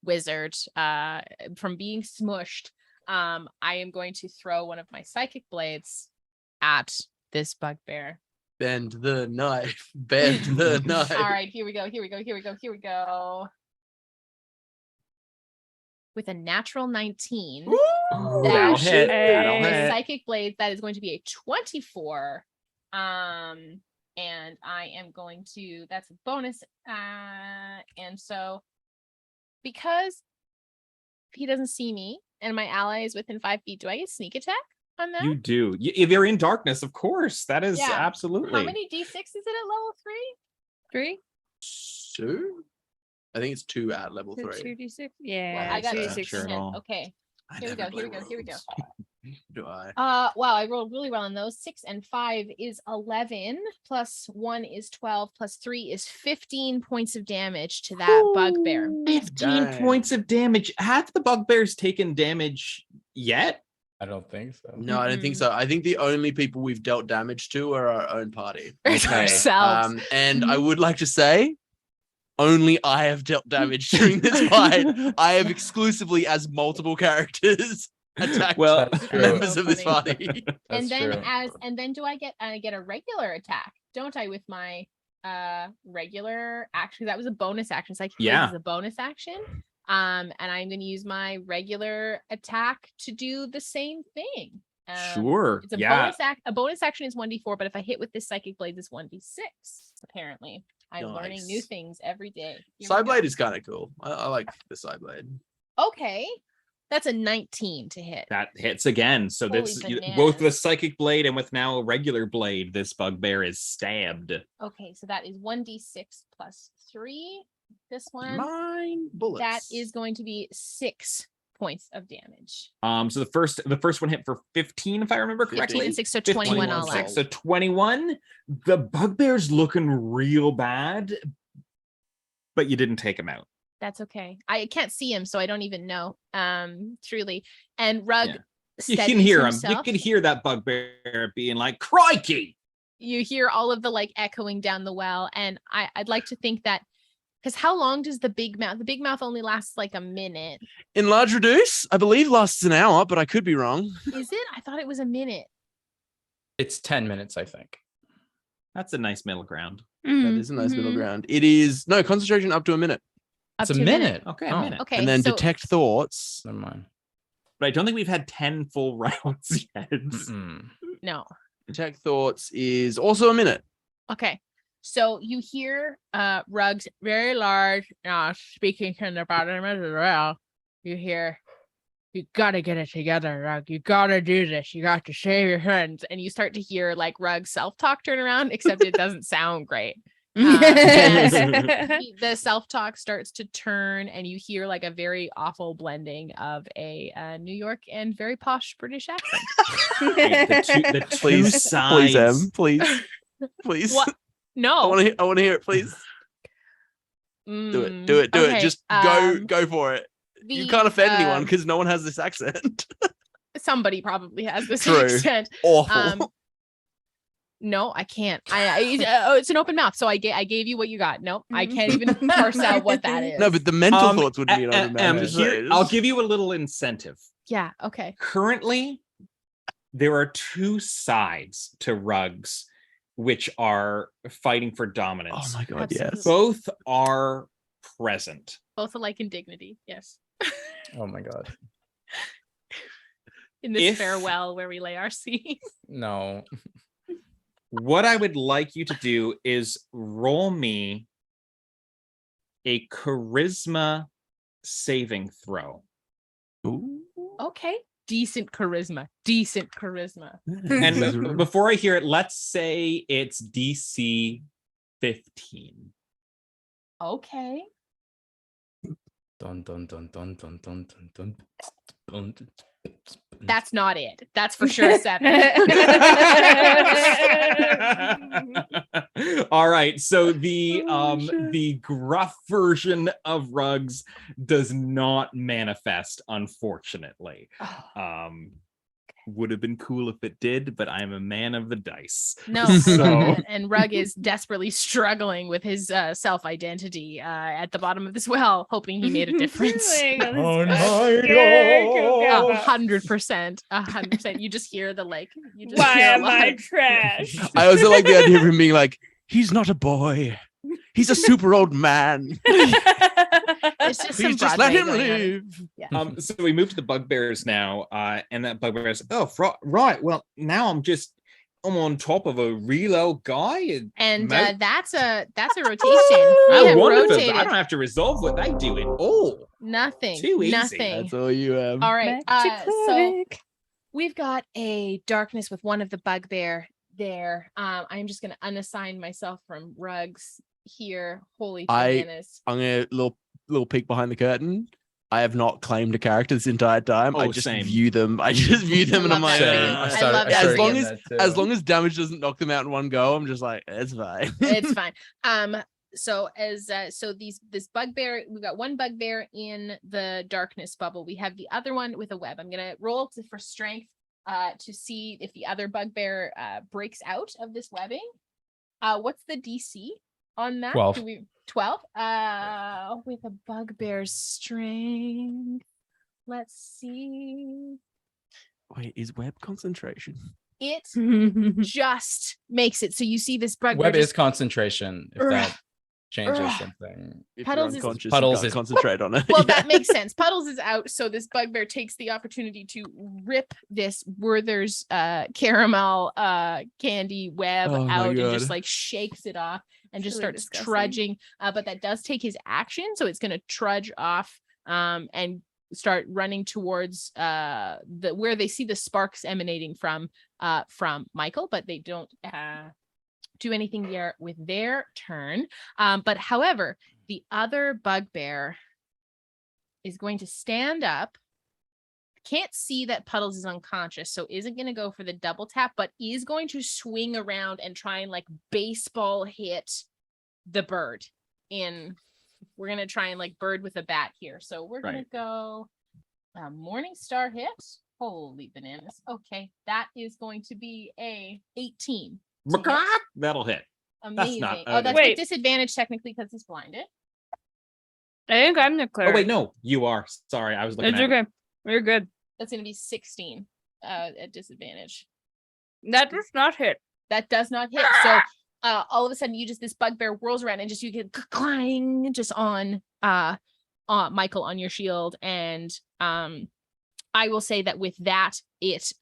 wizard from being smushed. I am going to throw one of my psychic blades at this bugbear. Bend the knife. Bend the knife. All right, here we go. With a natural 19. That'll hit. That'll My hit. psychic blade, that is going to be a 24. And I am going to, that's a bonus. And so because he doesn't see me and my ally is within 5 feet, do I get sneak attack on that? You do. If they're in darkness, of course. That is Yeah. absolutely. How many d6 is it at level 3? 3? 2? I think it's 2 at level 3. 2d6. Yeah. I got 2d6. sure at all. Okay. Here we go. Do I? Wow, I rolled really well on those. 6 and 5 is 11, plus 1 is 12, plus 3 is 15 points of damage to that bugbear. 15 Dang. points of damage. Have the bugbears taken damage yet? I don't think so. No, I don't think so. I think the only people we've dealt damage to are our own party. It's Okay. ourselves. And I would like to say, only I have dealt damage during this fight. I have exclusively, as multiple characters, attacked Well, That's true. members of this Funny. party. And then true. do I get a regular attack, don't I, with my regular action? That was a bonus action. So I can Yeah. use a bonus action. And I'm going to use my regular attack to do the same thing. Sure. It's a Yeah. bonus action is 1d4, but if I hit with this psychic blade, it's 1d6. Apparently, I'm learning new Nice. things every day. Here we Side go. blade is kind of cool. I like the side blade. Okay, that's a 19 to hit. That hits again. So Holy that's bananas. both the psychic blade and with now a regular blade, this bugbear is stabbed. Okay, so that is 1d6 plus 3. This one, Mine bullets. that is going to be 6 points of damage. So the first one hit for 15, if I remember 15 correctly. and 6, so 15 21 and all out. 6, so 21. The bugbear's looking real bad, but you didn't take him out. That's okay. I can't see him, so I don't even know. Truly. And Rugg You can steadies hear him. You himself. can hear that bugbear being like, "Crikey!" You hear all of the like echoing down the well, and I'd like to think that because how long does the big mouth? The big mouth only lasts like a minute. Enlarge reduce, I believe, lasts an hour, but I could be wrong. Is it? I thought it was a minute. It's 10 minutes, I think. That's a nice middle ground. That is a nice middle ground. It is no concentration up to a minute, It's a minute. Okay, Oh. a minute. Okay. and then so detect thoughts. Never mind. But I don't think we've had 10 full rounds yet. Mm-mm. no. Detect thoughts is also a minute. Okay. So you hear Rugg's very large speaking from the bottom of the well. You hear, "You gotta get it together, Rugg. You gotta do this. You got to save your friends." And you start to hear like Rugg's self-talk turn around, except it doesn't sound great. The self-talk starts to turn, and you hear like a very awful blending of a New York and very posh British accent. The two Please, sides. please, Em, please, please. What? No. I want to hear it, please. Do it, do it, do it. Okay, Just go for it. You the, can't offend anyone because no one has this accent. somebody probably has this True. accent. Awful. No, I can't. It's an open mouth, so I gave you what you got. Nope, I can't even parse out what that is. No, but the mental thoughts would be an automatic. Here, I'll give you a little incentive. Yeah. Okay. Currently, there are two sides to Rugg's which are fighting for dominance. Oh my god, Absolutely. yes. Both are present. Both alike in dignity. Yes. Oh my god. In this If- farewell where we lay our seeds. No. What I would like you to do is roll me a charisma saving throw. Ooh. Okay. Decent charisma. Decent charisma. And before I hear it, let's say it's DC 15. Okay. Dun dun dun dun dun dun dun dun dun. That's not it. That's for sure 7. All right, so the gruff version of Rugg's does not manifest, unfortunately. Would have been cool if it did, but I'm a man of the dice. No, So- and Rugg is desperately struggling with his self-identity at the bottom of this well, hoping he made a difference. 100%. 100%. You just hear the like. You just Why hear a am lot I of- trash? I also like the idea of him being like, he's not a boy. He's a super old man. It's just some Please just let Broadway him going on. live. So we moved to the bugbears now, and that bugbear is, right. Well, now I'm on top of a real old guy. And Mo- that's a rotation. I We have wonderful. rotated. I don't have to resolve what they do at all. Nothing. Too easy. Nothing. That's all you have. All right. Magic So click. we've got a darkness with one of the bugbear there. I'm just gonna unassign myself from Rugg's here. Holy bananas. I'm gonna little peek behind the curtain. I have not claimed a character this entire time. I Oh, just same. view them. I just view them, and love I'm like, that for you. Same. I started- love that started for you. getting that too. as long as damage doesn't knock them out in one go, I'm just like, it's fine. It's fine. So this bugbear, we've got one bugbear in the darkness bubble. We have the other one with a web. I'm gonna roll for strength to see if the other bugbear breaks out of this webbing. What's the DC on that? 12. 12? With a bugbear's strength. Let's see. Wait, is web concentration? It just makes it so you see this bugbear. Web just- is concentration. If that changes Ugh. something. If Puddles you're is- unconscious, Puddles you can't is- concentrate on it. Well, Yeah. that makes sense. Puddles is out, so this bugbear takes the opportunity to rip this Werther's caramel candy web Oh my out and God. just like shakes it off and just Really starts disgusting. trudging. But that does take his action, so it's going to trudge off and start running towards where they see the sparks emanating from Michael, but they don't do anything there with their turn. But however, the other bugbear is going to stand up. Can't see that Puddles is unconscious, so isn't going to go for the double tap, but is going to swing around and try and like baseball hit the bird in. We're going to try and like bird with a bat here. So we're going to go Morning Star hit. Holy bananas. Okay, that is going to be a 18. That'll hit. Amazing. not- Oh, that's Wait. with disadvantage technically because he's blinded. I think I'm the cleric. Oh wait, no, you are. Sorry, I was looking It's at. okay. You're good. That's going to be 16 at disadvantage. That does not hit. That does not hit. So all of a sudden, this bugbear whirls around and just you get clang just on Michael on your shield, and I will say that with that, it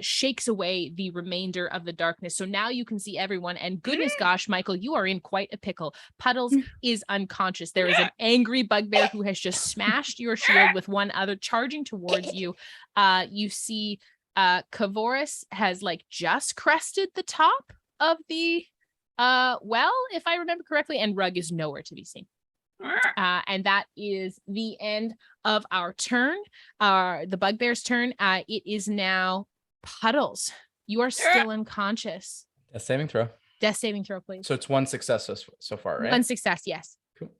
shakes away the remainder of the darkness. So now you can see everyone. And goodness gosh, Michael, you are in quite a pickle. Puddles is unconscious. There is an angry bugbear who has just smashed your shield with one other charging towards you. You see Kavouras has just crested the top of the well, if I remember correctly, and Rugg is nowhere to be seen. And that is the end of our turn, the bugbear's turn. It is now Puddles. You are still unconscious. A saving throw. Death saving throw, please. So it's one success so far, right? One success, yes. Cool.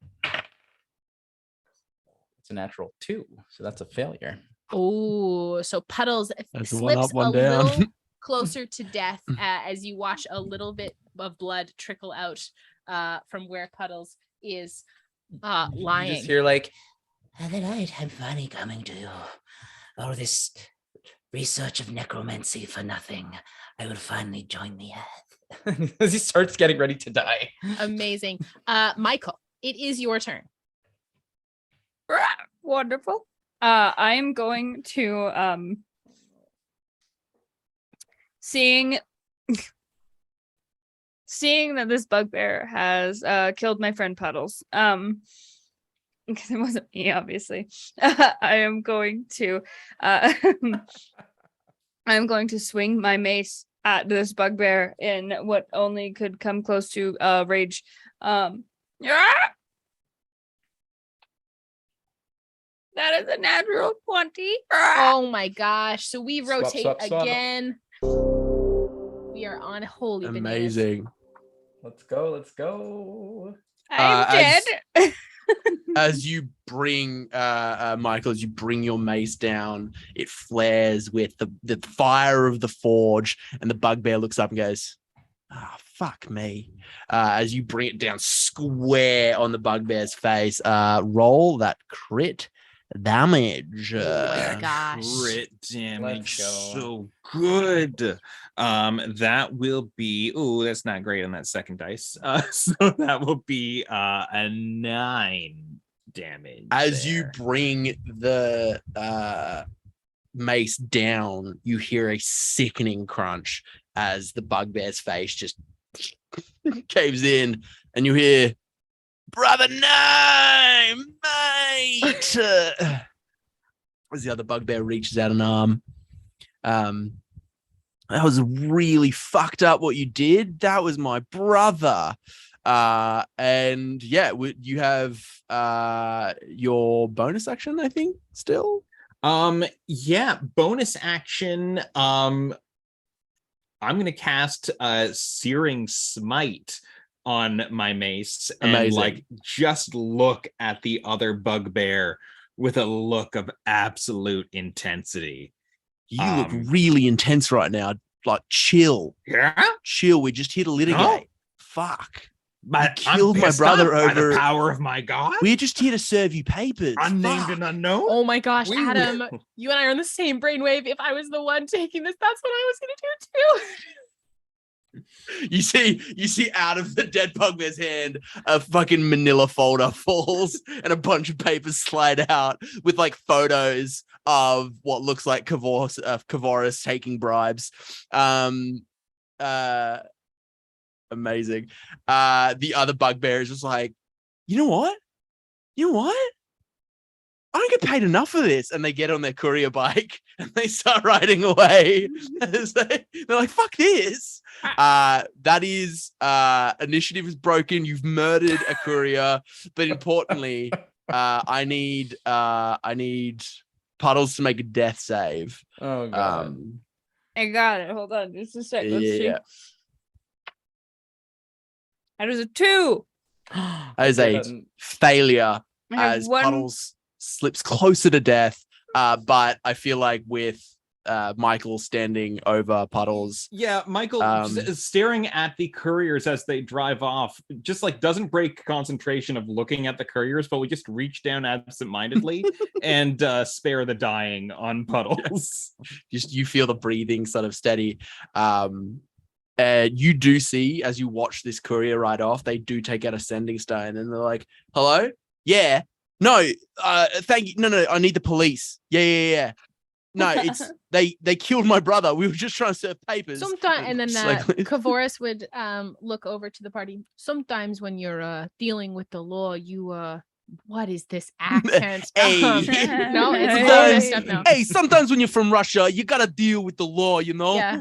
It's a natural 2, so that's a failure. Oh, so Puddles That's one slips up, one a down. little closer to death as you watch a little bit of blood trickle out from where Puddles is lying. You just hear The night I'm finally coming to you. All this research of necromancy for nothing. I will finally join the earth. as he starts getting ready to die. Amazing. Michael, it is your turn. Wonderful. I am going to seeing that this bugbear has killed my friend Puddles. Because it wasn't me, obviously. I am going to I'm going to swing my mace at this bugbear in what only could come close to rage. That is a natural 20. Oh my gosh. So we rotate swap. again. We are on holy bananas. Amazing. Let's go. I'm dead. As you bring Michael, as you bring your mace down, it flares with the fire of the forge, and the bugbear looks up and goes, fuck me. As you bring it down square on the bugbear's face, roll that crit damage. Oh my gosh. Crit damage. Let's go. So good. That will be, that's not great on that second dice. So that will be a 9 damage. As there. you bring the mace down, you hear a sickening crunch as the bugbear's face just caves in, and you hear, "Brother, no, mate!" As the other bugbear reaches out an arm. That was really fucked up what you did. That was my brother. And yeah, you have your bonus action, I think, still. Yeah, bonus action. I'm gonna cast Searing Smite on my mace and Amazing. just look at the other bugbear with a look of absolute intensity. You look really intense right now. Chill. Yeah, Chill. We're just here to litigate. No. Fuck. but You killed my brother by over the power of my god. We're just here to serve you papers. Unnamed Fuck. and unknown. Oh my gosh, We Adam, will. you and I are on the same brainwave. If I was the one taking this, that's what I was gonna do too. You see out of the dead bugbear's hand, a fucking manila folder falls and a bunch of papers slide out with photos of what looks like Kavouras taking bribes. Amazing. The other bugbear is just like, you know what? I don't get paid enough for this. And they get on their courier bike and they start riding away. They're like, fuck this. That is initiative is broken. You've murdered a courier. But importantly, I need Puddles to make a death save. Oh god. I got it. Hold on just a sec. Let's see. Yeah. That was a 2. That is a failure I have as one. Puddles slips closer to death. But I feel like with Michael standing over Puddles. Yeah, Michael is staring at the couriers as they drive off, just like doesn't break concentration of looking at the couriers, but we just reach down absentmindedly and spare the dying on Puddles. Just you feel the breathing sort of steady. You do see as you watch this courier ride off, they do take out a sending stone and they're like, hello? Yeah. No, thank you. No, I need the police. Yeah. No, it's they killed my brother. We were just trying to serve papers. Sometimes, and then Kavouras would look over to the party. Sometimes when you're dealing with the law, you what is this accent? Hey. No, it's stuff now. Hey, sometimes when you're from Russia, you gotta deal with the law, you know? Yeah.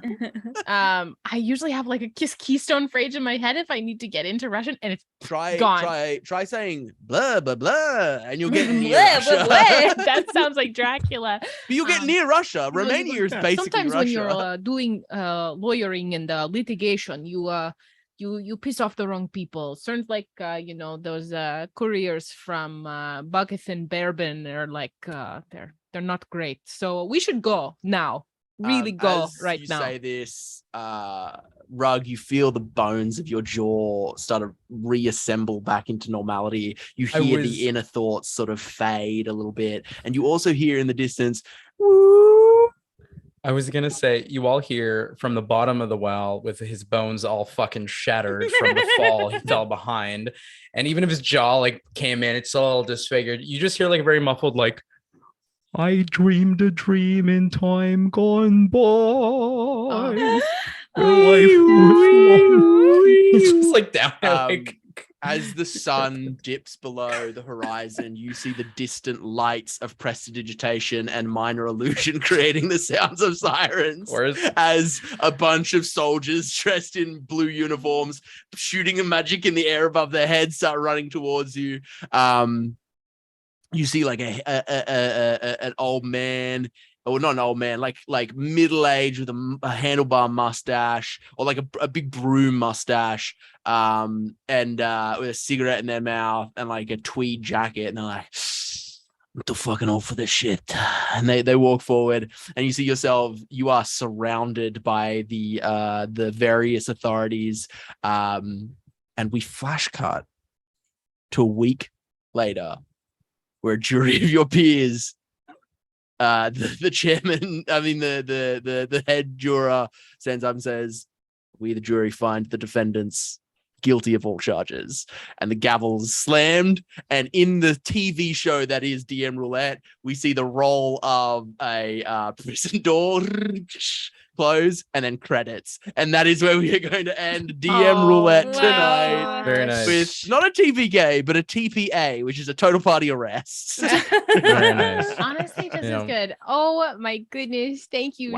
I usually have like a keystone phrase in my head if I need to get into Russian, and it's gone. Try saying blah blah blah, and you'll get near blah, Russia. blah, blah. That sounds like Dracula. But you'll get near Russia. Romania is basically sometimes Russia. When you're doing lawyering and litigation, you piss off the wrong people. Sounds like those couriers from Bucketh and Bearben are like they're not great. So we should go now. Really go right now. Say this, Rugg, you feel the bones of your jaw start to reassemble back into normality. You hear the inner thoughts sort of fade a little bit, and you also hear in the distance, woo. I was gonna say, you all hear from the bottom of the well with his bones all fucking shattered from the fall he fell behind, and even if his jaw like came in, it's all disfigured. You just hear like a very muffled like, I dreamed a dream in time gone by. It's just like down like. As the sun dips below the horizon, you see the distant lights of prestidigitation and minor illusion creating the sounds of sirens. As a bunch of soldiers dressed in blue uniforms, shooting a magic in the air above their heads, start running towards you. You see like an old man. Or not an old man, like middle age with a handlebar mustache, or like a big broom mustache, and with a cigarette in their mouth and like a tweed jacket, and they're like, "I'm too fucking old for this shit." And they walk forward, and you see yourself. You are surrounded by the various authorities, and we flash cut to a week later, where a jury of your peers. The chairman, I mean the head juror stands up and says, "We the jury find the defendants guilty of all charges," and the gavel's slammed. And in the TV show that is DM Roulette, we see the roll of a prison door close and then credits, and that is where we are going to end DM Roulette tonight. Very nice. With not a TPK but a TPA, which is a total party arrest. Very nice. Honestly, just as good. Oh my goodness. Thank you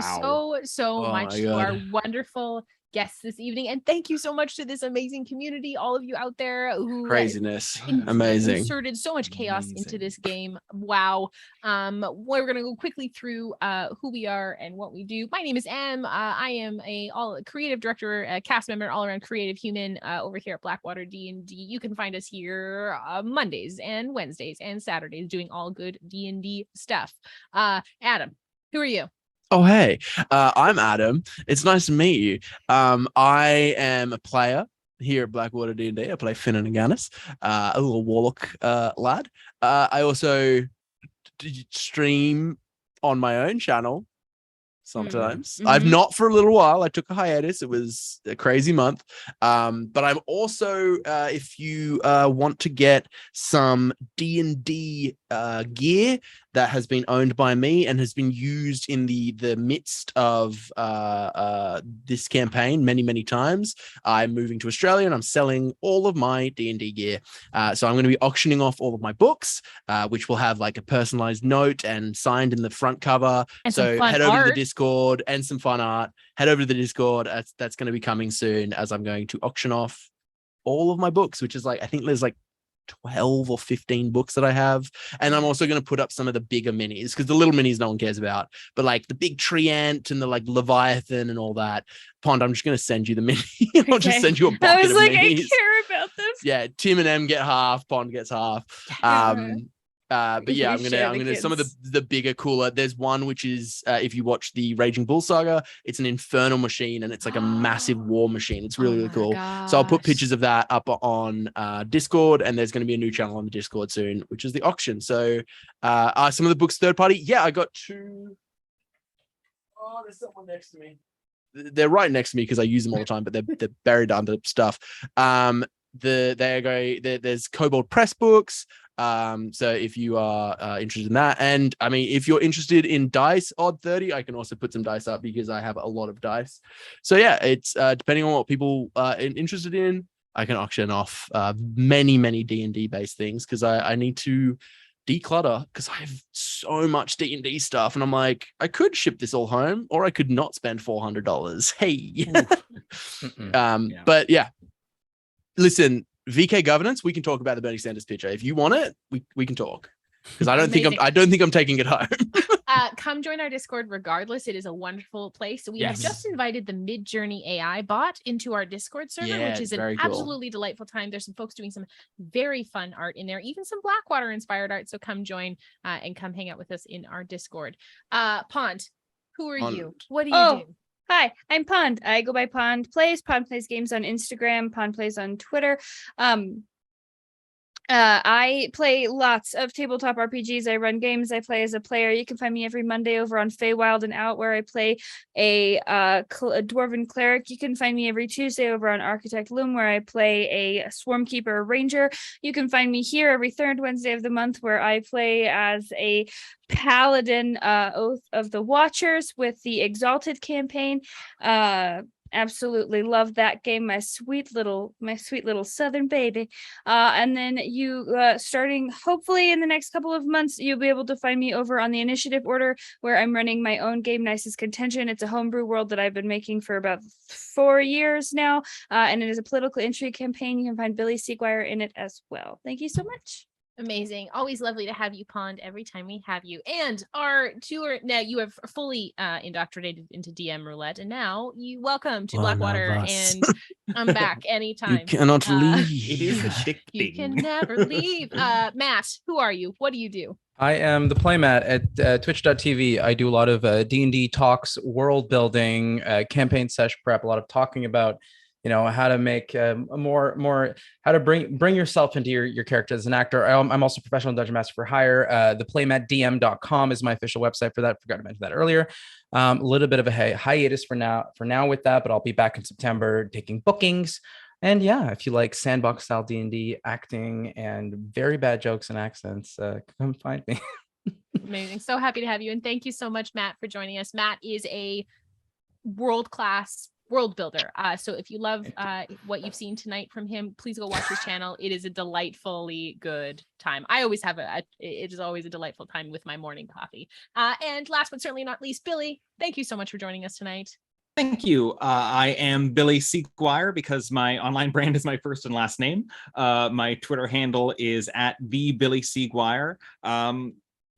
so much to our wonderful guests this evening, and thank you so much to this amazing community, all of you out there who craziness amazing inserted so much chaos into this game. Wow. We're gonna go quickly through who we are and what we do. My name is Em. I am a creative director, a cast member, all around creative human over here at Blackwater D&D. You can find us here Mondays and Wednesdays and Saturdays doing all good D&D stuff. Adam, who are you? Oh, hey, I'm Adam. It's nice to meet you. I am a player here at Blackwater D&D. I play Finn and Aganis, a little warlock lad. I also stream on my own channel sometimes. I've not for a little while. I took a hiatus. It was a crazy month. But I'm also, if you want to get some D&D gear that has been owned by me and has been used in the midst of this campaign many times, I'm moving to Australia and I'm selling all of my D&D gear. So I'm going to be auctioning off all of my books, which will have like a personalized note and signed in the front cover. And so head over to the Discord and some fun art. Head over to the Discord. That's going to be coming soon, as I'm going to auction off all of my books, which is like, I think there's like 12 or 15 books that I have. And I'm also going to put up some of the bigger minis, because the little minis no one cares about, but like the big tree ant and the like Leviathan and all that. Pond, I'm just going to send you the mini. I'll just send you a bucket I was of like, minis. I care about this. Yeah, Tim and M get half, Pond gets half. But yeah, I'm gonna some of the bigger, cooler. There's one which is if you watch the Raging Bull saga, it's an infernal machine and it's like a massive war machine. It's really cool. So I'll put pictures of that up on Discord, and there's going to be a new channel on the Discord soon, which is the auction. So some of the books third party. Yeah, I got 2. Oh, there's someone next to me. They're right next to me because I use them all the time, but they're buried under stuff. There's Kobold Press books. So if you are interested in that, and I mean, if you're interested in dice, odd 30, I can also put some dice up because I have a lot of dice. So yeah, it's depending on what people are interested in, I can auction off many D&D based things because I need to declutter because I have so much D&D stuff, and I'm like, I could ship this all home, or I could not spend $400. Hey, but yeah, listen. VK governance, we can talk about the Bernie Sanders picture. If you want it, we can talk. Because I don't think I'm taking it home. Come join our Discord regardless. It is a wonderful place. We have just invited the Midjourney AI bot into our Discord server, which is an absolutely delightful time. There's some folks doing some very fun art in there, even some Blackwater inspired art. So come join and come hang out with us in our Discord. Pond, who are you? What do you do? Hi, I'm Pond. I go by Pond Plays games on Instagram, Pond Plays on Twitter. I play lots of tabletop RPGs. I run games. I play as a player. You can find me every Monday over on Feywild and Out, where I play a dwarven cleric. You can find me every Tuesday over on Architect Loom, where I play a Swarmkeeper Ranger. You can find me here every third Wednesday of the month, where I play as a Paladin, Oath of the Watchers with the Exalted campaign. Absolutely love that game. My sweet little southern baby. And then you starting hopefully in the next couple of months, you'll be able to find me over on the initiative order, where I'm running my own game, Nicest Contention. It's a homebrew world that I've been making for about 4 years now, and it is a political intrigue campaign. You can find Billy Seguire in it as well. Thank you so much. Amazing. Always lovely to have you, Pond, every time we have you. And our tour, now you have fully indoctrinated into DM Roulette, and now you welcome to Blackwater, and I'm back anytime. You cannot leave. It is addicting. You can never leave. Matt, who are you? What do you do? I am the PlayMatt at twitch.tv. I do a lot of D&D talks, world building, campaign session prep, a lot of talking about how to make how to bring yourself into your character as an actor. I'm also a professional dungeon master for hire. ThePlayMattDM.com is my official website for that. Forgot to mention that earlier. A little bit of a hiatus for now with that, but I'll be back in September taking bookings. And yeah, if you like sandbox style D&D acting and very bad jokes and accents, come find me. Amazing. So happy to have you. And thank you so much, Matt, for joining us. Matt is a world-class world builder. So if you love what you've seen tonight from him, please go watch his channel. It is a delightfully good time. I always have it is always a delightful time with my morning coffee. And last but certainly not least, Billy, thank you so much for joining us tonight. Thank you. I am Billy Seguire because my online brand is my first and last name. My Twitter handle is @TheBillySeguire.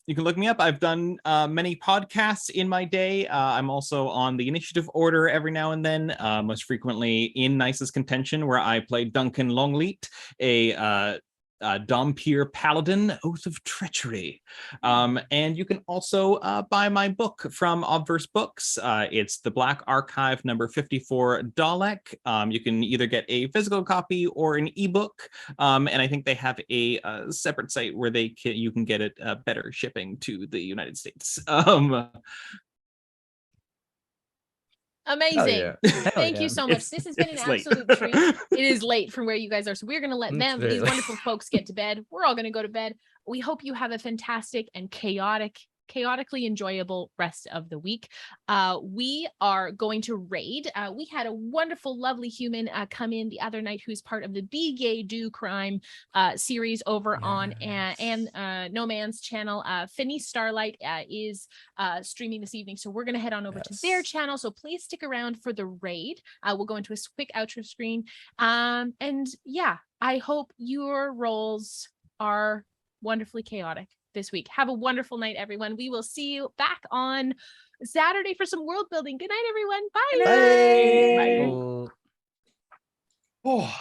You can look me up. I've done many podcasts in my day. I'm also on the initiative order every now and then, most frequently in Nicest Contention, where I play Duncan Longleat, a Dompier Paladin, Oath of Treachery. And you can also buy my book from Obverse Books. It's The Black Archive number 54 Dalek. You can either get a physical copy or an ebook. And I think they have a separate site where you can get it better shipping to the United States. Amazing. Thank you so much. This has been an absolute treat. It is late from where you guys are, so we're going to let these wonderful folks get to bed. We're all going to go to bed. We hope you have a fantastic and chaotically enjoyable rest of the week. We are going to raid. We had a wonderful, lovely human come in the other night who's part of the Be Gay Do Crime series over on No Man's channel. Finney Starlight is streaming this evening, so we're going to head on over to their channel. So please stick around for the raid. We'll go into a quick outro screen. And yeah, I hope your rolls are wonderfully chaotic this week. Have a wonderful night, everyone. We will see you back on Saturday for some world building. Good night, everyone. Bye. Bye. Oh.